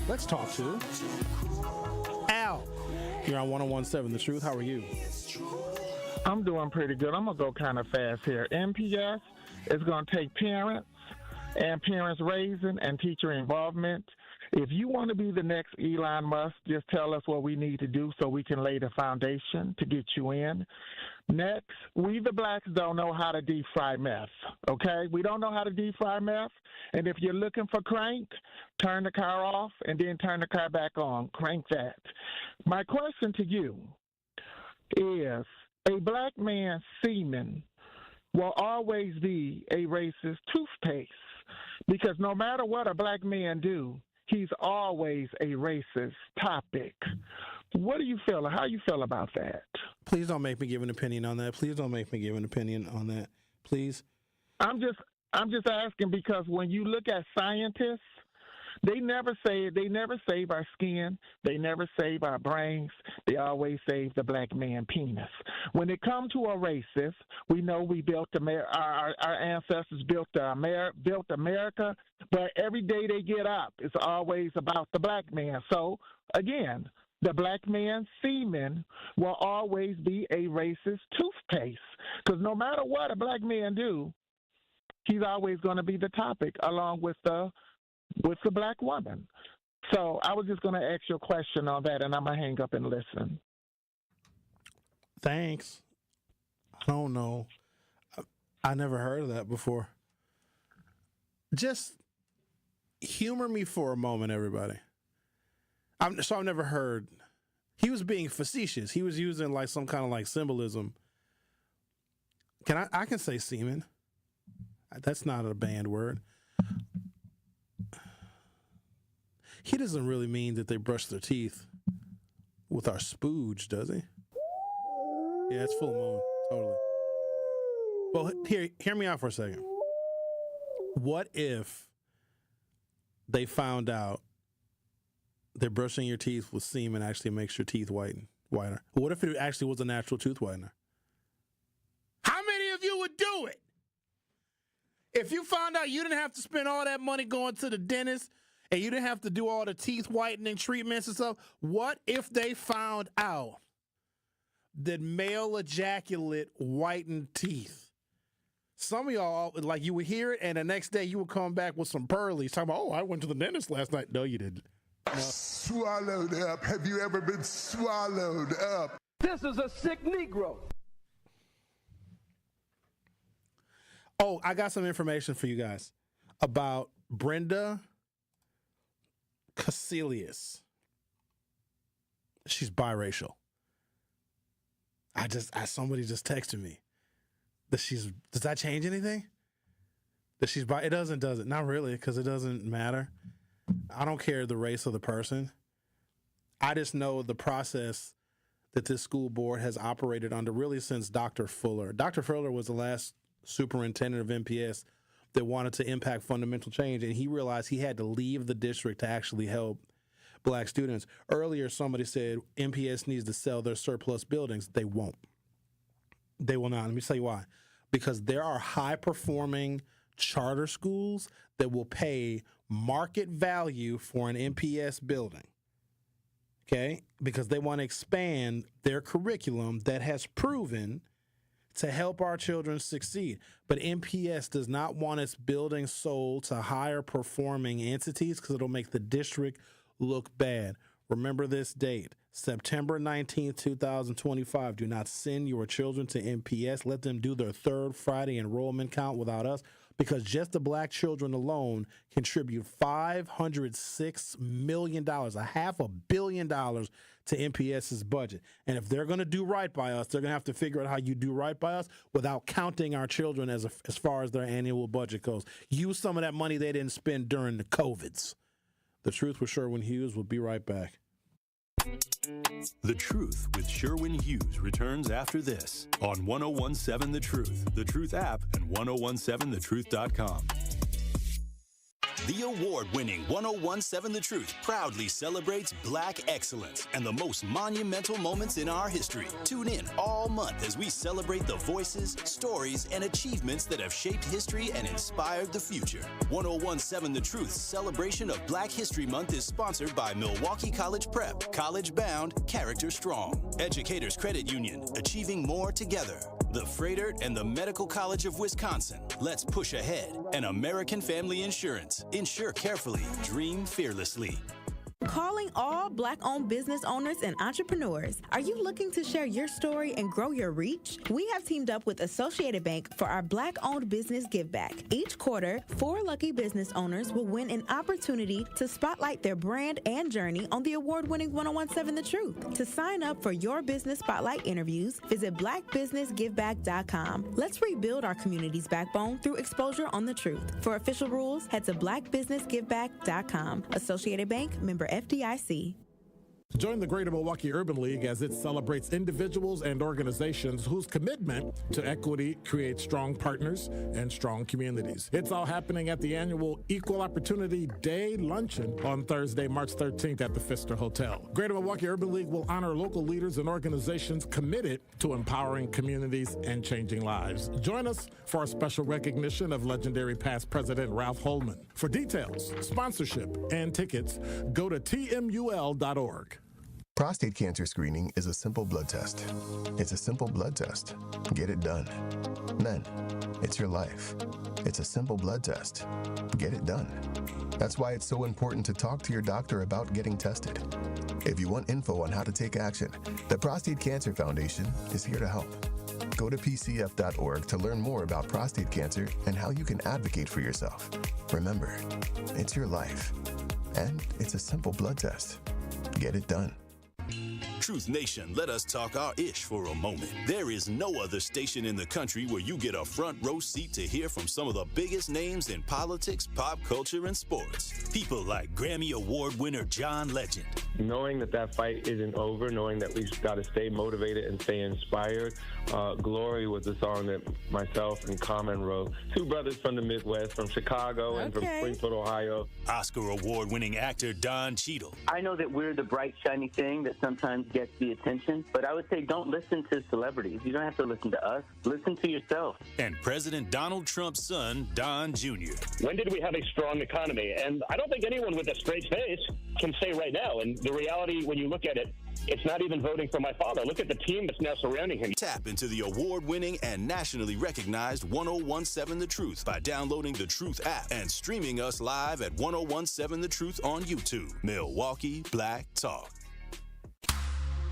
Speaker 6: Let's talk to Al. You're on 101.7 The Truth. How are you?
Speaker 26: I'm doing pretty good. I'm going to go kind of fast here. MPS is going to take parents and parents raising and teacher involvement. If you want to be the next Elon Musk, just tell us what we need to do so we can lay the foundation to get you in. Next, we the blacks don't know how to deep fry meth, okay? We don't know how to deep fry meth, and if you're looking for crank, turn the car off and then turn the car back on. Crank that. My question to you, is a black man's semen will always be a racist toothpaste, because no matter what a black man do, he's always a racist topic. What do you feel? How you feel about that?
Speaker 6: Please don't make me give an opinion on that. Please don't make me give an opinion on that. Please.
Speaker 26: I'm just asking, because when you look at scientists, they never save our skin. They never save our brains. They always save the black man penis. When it comes to a racist, we know we built our ancestors built America, but every day they get up, it's always about the black man. So again, the black man's semen will always be a racist toothpaste, because no matter what a black man do, he's always going to be the topic, along with the black woman. So I was just going to ask you a question on that, and I'm going to hang up and listen.
Speaker 6: Thanks. I don't know. I never heard of that before. Just humor me for a moment, everybody. I've never heard. He was being facetious. He was using like some kind of like symbolism. I can say semen. That's not a banned word. He doesn't really mean that they brush their teeth with our spooge, does he? Yeah, it's full moon. Totally. Well, hear me out for a second. What if they found out that brushing your teeth with semen actually makes your teeth whiter? What if it actually was a natural tooth whitener? How many of you would do it? If you found out you didn't have to spend all that money going to the dentist and you didn't have to do all the teeth whitening treatments and stuff, what if they found out that male ejaculate whitened teeth? Some of y'all, like, you would hear it, and the next day you would come back with some pearlies talking about, I went to the dentist last night. No, you didn't. No.
Speaker 12: Swallowed up. Have you ever been swallowed up?
Speaker 9: This is a sick Negro.
Speaker 6: Oh, I got some information for you guys about Brenda Casilius. She's biracial. Somebody just texted me that does that change anything? That she's it doesn't, does it? Not really, because it doesn't matter. I don't care the race of the person. I just know the process that this school board has operated under really since Dr. Fuller. Dr. Fuller was the last superintendent of MPS that wanted to impact fundamental change, and he realized he had to leave the district to actually help black students. Earlier, somebody said MPS needs to sell their surplus buildings. They won't. They will not. Let me tell you why. Because there are high-performing charter schools that will pay market value for an MPS building, okay? Because they want to expand their curriculum that has proven to help our children succeed. But MPS does not want its building sold to higher performing entities because it'll make the district look bad. Remember this date, September 19th, 2025. Do not send your children to MPS. Let them do their third Friday enrollment count without us, because just the black children alone contribute $506 million, $500 million to MPS's budget. And if they're going to do right by us, they're going to have to figure out how you do right by us without counting our children as far as their annual budget goes. Use some of that money they didn't spend during the COVIDs. The Truth with Sherwin Hughes. We'll be right back.
Speaker 1: The Truth with Sherwin Hughes returns after this on 1017 The Truth app, and 1017thetruth.com. The award-winning 1017 The Truth proudly celebrates Black excellence and the most monumental moments in our history. Tune in all month as we celebrate the voices, stories, and achievements that have shaped history and inspired the future. 1017 The Truth's celebration of Black History Month is sponsored by Milwaukee College Prep, College Bound, Character Strong, Educators Credit Union, Achieving More Together, the Freighter, and the Medical College of Wisconsin. Let's push ahead. And American Family Insurance. Insure carefully. Dream fearlessly.
Speaker 21: Calling
Speaker 8: all Black-owned business owners and entrepreneurs. Are you looking to share your story and grow your reach? We have teamed up with Associated Bank for our Black-owned business give back. Each quarter, 4 lucky business owners will win an opportunity to spotlight their brand and journey on the award-winning 1017 The Truth. To sign up for your business spotlight interviews, visit blackbusinessgiveback.com. Let's rebuild our community's backbone through exposure on the truth. For official rules, head to blackbusinessgiveback.com. Associated Bank, member FDIC.
Speaker 21: Join the Greater Milwaukee Urban League as it celebrates individuals and organizations whose commitment to equity creates strong partners and strong communities. It's all happening at the annual Equal Opportunity Day Luncheon on Thursday, March 13th at the Pfister Hotel. Greater Milwaukee Urban League will honor local leaders and organizations committed to empowering communities and changing lives. Join us for a special recognition of legendary past President Ralph Holman. For details, sponsorship, and tickets, go to tmul.org.
Speaker 20: Prostate cancer screening is a simple blood test. It's a simple blood test. Get it done. Men, it's your life. It's a simple blood test. Get it done. That's why it's so important to talk to your doctor about getting tested. If you want info on how to take action, the Prostate Cancer Foundation is here to help. Go to pcf.org to learn more about prostate cancer and how you can advocate for yourself. Remember, it's your life. And it's a simple blood test. Get it done.
Speaker 1: Truth Nation, let us talk our ish for a moment. There is no other station in the country where you get a front row seat to hear from some of the biggest names in politics, pop culture, and sports. People like Grammy Award winner John Legend.
Speaker 22: Knowing that fight isn't over, knowing that we've got to stay motivated and stay inspired. Glory was the song that myself and Common wrote. 2 brothers from the Midwest, from Chicago and from Springfield, Ohio.
Speaker 1: Oscar Award winning actor Don Cheadle.
Speaker 23: I know that we're the bright, shiny thing that sometimes gets the attention, but I would say don't listen to celebrities. You don't have to listen to us. Listen to yourself.
Speaker 1: And President Donald Trump's son, Don Jr.
Speaker 24: When did we have a strong economy? And I don't think anyone with a straight face can say right now. And the reality, when you look at it, it's not even voting for my father. Look at the team that's now surrounding him.
Speaker 1: Tap into the award-winning and nationally recognized 1017 The Truth by downloading the Truth app and streaming us live at 1017 The Truth on YouTube. Milwaukee Black Talk.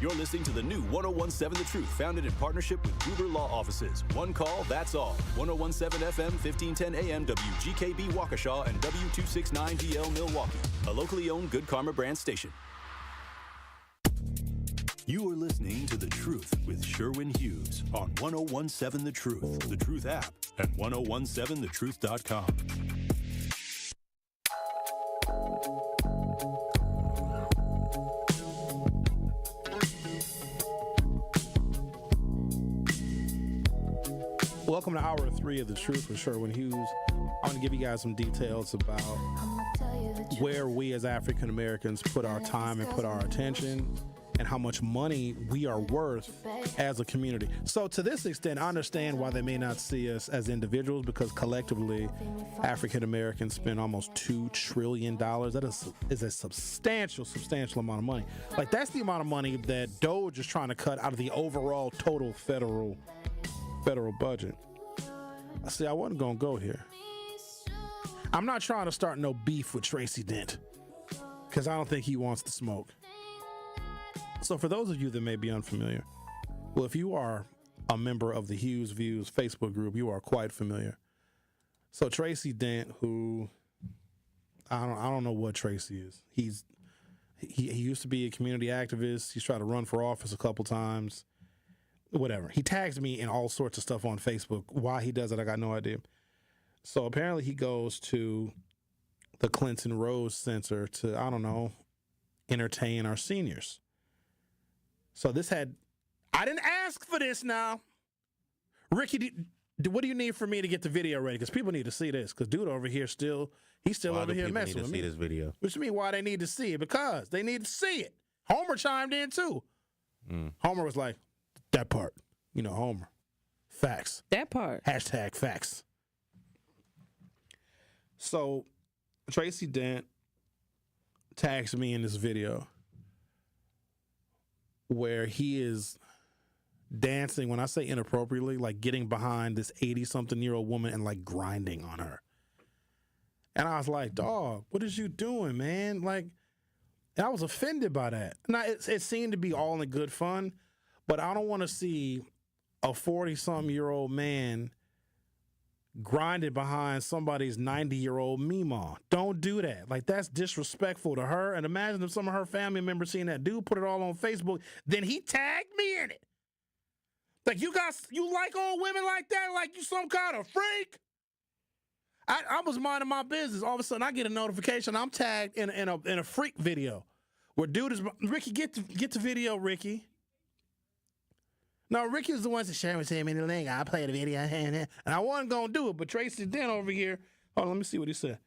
Speaker 1: You're listening to the new 1017 The Truth, founded in partnership with Gruber Law Offices. One call, that's all. 1017 FM, 1510 AM, WGKB Waukesha, and W269DL Milwaukee. A locally owned Good Karma brand station. You are listening to The Truth with Sherwin Hughes on 1017 The Truth, The Truth app, and 1017thetruth.com.
Speaker 6: Welcome to Hour 3 of The Truth with Sherwin Hughes. I want to give you guys some details about where we as African Americans put our time and put our attention and how much money we are worth as a community. So to this extent, I understand why they may not see us as individuals, because collectively, African Americans spend almost $2 trillion. That is a substantial amount of money. Like, that's the amount of money that DOGE is trying to cut out of the overall total federal budget. See, I wasn't gonna go here. I'm not trying to start no beef with Tracy Dent, because I don't think he wants to smoke. So for those of you that may be unfamiliar, well, if you are a member of the Hughes Views Facebook group, you are quite familiar. So Tracy Dent, who I don't know what Tracy is. He used to be a community activist. He's tried to run for office a couple times. Whatever. He tags me in all sorts of stuff on Facebook. Why he does it, I got no idea. So apparently he goes to the Clinton Rose Center to, I don't know, entertain our seniors. So I didn't ask for this now. Ricky, what do you need for me to get the video ready? Because people need to see this. Because dude over here he's still over here messing with me.
Speaker 25: Need to see this video?
Speaker 6: Which means why they need to see it? Because they need to see it. Homer chimed in too. Homer was like, that part, Homer. Facts.
Speaker 16: That part.
Speaker 6: Hashtag facts. So Tracy Dent tags me in this video where he is dancing, when I say inappropriately, like getting behind this 80-something-year-old woman and like grinding on her. And I was like, dog, what is you doing, man? Like, And I was offended by that. Now, it seemed to be all in good fun, but I don't want to see a 40-something-year-old man grinded behind somebody's 90-year-old Meemaw. Don't do that. Like, that's disrespectful to her. And imagine if some of her family members seen that dude put it all on Facebook, then he tagged me in it. Like, you like old women like that? Like you some kind of freak? I was minding my business. All of a sudden, I get a notification. I'm tagged in a freak video where dude is Ricky. Get the video, Ricky. No, Ricky was the one that Sherwin sent me the link. I played the video, and I wasn't gonna do it, but Tracy Den over here. Hold on, let me see what he said.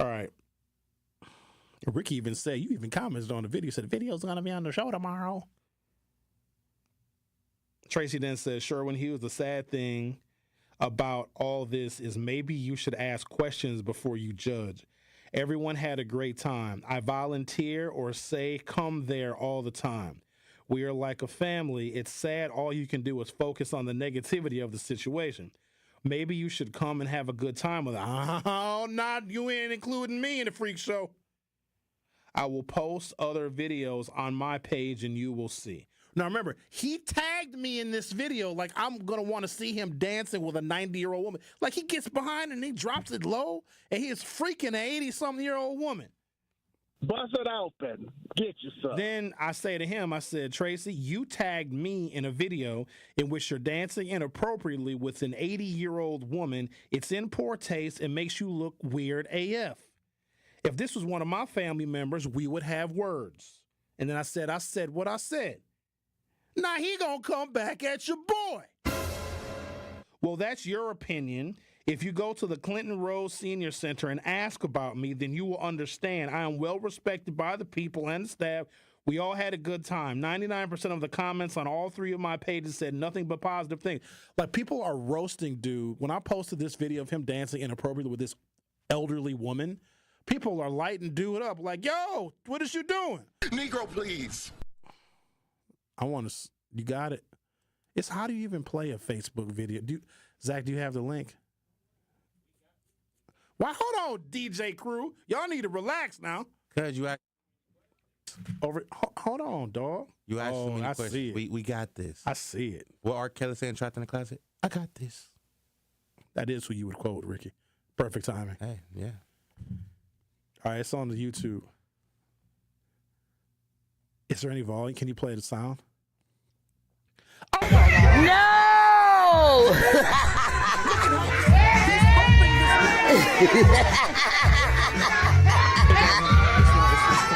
Speaker 6: All right. Ricky even said, you even commented on the video. Said the video's gonna be on the show tomorrow. Tracy then says, Sherwin Hughes, the sad thing about all this is maybe you should ask questions before you judge. Everyone had a great time. I volunteer or say come there all the time. We are like a family. It's sad all you can do is focus on the negativity of the situation. Maybe you should come and have a good time with it. Oh, not you ain't including me in the freak show. I will post other videos on my page and you will see. Now, remember, he tagged me in this video like I'm going to want to see him dancing with a 90-year-old woman. Like, he gets behind and he drops it low, and he is freaking an 80-something-year-old woman.
Speaker 26: Bust it open. Get yourself.
Speaker 6: Then I say to him, I said, Tracy, you tagged me in a video in which you're dancing inappropriately with an 80-year-old woman. It's in poor taste and makes you look weird AF. If this was one of my family members, we would have words. And then I said what I said. Now he gonna come back at your boy. Well, that's your opinion. If you go to the Clinton Rose Senior Center and ask about me, then you will understand I am well respected by the people and the staff. We all had a good time. 99% of the comments on all three of my pages said nothing but positive things. Like, people are roasting dude. When I posted this video of him dancing inappropriately with this elderly woman, people are lighting dude up like, yo, what is you doing?
Speaker 2: Negro, please.
Speaker 6: You got it. It's how do you even play a Facebook video? Zach, do you have the link? Why, hold on, DJ crew. Y'all need to relax now.
Speaker 4: Cause you act
Speaker 6: hold on, dog.
Speaker 4: You asked so many
Speaker 6: I
Speaker 4: questions.
Speaker 6: See it.
Speaker 4: We got this.
Speaker 6: I see it.
Speaker 4: What R. Kelly saying, trapped in the closet? I got this.
Speaker 6: That is who you would quote, Ricky. Perfect timing.
Speaker 4: Hey, yeah.
Speaker 6: All right, it's on the YouTube. Is there any volume? Can you play the sound? Oh my God.
Speaker 2: No!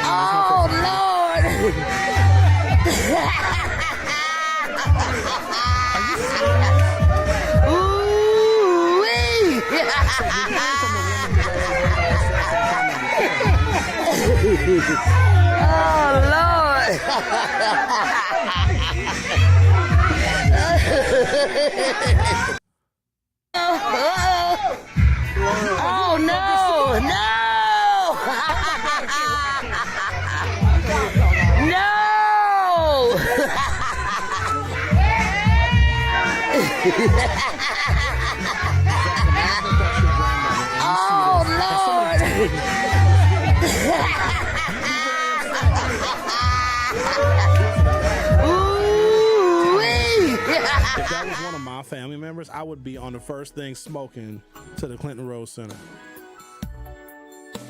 Speaker 2: Oh, Lord! Ooh-wee! Oh, Lord! Oh, no! No! No! Oh, Lord!
Speaker 6: If that was one of my family members, I would be on the first thing smoking to the Clinton Rose Center.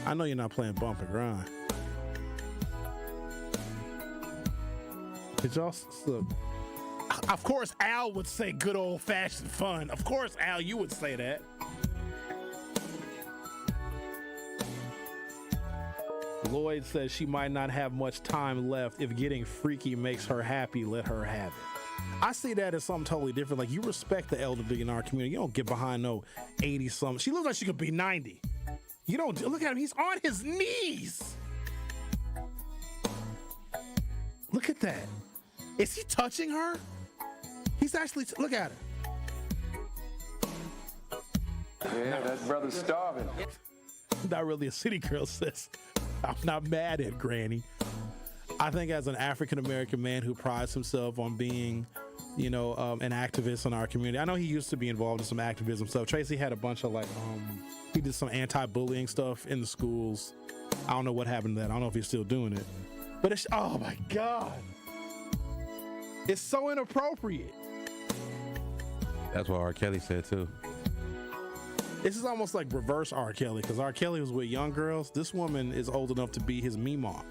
Speaker 6: I know you're not playing bump and grind. Did y'all look? Of course, Al would say good old fashioned fun. Of course, Al, you would say that. Lloyd says she might not have much time left. If getting freaky makes her happy, let her have it. I see that as something totally different. Like, you respect the elderly in our community. You don't get behind no 80-something. She looks like she could be 90. You don't look at him. He's on his knees. Look at that. Is he touching her? He's actually, look at her.
Speaker 9: Yeah, that brother's starving.
Speaker 6: Not really a city girl, sis. I'm not mad at Granny. I think as an African-American man who prides himself on being an activist in our community. I know he used to be involved in some activism stuff. Tracy had a bunch of he did some anti-bullying stuff in the schools. I don't know what happened to that. I don't know if he's still doing it. But it's, oh my God. It's so inappropriate.
Speaker 4: That's what R. Kelly said too.
Speaker 6: This is almost like reverse R. Kelly, because R. Kelly was with young girls. This woman is old enough to be his meemaw.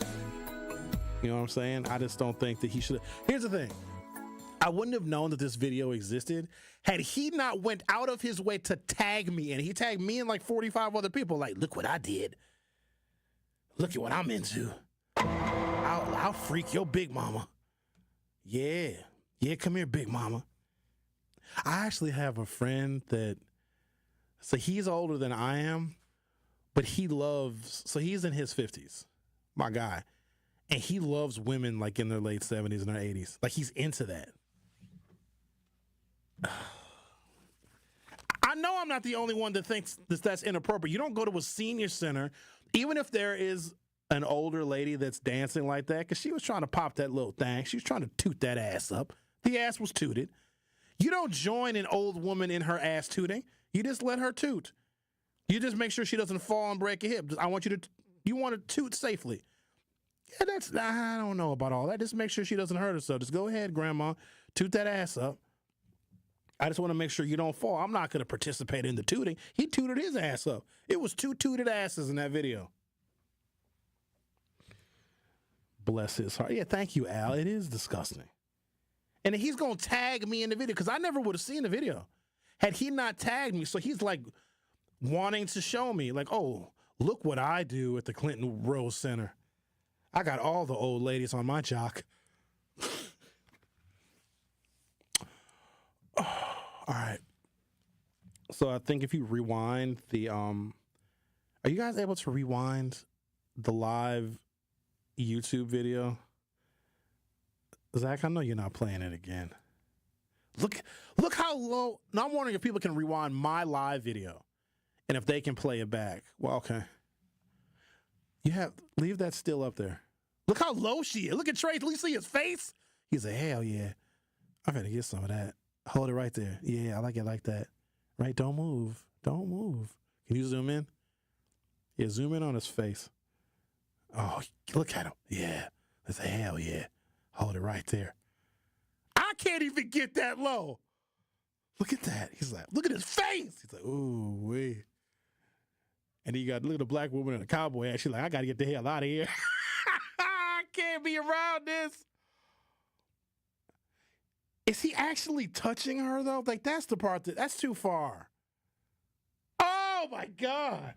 Speaker 6: You know what I'm saying? I just don't think that he should. Here's the thing. I wouldn't have known that this video existed had he not went out of his way to tag me. And he tagged me and like 45 other people. Like, look what I did. Look at what I'm into. I'll freak your big mama. Yeah. Yeah, come here, big mama. I actually have a friend that, so he's older than I am, but he loves, so he's in his 50s, my guy. And he loves women like in their late 70s and their 80s. Like he's into that. I know I'm not the only one that thinks that's inappropriate. You don't go to a senior center, even if there is an older lady that's dancing like that, because she was trying to pop that little thing. She was trying to toot that ass up. The ass was tooted. You don't join an old woman in her ass tooting. You just let her toot. You just make sure she doesn't fall and break a hip. You want to toot safely. Yeah, I don't know about all that. Just make sure she doesn't hurt herself. Just go ahead, Grandma, toot that ass up. I just want to make sure you don't fall. I'm not going to participate in the tooting. He tooted his ass up. It was 2 tooted asses in that video. Bless his heart. Yeah, thank you, Al. It is disgusting. And he's going to tag me in the video because I never would have seen the video had he not tagged me. So he's like wanting to show me like, oh, look what I do at the Clinton Rose Center. I got all the old ladies on my jock. All right. So I think if you rewind the, are you guys able to rewind the live YouTube video? Zach, I know you're not playing it again. Look how low. Now I'm wondering if people can rewind my live video and if they can play it back. Well, okay. Leave that still up there. Look how low she is. Look at Trey. Can you see his face? He's like, hell yeah. I'm going to get some of that. Hold it right there. Yeah, I like it like that. Right? Don't move. Don't move. Can you zoom in? Yeah, zoom in on his face. Oh, look at him. Yeah. That's a hell yeah. Hold it right there. I can't even get that low. Look at that. He's like, look at his face. He's like, ooh, wee. And then you got look at the black woman in a cowboy hat. She's like, I got to get the hell out of here. I can't be around this. Is he actually touching her, though? Like, that's the part that's too far. Oh, my God.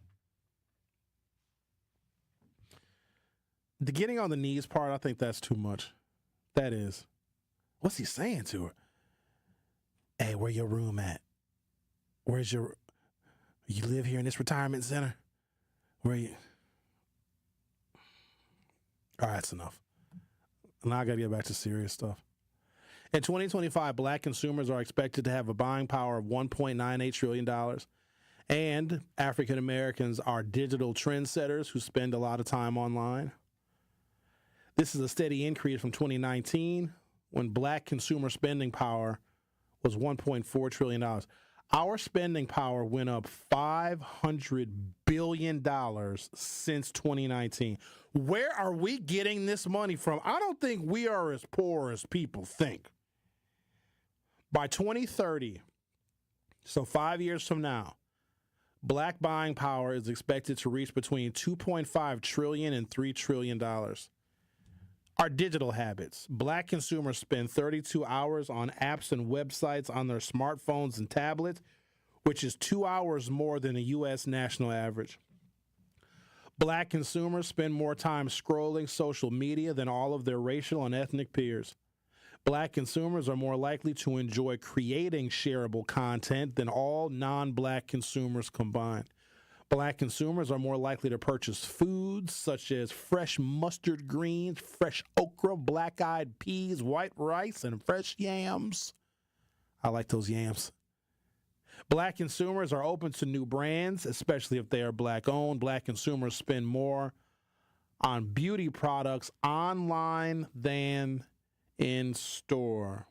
Speaker 6: The getting on the knees part, I think that's too much. That is. What's he saying to her? Hey, where your room at? You live here in this retirement center? Where you? All right, that's enough. Now I got to get back to serious stuff. In 2025, black consumers are expected to have a buying power of $1.98 trillion. And African Americans are digital trendsetters who spend a lot of time online. This is a steady increase from 2019 when black consumer spending power was $1.4 trillion. Our spending power went up $500 billion since 2019. Where are we getting this money from? I don't think we are as poor as people think. By 2030, so 5 years from now, black buying power is expected to reach between $2.5 trillion and $3 trillion. Our digital habits. Black consumers spend 32 hours on apps and websites on their smartphones and tablets, which is 2 hours more than the U.S. national average. Black consumers spend more time scrolling social media than all of their racial and ethnic peers. Black consumers are more likely to enjoy creating shareable content than all non-black consumers combined. Black consumers are more likely to purchase foods such as fresh mustard greens, fresh okra, black-eyed peas, white rice, and fresh yams. I like those yams. Black consumers are open to new brands, especially if they are black-owned. Black consumers spend more on beauty products online than in store.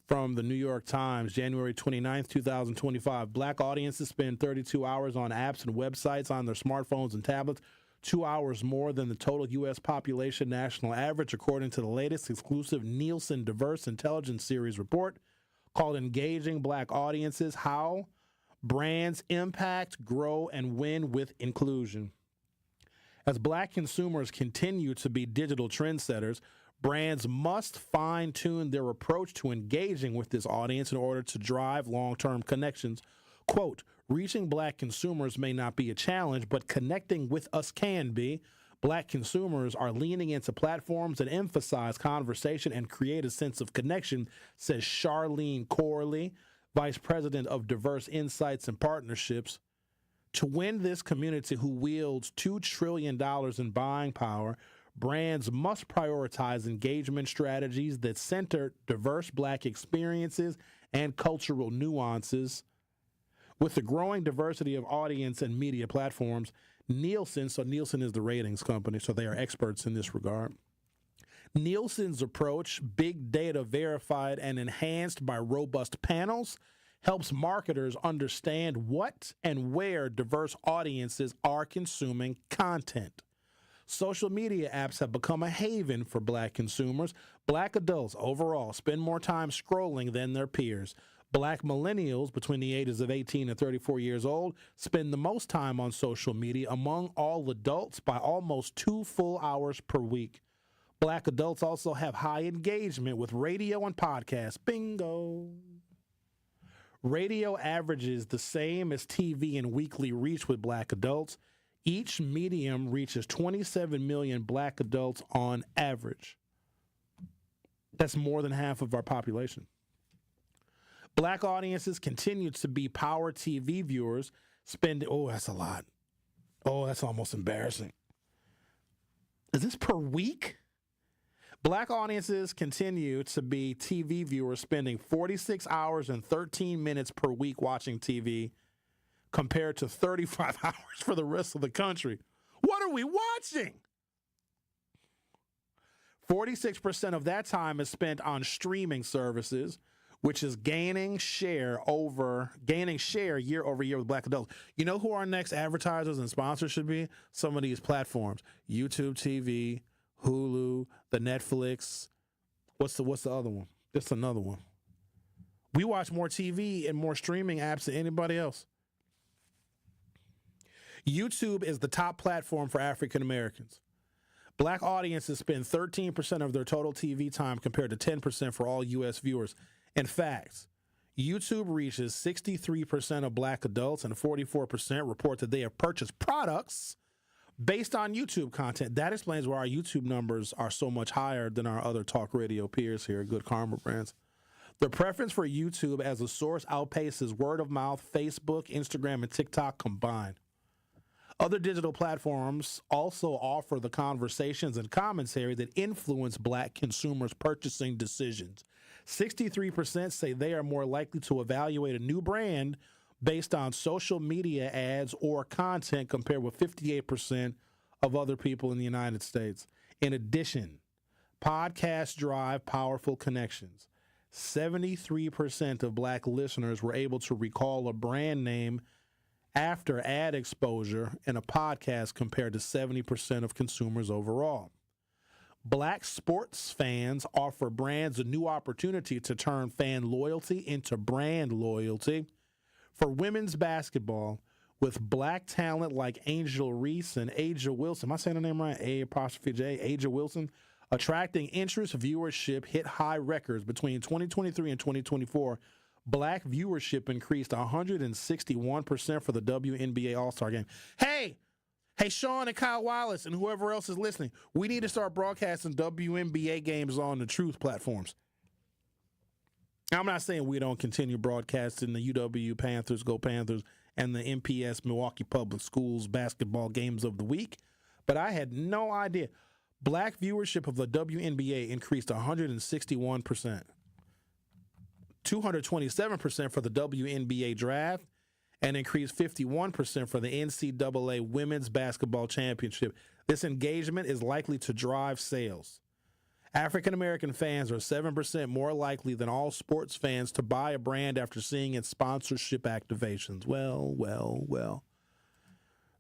Speaker 6: From the New York Times, January 29th, 2025. Black audiences spend 32 hours on apps and websites on their smartphones and tablets, 2 hours more than the total U.S. population national average, according to the latest exclusive Nielsen Diverse Intelligence Series report called Engaging Black Audiences: How Brands Impact, Grow, and Win with Inclusion. As Black consumers continue to be digital trendsetters, brands must fine-tune their approach to engaging with this audience in order to drive long-term connections. Quote, reaching Black consumers may not be a challenge, but connecting with us can be. Black consumers are leaning into platforms that emphasize conversation and create a sense of connection, says Charlene Corley, Vice President of Diverse Insights and Partnerships. To win this community who wields $2 trillion in buying power, brands must prioritize engagement strategies that center diverse Black experiences and cultural nuances. With the growing diversity of audience and media platforms, Nielsen is the ratings company, so they are experts in this regard. Nielsen's approach, big data verified and enhanced by robust panels, helps marketers understand what and where diverse audiences are consuming content. Social media apps have become a haven for Black consumers. Black adults overall spend more time scrolling than their peers. Black millennials between the ages of 18 and 34 years old spend the most time on social media among all adults by almost 2 full hours per week. Black adults also have high engagement with radio and podcasts. Bingo. Radio averages the same as TV in weekly reach with Black adults. Each medium reaches 27 million Black adults on average. That's more than half of our population. Black audiences continue to be power TV viewers, that's a lot. Oh, that's almost embarrassing. Is this per week? Black audiences continue to be TV viewers, spending 46 hours and 13 minutes per week watching TV, compared to 35 hours for the rest of the country. What are we watching? 46% of that time is spent on streaming services, which is gaining share year over year with Black adults. You know who our next advertisers and sponsors should be? Some of these platforms: YouTube TV, Hulu, the Netflix. What's the other one? Just another one. We watch more TV and more streaming apps than anybody else. YouTube is the top platform for African Americans. Black audiences spend 13% of their total TV time compared to 10% for all U.S. viewers. In fact, YouTube reaches 63% of Black adults, and 44% report that they have purchased products based on YouTube content. That explains why our YouTube numbers are so much higher than our other talk radio peers here, Good Karma Brands. The preference for YouTube as a source outpaces word of mouth, Facebook, Instagram, and TikTok combined. Other digital platforms also offer the conversations and commentary that influence Black consumers' purchasing decisions. 63% say they are more likely to evaluate a new brand based on social media ads or content, compared with 58% of other people in the United States. In addition, podcasts drive powerful connections. 73% of Black listeners were able to recall a brand name after ad exposure in a podcast, compared to 70% of consumers overall. Black sports fans offer brands a new opportunity to turn fan loyalty into brand loyalty. For women's basketball, with Black talent like Angel Reese and Aja Wilson, am I saying the name right? Aja Wilson, attracting interest, viewership hit high records. Between 2023 and 2024, Black viewership increased 161% for the WNBA All-Star Game. Hey, Sean and Kyle Wallace and whoever else is listening, we need to start broadcasting WNBA games on the Truth platforms. I'm not saying we don't continue broadcasting the UW Panthers, Go Panthers, and the MPS Milwaukee Public Schools basketball games of the week, but I had no idea. Black viewership of the WNBA increased 161%. 227% for the WNBA draft, and increased 51% for the NCAA Women's Basketball Championship. This engagement is likely to drive sales. African American fans are 7% more likely than all sports fans to buy a brand after seeing its sponsorship activations. Well.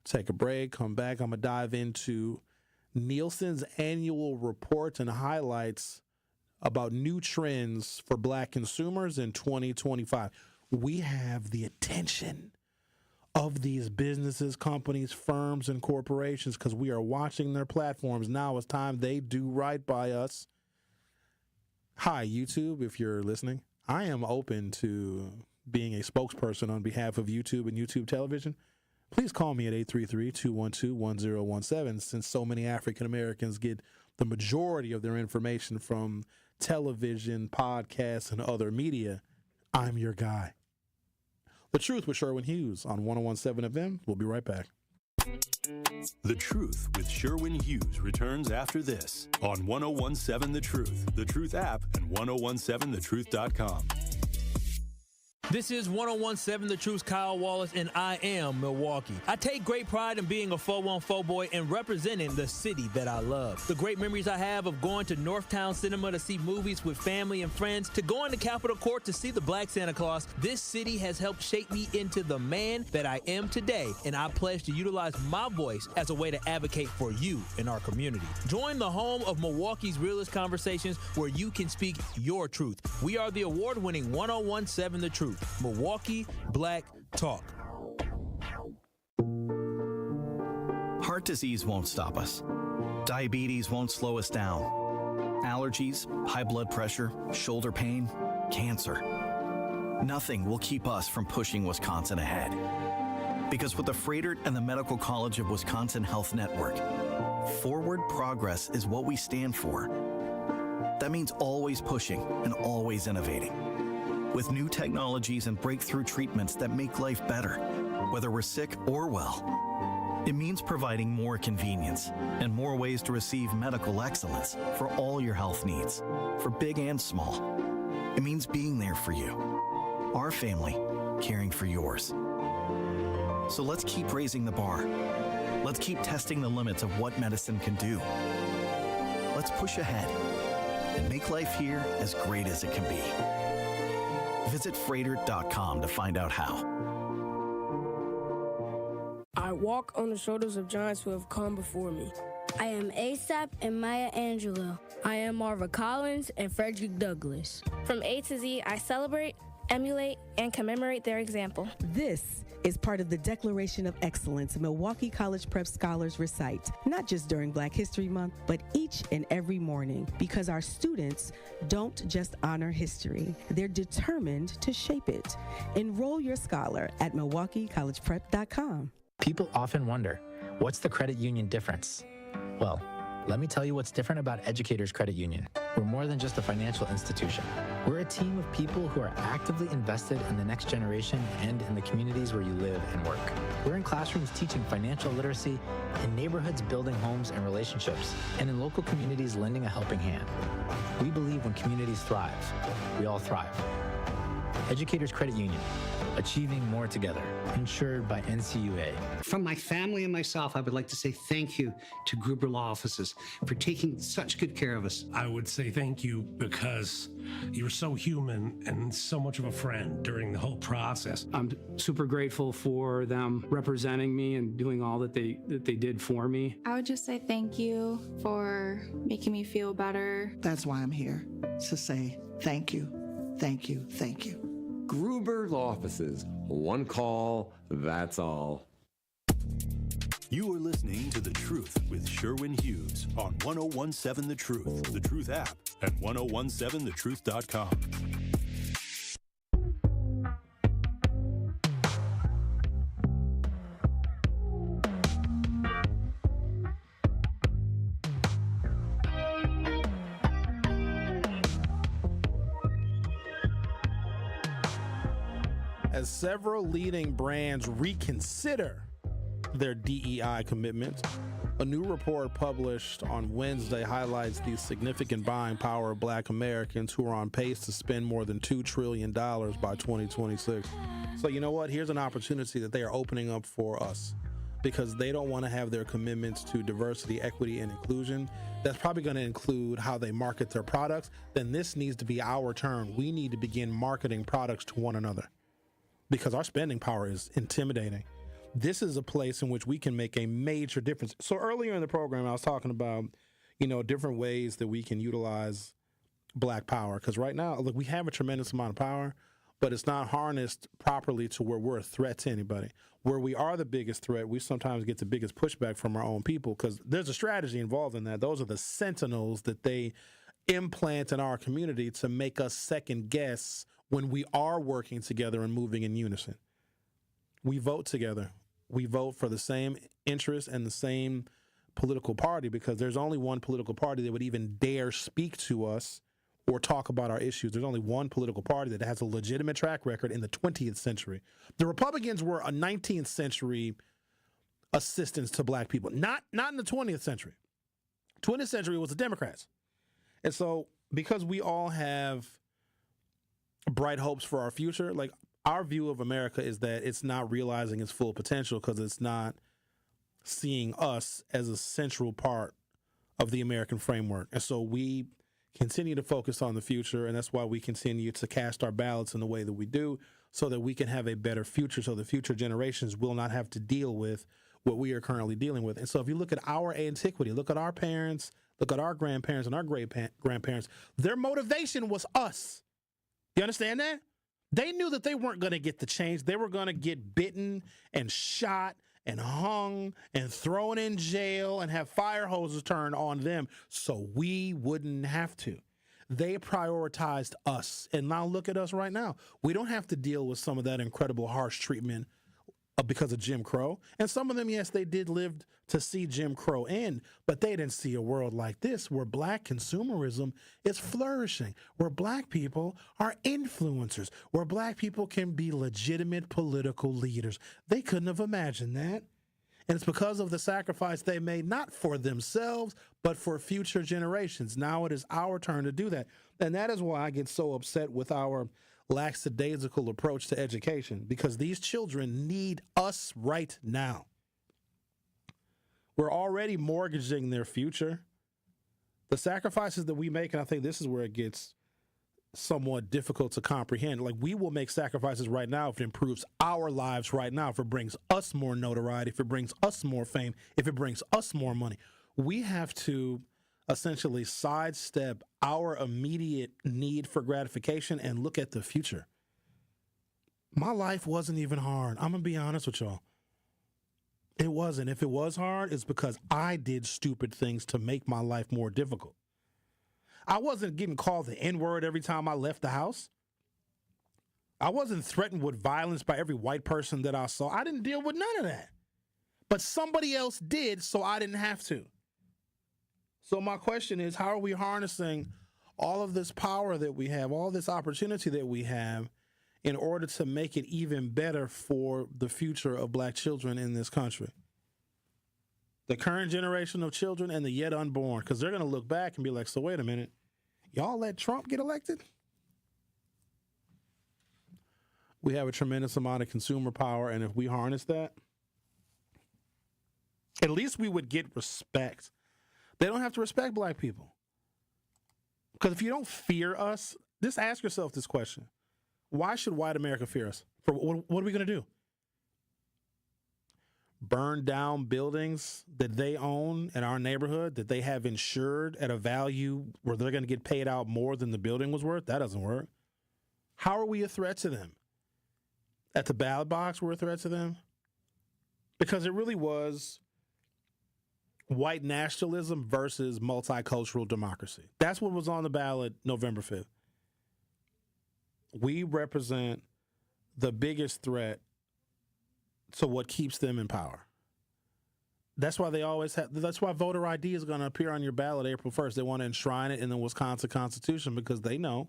Speaker 6: Take a break, come back. I'm going to dive into Nielsen's annual report and highlights about new trends for Black consumers in 2025. We have the attention of these businesses, companies, firms, and corporations because we are watching their platforms. Now it's time they do right by us. Hi, YouTube, if you're listening. I am open to being a spokesperson on behalf of YouTube and YouTube television. Please call me at 833-212-1017 since so many African Americans get the majority of their information from television, podcasts, and other media. I'm your guy. The Truth with Sherwin Hughes on 101.7 FM. We'll be right back.
Speaker 1: The Truth with Sherwin Hughes returns after this on 101.7 The Truth, The Truth app, and 1017thetruth.com.
Speaker 3: This is 101.7 The Truth's Kyle Wallace, and I am Milwaukee. I take great pride in being a 414 boy and representing the city that I love. The great memories I have of going to Northtown Cinema to see movies with family and friends, to going to Capitol Court to see the Black Santa Claus, this city has helped shape me into the man that I am today, and I pledge to utilize my voice as a way to advocate for you in our community. Join the home of Milwaukee's realest conversations where you can speak your truth. We are the award-winning 101.7 The Truth. Milwaukee Black Talk.
Speaker 5: Heart disease won't stop us. Diabetes won't slow us down. Allergies, high blood pressure, shoulder pain, cancer. Nothing will keep us from pushing Wisconsin ahead. Because with the Freighter and the Medical College of Wisconsin Health Network, forward progress is what we stand for. That means always pushing and always innovating. With new technologies and breakthrough treatments that make life better, whether we're sick or well. It means providing more convenience and more ways to receive medical excellence for all your health needs, for big and small. It means being there for you, our family, caring for yours. So let's keep raising the bar. Let's keep testing the limits of what medicine can do. Let's push ahead and make life here as great as it can be. Visit Freighter.com to find out how.
Speaker 16: I walk on the shoulders of giants who have come before me.
Speaker 17: I am ASAP and Maya Angelou.
Speaker 18: I am Marva Collins and Frederick Douglass. From A to Z, I celebrate, emulate, and commemorate their example.
Speaker 19: This is part of the Declaration of Excellence Milwaukee College Prep Scholars recite, not just during Black History Month, but each and every morning, because our students don't just honor history, they're determined to shape it. Enroll your scholar at MilwaukeeCollegePrep.com.
Speaker 7: People often wonder, what's the credit union difference? Well, let me tell you what's different about Educators Credit Union. We're more than just a financial institution. We're a team of people who are actively invested in the next generation and in the communities where you live and work. We're in classrooms teaching financial literacy, in neighborhoods building homes and relationships, and in local communities lending a helping hand. We believe when communities thrive, we all thrive. Educators Credit Union, achieving more together, insured by NCUA.
Speaker 10: From my family and myself, I would like to say thank you to Gruber Law Offices for taking such good care of us.
Speaker 13: I would say thank you because you were so human and so much of a friend during the whole process.
Speaker 25: I'm super grateful for them representing me and doing all that they did for me.
Speaker 27: I would just say thank you for making me feel better.
Speaker 28: That's why I'm here, to say thank you, thank you, thank you.
Speaker 29: Gruber Law Offices. One call, that's all.
Speaker 1: You are listening to The Truth with Sherwin Hughes on 1017 The Truth, The Truth app, and 1017thetruth.com.
Speaker 6: As several leading brands reconsider their DEI commitments, a new report published on Wednesday highlights the significant buying power of Black Americans who are on pace to spend more than $2 trillion by 2026. So you know what? Here's an opportunity that they are opening up for us. because they don't want to have their commitments to diversity, equity, and inclusion. That's probably going to include how they market their products. Then this needs to be our turn. We need to begin marketing products to one another because our spending power is intimidating. This is a place in which we can make a major difference. So earlier in the program, I was talking about, different ways that we can utilize Black power. Because right now, look, we have a tremendous amount of power, but it's not harnessed properly to where we're a threat to anybody. Where we are the biggest threat, we sometimes get the biggest pushback from our own people because there's a strategy involved in that. Those are the sentinels that they implant in our community to make us second guess when we are working together and moving in unison. We vote together. We vote for the same interests and the same political party because there's only one political party that would even dare speak to us or talk about our issues. There's only one political party that has a legitimate track record in the 20th century. The Republicans were a 19th century assistance to Black people, not in the 20th century. 20th century was the Democrats. And so because we all have bright hopes for our future, like our view of America is that it's not realizing its full potential because it's not seeing us as a central part of the American framework. And so we continue to focus on the future, and that's why we continue to cast our ballots in the way that we do so that we can have a better future so the future generations will not have to deal with what we are currently dealing with. And so if you look at our antiquity, look at our parents, look at our grandparents and our great-grandparents, their motivation was us. You understand that? They knew that they weren't going to get the change. They were going to get bitten and shot and hung and thrown in jail and have fire hoses turned on them so we wouldn't have to. They prioritized us. And now look at us right now. We don't have to deal with some of that incredible harsh treatment because of Jim Crow. And some of them, yes, they did live to see Jim Crow end, but they didn't see a world like this where Black consumerism is flourishing, where Black people are influencers, where Black people can be legitimate political leaders. They couldn't have imagined that. And it's because of the sacrifice they made, not for themselves, but for future generations. Now it is our turn to do that. And that is why I get so upset with our lackadaisical approach to education, because these children need us right now. We're already mortgaging their future. The sacrifices that we make, and I think this is where it gets somewhat difficult to comprehend. Like, we will make sacrifices right now if it improves our lives right now, if it brings us more notoriety, if it brings us more fame, if it brings us more money. We have to essentially sidestep our immediate need for gratification and look at the future. My life wasn't even hard. I'm going to be honest with y'all. It wasn't. If it was hard, it's because I did stupid things to make my life more difficult. I wasn't getting called the N-word every time I left the house. I wasn't threatened with violence by every white person that I saw. I didn't deal with none of that. But somebody else did, so I didn't have to. So my question is, how are we harnessing all of this power that we have, all this opportunity that we have, in order to make it even better for the future of Black children in this country? The current generation of children and the yet unborn, because they're going to look back and be like, so wait a minute, y'all let Trump get elected? We have a tremendous amount of consumer power, and if we harness that, at least we would get respect. They don't have to respect Black people. Because if you don't fear us, just ask yourself this question. Why should white America fear us? For what are we going to do? Burn down buildings that they own in our neighborhood that they have insured at a value where they're going to get paid out more than the building was worth? That doesn't work. How are we a threat to them? At the ballot box, we're a threat to them? Because it really was white nationalism versus multicultural democracy. That's what was on the ballot November 5th. We represent the biggest threat to what keeps them in power. That's why they always have, that's why voter ID is going to appear on your ballot April 1st. They want to enshrine it in the Wisconsin Constitution because they know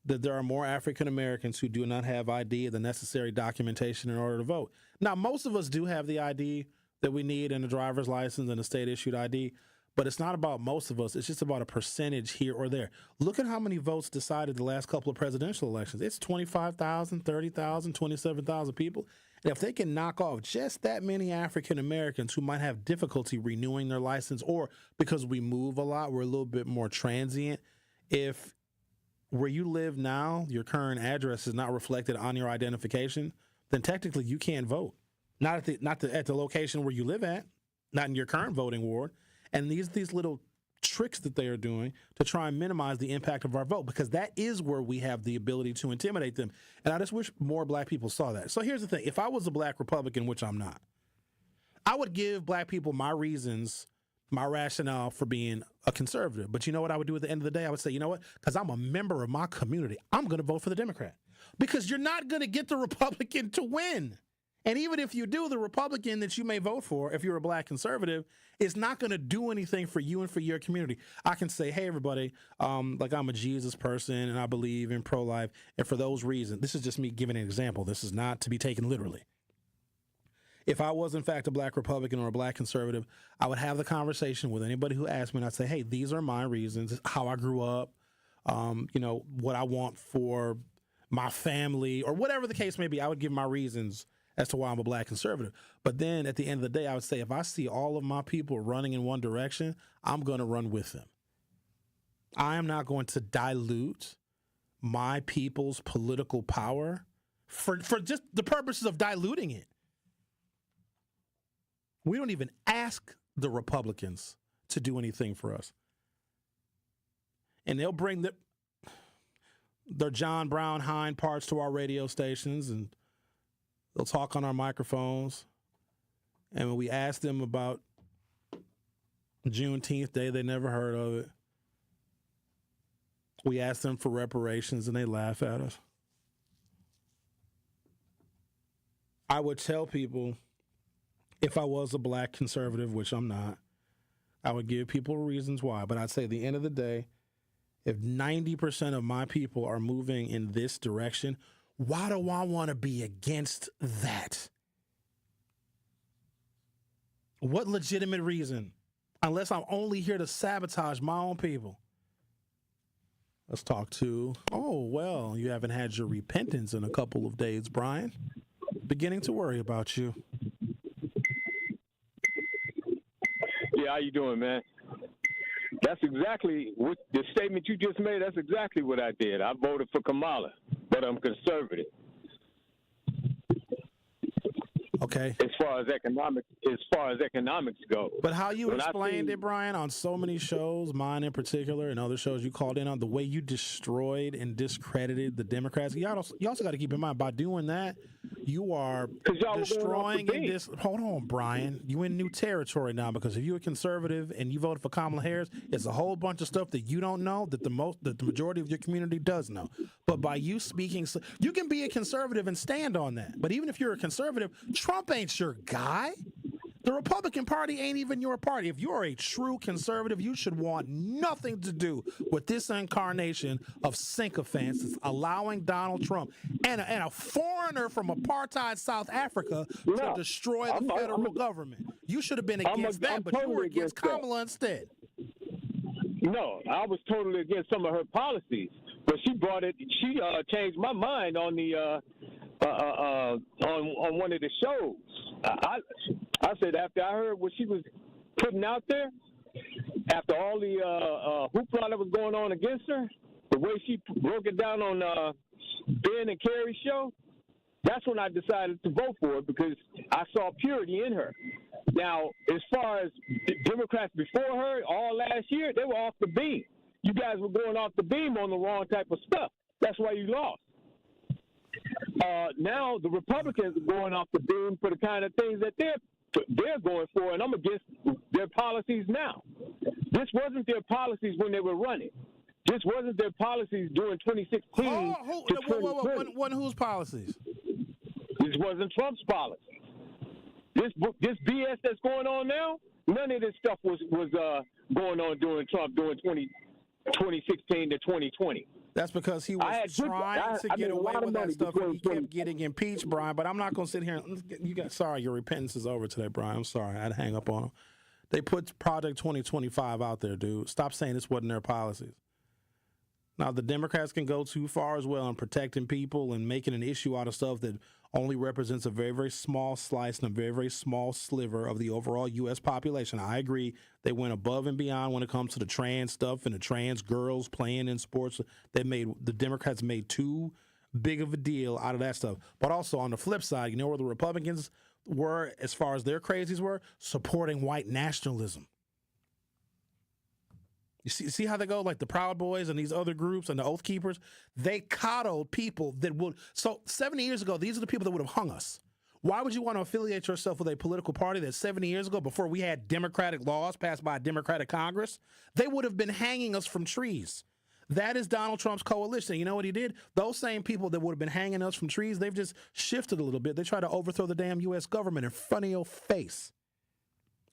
Speaker 6: that there are more African Americans who do not have ID, the necessary documentation in order to vote. Now, most of us do have the ID that we need and a driver's license and a state-issued ID, But it's not about most of us. It's just about a percentage here or there. Look at how many votes decided the last couple of presidential elections. It's 25,000, 30,000, 27,000 people. And if they can knock off just that many African Americans who might have difficulty renewing their license, or because we move a lot, we're a little bit more transient. If where you live now, your current address is not reflected on your identification, then technically you can't vote. Not at the location where you live at, not in your current voting ward. And these little tricks that they are doing to try and minimize the impact of our vote, because that is where we have the ability to intimidate them. And I just wish more black people saw that. So here's the thing. If I was a black Republican, which I'm not, I would give black people my reasons, my rationale for being a conservative. But you know what I would do at the end of the day? I would say, you know what? Because I'm a member of my community, I'm going to vote for the Democrat. Because you're not going to get the Republican to win. And even if you do, the Republican that you may vote for, if you're a black conservative, is not going to do anything for you and for your community. I can say, hey, everybody, like I'm a Jesus person and I believe in pro-life. And for those reasons, this is just me giving an example. This is not to be taken literally. If I was, in fact, a black Republican or a black conservative, I would have the conversation with anybody who asked me, and I'd say, hey, these are my reasons, how I grew up, what I want for my family, or whatever the case may be. I would give my reasons as to why I'm a black conservative. But then at the end of the day, I would say, if I see all of my people running in one direction, I'm going to run with them. I am not going to dilute my people's political power for just the purposes of diluting it. We don't even ask the Republicans to do anything for us. And they'll bring their John Brown hind parts to our radio stations, and they'll talk on our microphones. And when we ask them about Juneteenth Day, they never heard of it. We ask them for reparations, and they laugh at us. I would tell people, if I was a black conservative, which I'm not, I would give people reasons why. But I'd say at the end of the day, if 90% of my people are moving in this direction, why do I want to be against that? What legitimate reason? Unless I'm only here to sabotage my own people. Let's talk to, you haven't had your repentance in a couple of days, Brian. Beginning to worry about you.
Speaker 8: Yeah, how you doing, man? That's exactly what the statement you just made. That's exactly what I did. I voted for Kamala, but I'm conservative.
Speaker 6: Okay.
Speaker 8: As far as economics go.
Speaker 6: But how you explained it, Brian, on so many shows, mine in particular, and other shows you called in on, the way you destroyed and discredited the Democrats. You also got to keep in mind, by doing that, you are destroying and hold on, Brian. You in new territory now, because if you're a conservative and you voted for Kamala Harris, it's a whole bunch of stuff that you don't know that the majority of your community does know. But by you speaking, you can be a conservative and stand on that. But even if you're a conservative, Trump ain't your guy. The Republican Party ain't even your party. If you're a true conservative, you should want nothing to do with this incarnation of sycophants that's allowing Donald Trump and a foreigner from apartheid South Africa to destroy the federal government. You should have been against that, but you were against Kamala instead.
Speaker 8: No, I was totally against some of her policies, but she changed my mind on the on one of the shows. I said, after I heard what she was putting out there, after all the hoopla that was going on against her, the way she broke it down on Ben and Kerry's show, that's when I decided to vote for her, because I saw purity in her. Now, as far as Democrats before her, all last year, they were off the beam. You guys were going off the beam on the wrong type of stuff. That's why you lost. Now the Republicans are going off the beam for the kind of things that they're going for, and I'm against their policies now. This wasn't their policies when they were running. This wasn't their policies during 2016 to 2020.
Speaker 6: Whose policies?
Speaker 8: This wasn't Trump's policy. This BS that's going on now, none of this stuff was going on during Trump during 2016 to 2020.
Speaker 6: That's because he was trying to get away with that stuff, and he kept getting impeached, Brian. But I'm not going to sit here and sorry, your repentance is over today, Brian. I'm sorry. I had to hang up on him. They put Project 2025 out there, dude. Stop saying this wasn't their policies. Now, the Democrats can go too far as well in protecting people and making an issue out of stuff that only represents a very, very small slice and a very, very small sliver of the overall U.S. population. I agree. They went above and beyond when it comes to the trans stuff and the trans girls playing in sports. The Democrats made too big of a deal out of that stuff. But also on the flip side, you know where the Republicans were as far as their crazies were? Supporting white nationalism. You see how they go? Like the Proud Boys and these other groups and the Oath Keepers, they coddled people that would. So 70 years ago, these are the people that would have hung us. Why would you want to affiliate yourself with a political party that 70 years ago, before we had democratic laws passed by a Democratic Congress, they would have been hanging us from trees? That is Donald Trump's coalition. You know what he did? Those same people that would have been hanging us from trees, they've just shifted a little bit. They try to overthrow the damn U.S. government in front of your face.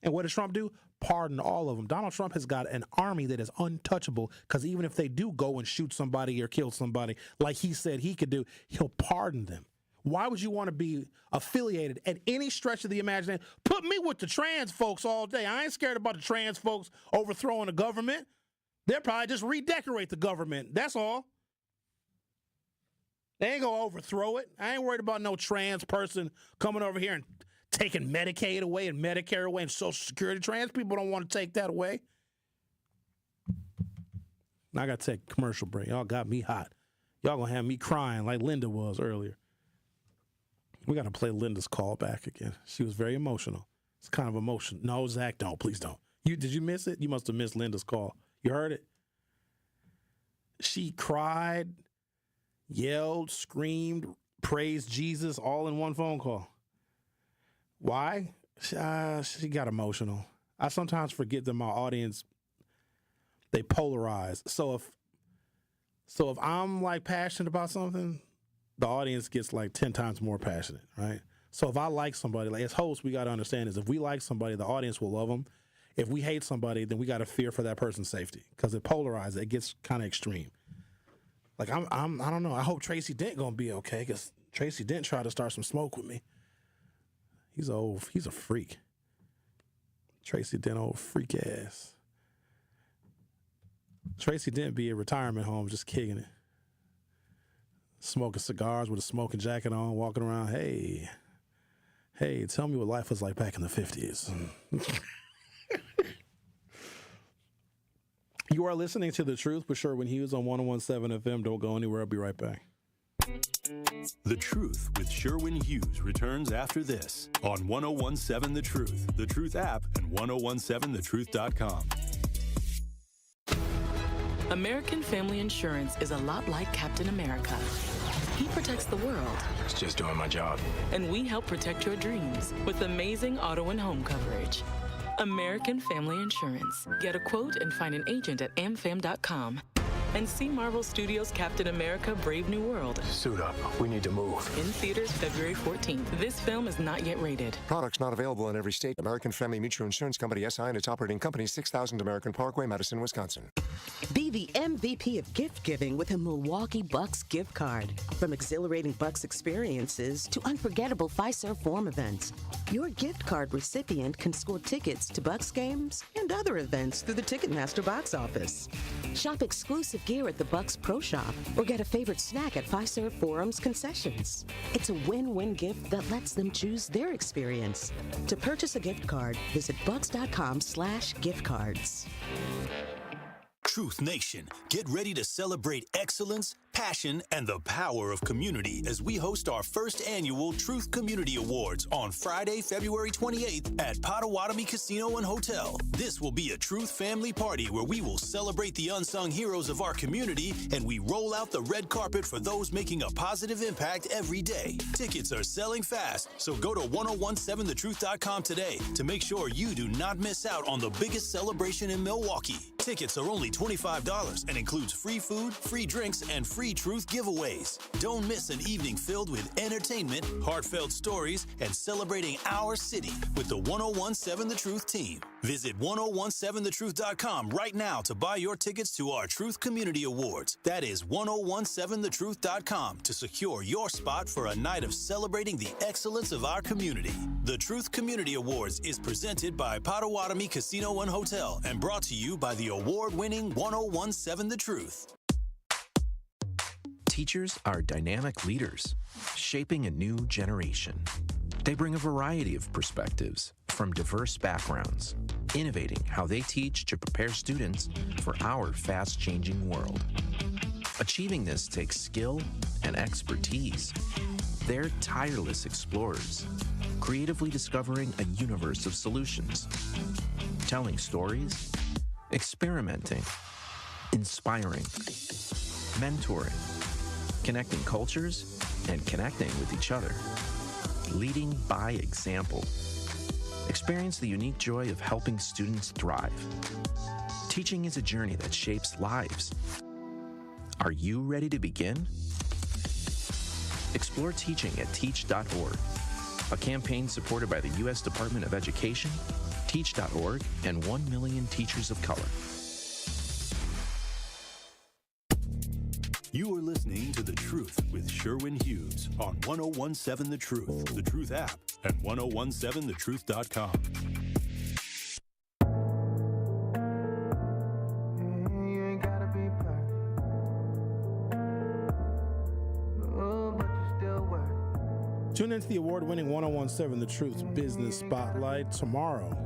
Speaker 6: And what does Trump do? Pardon all of them. Donald Trump has got an army that is untouchable, because even if they do go and shoot somebody or kill somebody like he said he could do, he'll pardon them. Why would you want to be affiliated at any stretch of the imagination? Put me with the trans folks all day. I ain't scared about the trans folks overthrowing the government. They'll probably just redecorate the government. That's all. They ain't going to overthrow it. I ain't worried about no trans person coming over here and taking Medicaid away and Medicare away and Social Security. Trans people don't want to take that away. Now I got to take a commercial break. Y'all got me hot. Y'all going to have me crying like Linda was earlier. We got to play Linda's call back again. She was very emotional. It's kind of emotional. No, Zach, don't. Please don't. Did you miss it? You must have missed Linda's call. You heard it? She cried, yelled, screamed, praised Jesus all in one phone call. Why? She got emotional. I sometimes forget that my audience, they polarize. So if I'm like passionate about something, the audience gets like 10 times more passionate, right? So if I like somebody, like as hosts, we got to understand is if we like somebody, the audience will love them. If we hate somebody, then we got to fear for that person's safety, because it polarizes. It gets kind of extreme. Like I don't know. I hope Tracy Dent gonna be okay, because Tracy Dent tried to start some smoke with me. He's a freak. Tracy Dent, old freak ass. Tracy Dent be at retirement home just kicking it. Smoking cigars with a smoking jacket on, walking around. Hey, tell me what life was like back in the 50s. You are listening to The Truth with Sherwin Hughes on 101.7 FM. Don't go anywhere. I'll be right back.
Speaker 1: The Truth with Sherwin Hughes returns after this on 101.7 The Truth app, and 1017thetruth.com.
Speaker 11: American Family Insurance is a lot like Captain America. He protects the world.
Speaker 12: It's just doing my job.
Speaker 11: And we help protect your dreams with amazing auto and home coverage. American Family Insurance. Get a quote and find an agent at amfam.com. And see Marvel Studios' Captain America: Brave New World.
Speaker 12: Suit up. We need to move.
Speaker 11: In theaters February 14th. This film is not yet rated.
Speaker 12: Products not available in every state. American Family Mutual Insurance Company, SI, and its operating company, 6000 American Parkway, Madison, Wisconsin.
Speaker 14: Be the MVP of gift giving with a Milwaukee Bucks gift card. From exhilarating Bucks experiences to unforgettable Fiserv Forum events, your gift card recipient can score tickets to Bucks games and other events through the Ticketmaster box office. Shop exclusive gear at the Bucks Pro Shop or get a favorite snack at Fiserv Forum's concessions. It's a win-win gift that lets them choose their experience. To purchase a gift card, visit bucks.com/gift cards.
Speaker 1: Truth Nation, get ready to celebrate excellence, passion, and the power of community as we host our first annual Truth Community Awards on Friday, February 28th at Potawatomi Casino and Hotel. This will be a Truth family party where we will celebrate the unsung heroes of our community, and we roll out the red carpet for those making a positive impact every day. Tickets are selling fast, so go to 1017thetruth.com today to make sure you do not miss out on the biggest celebration in Milwaukee. Tickets are only $25 and includes free food, free drinks, and free free truth giveaways. Don't miss an evening filled with entertainment, heartfelt stories, and celebrating our city with the 1017 The Truth team. Visit 1017thetruth.com right now to buy your tickets to our Truth Community Awards. That is 1017thetruth.com to secure your spot for a night of celebrating the excellence of our community. The Truth Community Awards is presented by Potawatomi Casino and Hotel and brought to you by the award-winning 1017 The Truth.
Speaker 2: Teachers are dynamic leaders, shaping a new generation. They bring a variety of perspectives from diverse backgrounds, innovating how they teach to prepare students for our fast-changing world. Achieving this takes skill and expertise. They're tireless explorers, creatively discovering a universe of solutions, telling stories, experimenting, inspiring, mentoring, connecting cultures, and connecting with each other, leading by example. Experience the unique joy of helping students thrive. Teaching is a journey that shapes lives. Are you ready to begin? Explore teaching at teach.org, a campaign supported by the U.S. Department of Education, Teach.org, and 1 million teachers of color.
Speaker 1: You are listening to The Truth with Sherwin Hughes on 1017 The Truth, The Truth app, and 1017thetruth.com.
Speaker 6: Tune into the award-winning 1017 The Truth's Business Spotlight tomorrow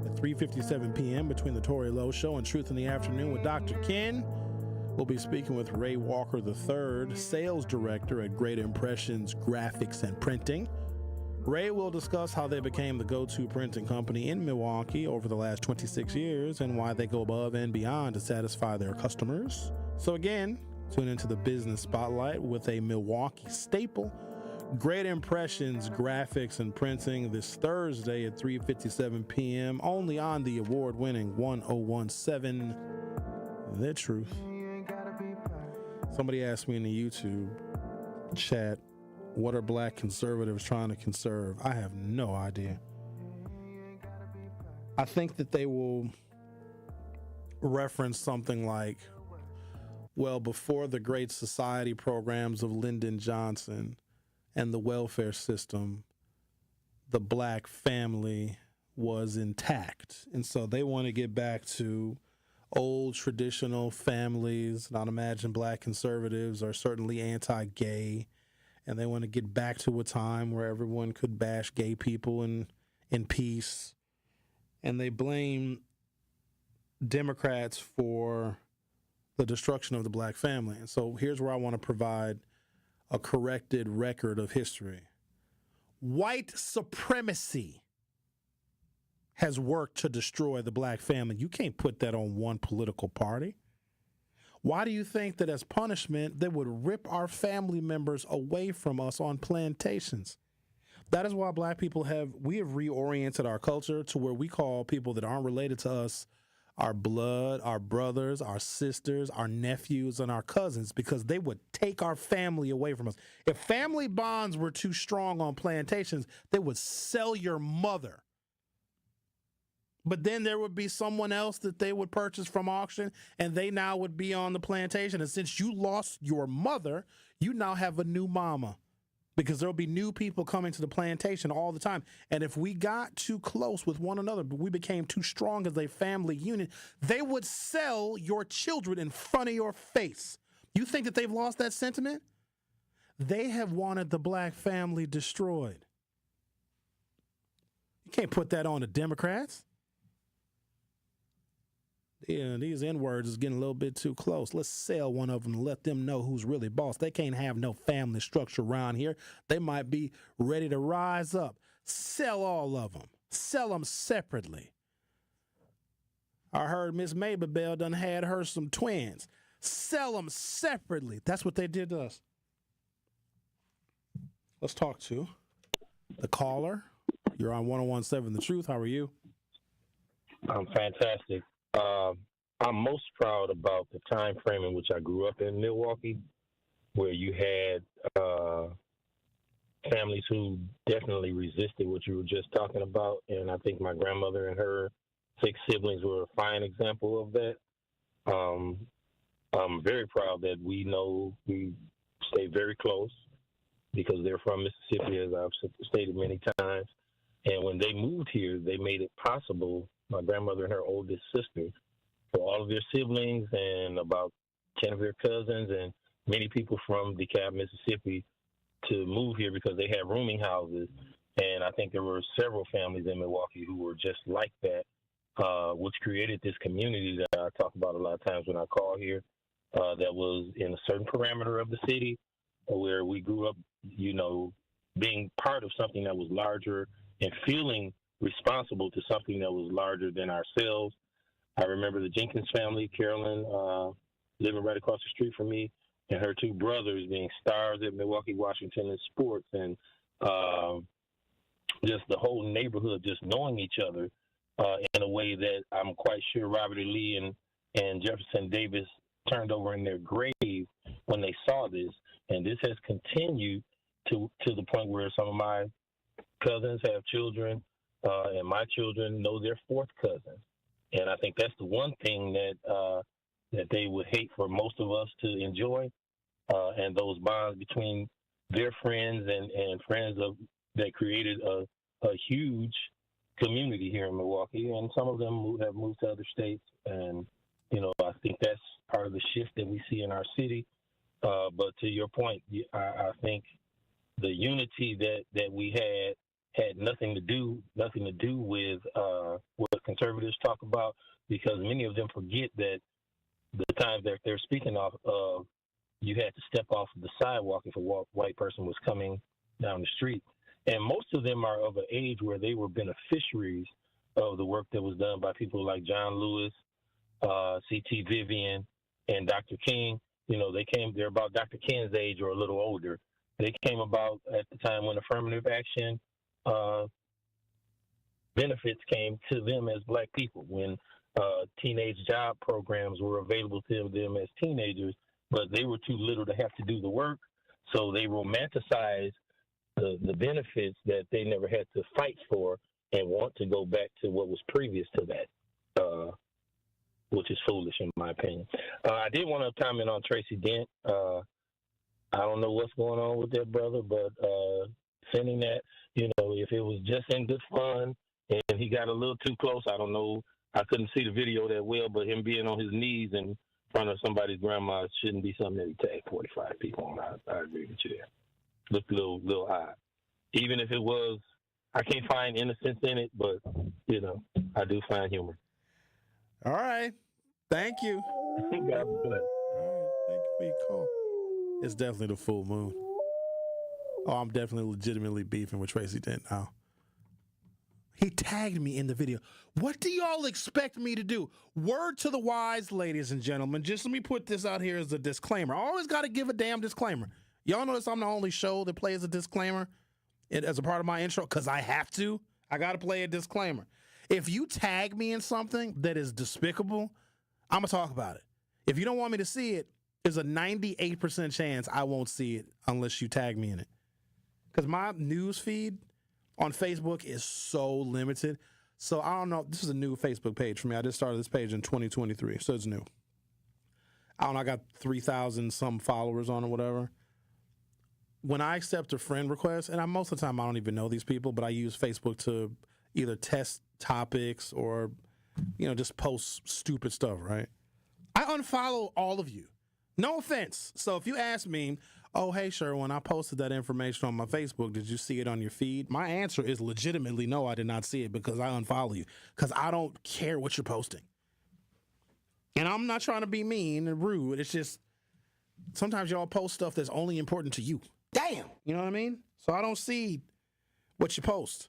Speaker 6: at 3:57 p.m. between the Tori Lowe Show and Truth in the Afternoon with Dr. Ken. We'll be speaking with Ray Walker III, Sales Director at Great Impressions Graphics and Printing. Ray will discuss how they became the go-to printing company in Milwaukee over the last 26 years and why they go above and beyond to satisfy their customers. So again, tune into the Business Spotlight with a Milwaukee staple, Great Impressions Graphics and Printing, this Thursday at 3:57 p.m. only on the award-winning 1017 The Truth. Somebody asked me in the YouTube chat, what are black conservatives trying to conserve? I have no idea. I think that they will reference something like, well, before the Great Society programs of Lyndon Johnson and the welfare system, the black family was intact. And so they want to get back to old traditional families, and I'd imagine black conservatives are certainly anti-gay, and they want to get back to a time where everyone could bash gay people in peace. And they blame Democrats for the destruction of the black family. And so here's where I want to provide a corrected record of history. White supremacy has worked to destroy the black family. You can't put that on one political party. Why do you think that as punishment, they would rip our family members away from us on plantations? That is why black people have reoriented our culture to where we call people that aren't related to us our blood, our brothers, our sisters, our nephews, and our cousins, because they would take our family away from us. If family bonds were too strong on plantations, they would sell your mother. But then there would be someone else that they would purchase from auction, and they now would be on the plantation. And since you lost your mother, you now have a new mama, because there will be new people coming to the plantation all the time. And if we got too close with one another, we became too strong as a family unit, they would sell your children in front of your face. You think that they've lost that sentiment? They have wanted the black family destroyed. You can't put that on the Democrats. Yeah, these N-words is getting a little bit too close. Let's sell one of them and let them know who's really boss. They can't have no family structure around here. They might be ready to rise up. Sell all of them. Sell them separately. I heard Miss Mabel done had her some twins. Sell them separately. That's what they did to us. Let's talk to the caller. You're on 1017 The Truth. How are you?
Speaker 9: I'm fantastic. I'm most proud about the time frame in which I grew up in Milwaukee. where you had families who definitely resisted what you were just talking about. And I think my grandmother and her 6 siblings were a fine example of that. I'm very proud that we stay very close because they're from Mississippi, as I've stated many times. And when they moved here, they made it possible, my grandmother and her oldest sister, for all of their siblings and about 10 of their cousins and many people from DeKalb, Mississippi, to move here because they had rooming houses. And I think there were several families in Milwaukee who were just like that, which created this community that I talk about a lot of times when I call here, that was in a certain parameter of the city where we grew up, being part of something that was larger and feeling responsible to something that was larger than ourselves. I remember the Jenkins family, Carolyn, living right across the street from me, and her 2 brothers being stars at Milwaukee, Washington in sports, and just the whole neighborhood just knowing each other in a way that I'm quite sure Robert E. Lee and Jefferson Davis turned over in their grave when they saw this. And this has continued to the point where some of my cousins have children, and my children know their 4th cousin. And I think that's the one thing that they would hate for most of us to enjoy, and those bonds between their friends and friends that created a huge community here in Milwaukee. And some of them have moved to other states. And, I think that's part of the shift that we see in our city. But to your point, I think the unity that we had nothing to do with what conservatives talk about, because many of them forget that the times that they're speaking of, you had to step off of the sidewalk if a white person was coming down the street. And most of them are of an age where they were beneficiaries of the work that was done by people like John Lewis, C.T. Vivian, and Dr. King. They're about Dr. King's age or a little older. They came about at the time when affirmative action benefits came to them as black people, when teenage job programs were available to them as teenagers, but they were too little to have to do the work. So they romanticized the benefits that they never had to fight for and want to go back to what was previous to that, which is foolish in my opinion. I did want to comment on Tracy Dent. I don't know what's going on with that brother, but sending that, if it was just in good fun and he got a little too close, I don't know. I couldn't see the video that well, but him being on his knees in front of somebody's grandma shouldn't be something that he tagged 45 people on. I agree with you there. Looked a little odd. Even if it was, I can't find innocence in it, but, I do find humor.
Speaker 6: All right. Thank you.
Speaker 9: God bless.
Speaker 6: All right. Thank you for your call. It's definitely the full moon. Oh, I'm definitely legitimately beefing with Tracy Dent now. He tagged me in the video. What do y'all expect me to do? Word to the wise, ladies and gentlemen. Just let me put this out here as a disclaimer. I always got to give a damn disclaimer. Y'all notice I'm the only show that plays a disclaimer as a part of my intro because I have to. I got to play a disclaimer. If you tag me in something that is despicable, I'm going to talk about it. If you don't want me to see it, there's a 98% chance I won't see it unless you tag me in it. Because my news feed on Facebook is so limited. So I don't know. This is a new Facebook page for me. I just started this page in 2023, so it's new. I don't know. I got 3,000 some followers on it, whatever. When I accept a friend request, and most of the time I don't even know these people, but I use Facebook to either test topics or, just post stupid stuff, right? I unfollow all of you. No offense. So if you ask me, oh, hey, Sherwin, I posted that information on my Facebook. Did you see it on your feed? My answer is legitimately no, I did not see it because I unfollow you because I don't care what you're posting. And I'm not trying to be mean and rude. It's just sometimes y'all post stuff that's only important to you. Damn. You know what I mean? So I don't see what you post.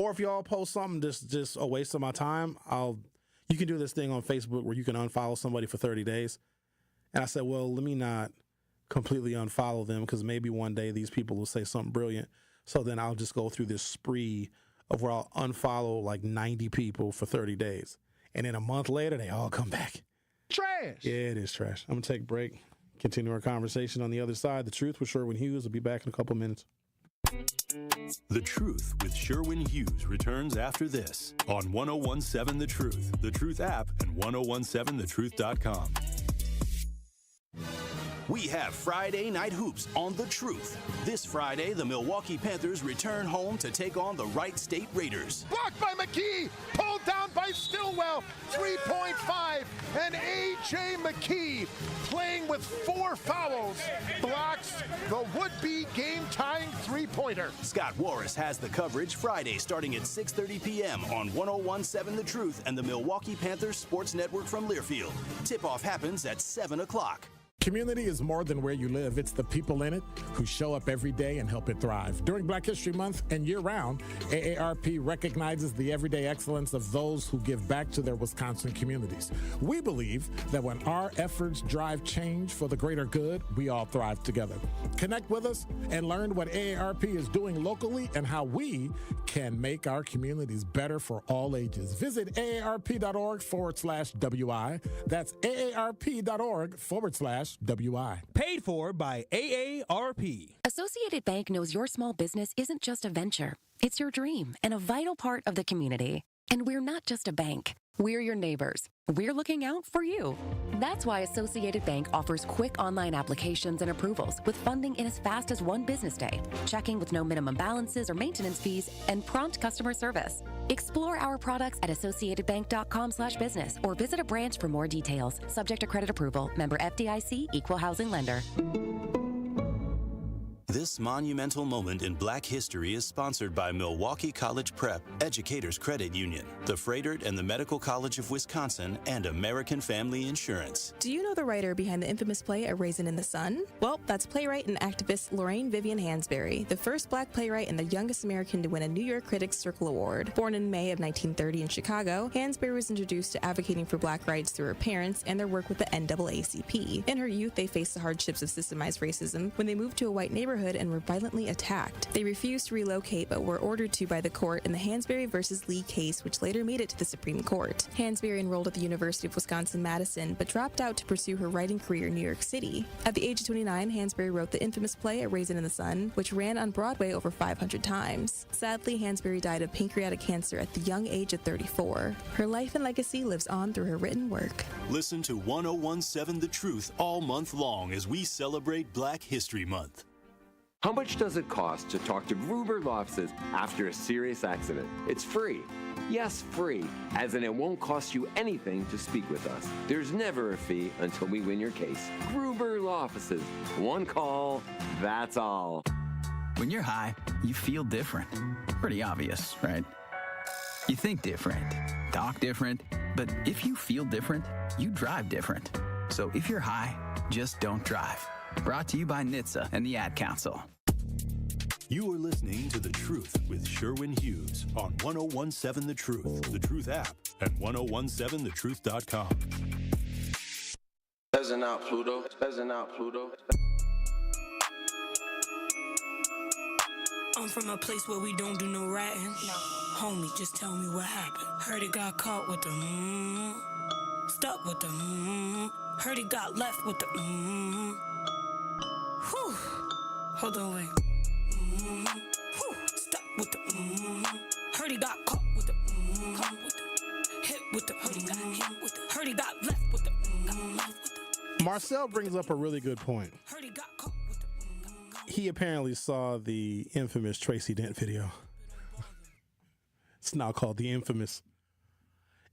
Speaker 6: Or if y'all post something just a waste of my time, you can do this thing on Facebook where you can unfollow somebody for 30 days. And I said, well, let me not completely unfollow them because maybe one day these people will say something brilliant. So then I'll just go through this spree of where I'll unfollow like 90 people for 30 days. And then a month later, they all come back. Trash. Yeah, it is trash. I'm going to take a break. Continue our conversation on the other side. The Truth with Sherwin Hughes. Will be back in a couple minutes.
Speaker 1: The Truth with Sherwin Hughes returns after this on 1017 The Truth, The Truth app, and 1017thetruth.com. We have Friday Night Hoops on The Truth. This Friday, the Milwaukee Panthers return home to take on the Wright State Raiders.
Speaker 3: Blocked by McKee, pulled down by Stillwell, 3.5, and A.J. McKee, playing with 4 fouls, blocks the would-be game-tying three-pointer.
Speaker 1: Scott Warris has the coverage Friday starting at 6:30 p.m. on 1017 The Truth and the Milwaukee Panthers Sports Network from Learfield. Tip-off happens at 7 o'clock.
Speaker 4: Community is more than where you live. It's the people in it who show up every day and help it thrive. During Black History Month and year-round, AARP recognizes the everyday excellence of those who give back to their Wisconsin communities. We believe that when our efforts drive change for the greater good, we all thrive together. Connect with us and learn what AARP is doing locally and how we can make our communities better for all ages. Visit aarp.org/WI. That's aarp.org/WI.
Speaker 15: Paid for by AARP.
Speaker 20: Associated Bank knows your small business isn't just a venture. It's your dream and a vital part of the community. And we're not just a bank. We're your neighbors. We're looking out for you. That's why Associated Bank offers quick online applications and approvals with funding in as fast as 1 business day, checking with no minimum balances or maintenance fees, and prompt customer service. Explore our products at associatedbank.com/business or visit a branch for more details. Subject to credit approval. Member FDIC, Equal Housing Lender.
Speaker 1: This monumental moment in Black history is sponsored by Milwaukee College Prep, Educators Credit Union, the Froedtert and the Medical College of Wisconsin, and American Family Insurance.
Speaker 21: Do you know the writer behind the infamous play A Raisin in the Sun? Well, that's playwright and activist Lorraine Vivian Hansberry, the first Black playwright and the youngest American to win a New York Critics Circle Award. Born in May of 1930 in Chicago, Hansberry was introduced to advocating for Black rights through her parents and their work with the NAACP. In her youth, they faced the hardships of systemized racism when they moved to a white neighborhood and were violently attacked. They refused to relocate but were ordered to by the court in the Hansberry versus Lee case, which later made it to the Supreme Court. Hansberry enrolled at the University of Wisconsin-Madison but dropped out to pursue her writing career in New York City. At the age of 29, Hansberry wrote the infamous play A Raisin in the Sun, which ran on Broadway over 500 times. Sadly, Hansberry died of pancreatic cancer at the young age of 34. Her life and legacy lives on through her written work.
Speaker 1: Listen to 1017 The Truth all month long as we celebrate Black History Month.
Speaker 29: How much does it cost to talk to Gruber Law Offices after a serious accident? It's free. Yes, free, as in it won't cost you anything to speak with us. There's never a fee until we win your case. Gruber Law Offices. 1 call, that's all.
Speaker 22: When you're high, you feel different. Pretty obvious, right? You think different, talk different, but if you feel different, you drive different. So if you're high, just don't drive. Brought to you by NHTSA and the Ad Council.
Speaker 1: You are listening to The Truth with Sherwin Hughes on 1017 The Truth, The Truth app, and 1017thetruth.com.
Speaker 23: Peasant out, Pluto. Peasant out, Pluto.
Speaker 24: I'm from a place where we don't do no ratting. No. Homie, just tell me what happened. Heard it got caught with the stuck with the heard it got left with the Whew. Hold on, wait. Whew. Stuck with the heard he got caught with the caught with the hit with the heard he got hit with the heard he got left with the got left with the.
Speaker 6: Marcel brings up a really good point.
Speaker 24: Heard he got caught with the
Speaker 6: He apparently saw the infamous Tracy Dent video. It's now called The Infamous.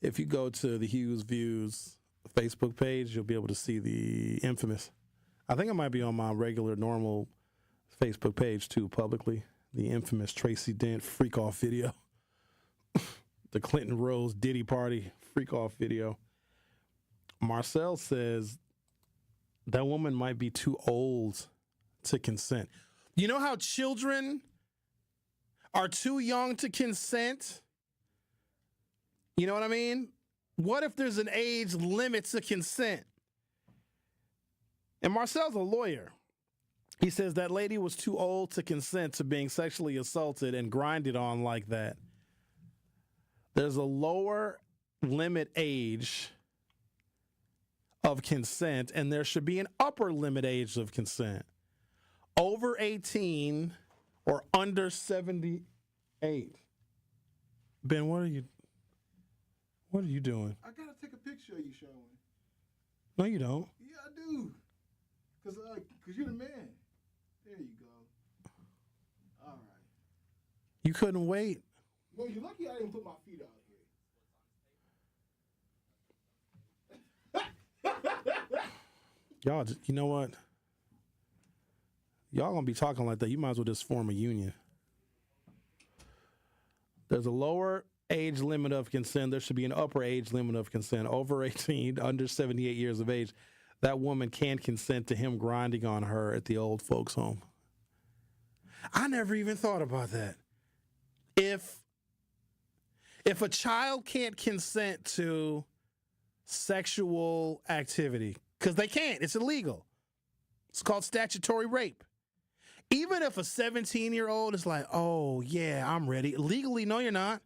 Speaker 6: If you go to the Hughes Views Facebook page, you'll be able to see The Infamous. I think it might be on my regular, normal Facebook page, too, publicly. The infamous Tracy Dent freak-off video. The Clinton Rose Diddy Party freak-off video. Marcel says that woman might be too old to consent. You know how children are too young to consent? You know what I mean? What if there's an age limit to consent? And Marcel's a lawyer. He says that lady was too old to consent to being sexually assaulted and grinded on like that. There's a lower limit age of consent, and there should be an upper limit age of consent. Over 18 or under 78. Ben, what are you doing?
Speaker 3: I gotta take a picture of you, Sherwin.
Speaker 6: No, you don't.
Speaker 3: Yeah, I do. Cause you're the man. There you go. All right.
Speaker 6: You couldn't wait.
Speaker 3: Well, you're lucky I didn't put my feet out here.
Speaker 6: Y'all, you know what? Y'all gonna be talking like that. You might as well just form a union. There's a lower age limit of consent. There should be an upper age limit of consent. Over 18, under 78 years of age, that woman can consent to him grinding on her at the old folks' home. I never even thought about that. If a child can't consent to sexual activity, because they can't, it's illegal. It's called statutory rape. Even if a 17-year-old is like, oh, yeah, I'm ready. Legally, no, you're not.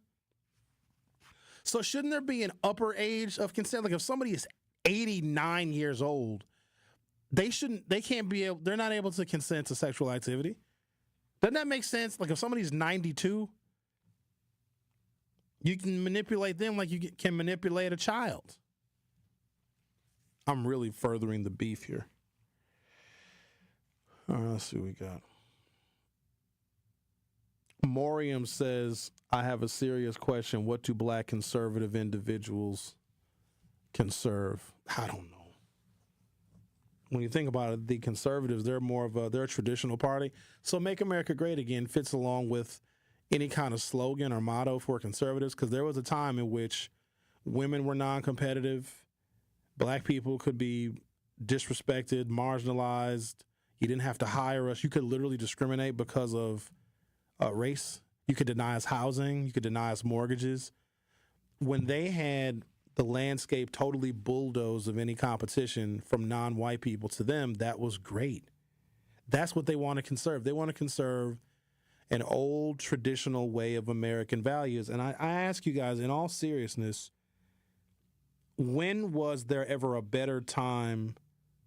Speaker 6: So shouldn't there be an upper age of consent? Like if somebody is 89 years old, they're not able to consent to sexual activity. Doesn't that make sense? Like if somebody's 92, you can manipulate them like you can manipulate a child. I'm really furthering the beef here. All right, let's see what we got. Moriam says, I have a serious question. What do black conservative individuals conserve? I don't know. When you think about it, the conservatives, they're a traditional party. So Make America Great Again fits along with any kind of slogan or motto for conservatives, because there was a time in which women were non-competitive, black people could be disrespected, marginalized. You didn't have to hire us. You could literally discriminate because of race. You could deny us housing. You could deny us mortgages. When they had the landscape totally bulldozed of any competition from non-white people to them, that was great. That's what they want to conserve. They want to conserve an old traditional way of American values. And I ask you guys, in all seriousness, when was there ever a better time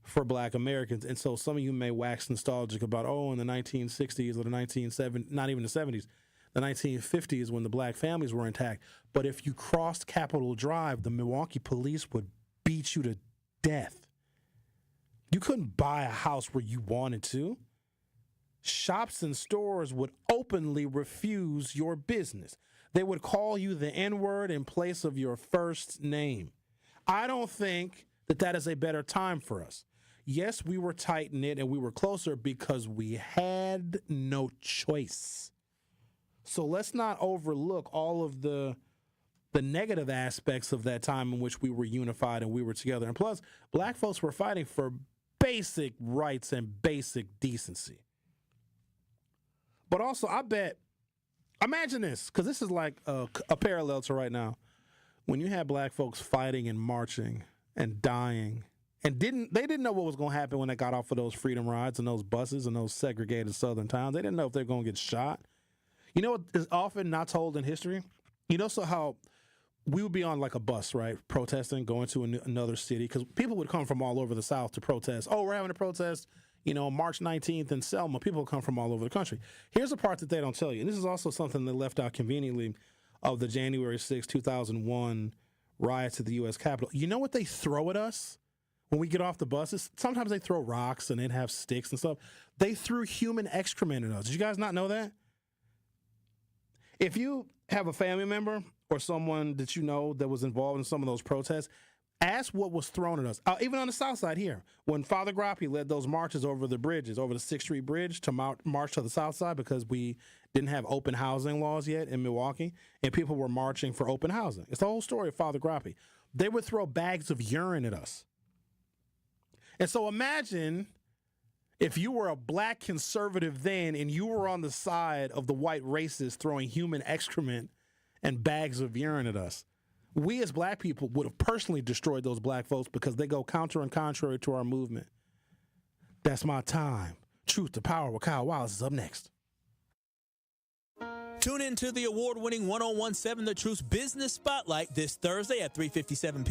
Speaker 6: for black Americans? And so some of you may wax nostalgic about, in the 1960s or the 1970s, not even the 70s, the 1950s when the black families were intact. But if you crossed Capitol Drive, the Milwaukee police would beat you to death. You couldn't buy a house where you wanted to. Shops and stores would openly refuse your business. They would call you the N-word in place of your first name. I don't think that is a better time for us. Yes, we were tight-knit and we were closer because we had no choice. So let's not overlook all of the negative aspects of that time in which we were unified and we were together. And plus, black folks were fighting for basic rights and basic decency. But also, imagine this, because this is like a parallel to right now. When you had black folks fighting and marching and dying, and they didn't know what was going to happen when they got off of those freedom rides and those buses and those segregated southern towns. They didn't know if they were going to get shot. You know what is often not told in history? You know, so how we would be on like a bus, right, protesting, going to another city, because people would come from all over the South to protest. Oh, we're having a protest, March 19th in Selma. People come from all over the country. Here's the part that they don't tell you, and this is also something they left out conveniently of the January 6, 2001 riots at the U.S. Capitol. You know what they throw at us when we get off the buses? Sometimes they throw rocks and they'd have sticks and stuff. They threw human excrement at us. Did you guys not know that? If you have a family member or someone that you know that was involved in some of those protests, ask what was thrown at us. Even on the South Side here, when Father Grappy led those marches over the bridges, over the 6th Street Bridge to march to the South Side because we didn't have open housing laws yet in Milwaukee, and people were marching for open housing. It's the whole story of Father Grappy. They would throw bags of urine at us. And so imagine if you were a black conservative then and you were on the side of the white racists throwing human excrement and bags of urine at us. We as black people would have personally destroyed those black folks because they go counter and contrary to our movement. That's my time. Truth to Power with Kyle Wallace is up next.
Speaker 15: Tune in to the award-winning 1017 The Truth's Business Spotlight this Thursday at 3:57 p.m.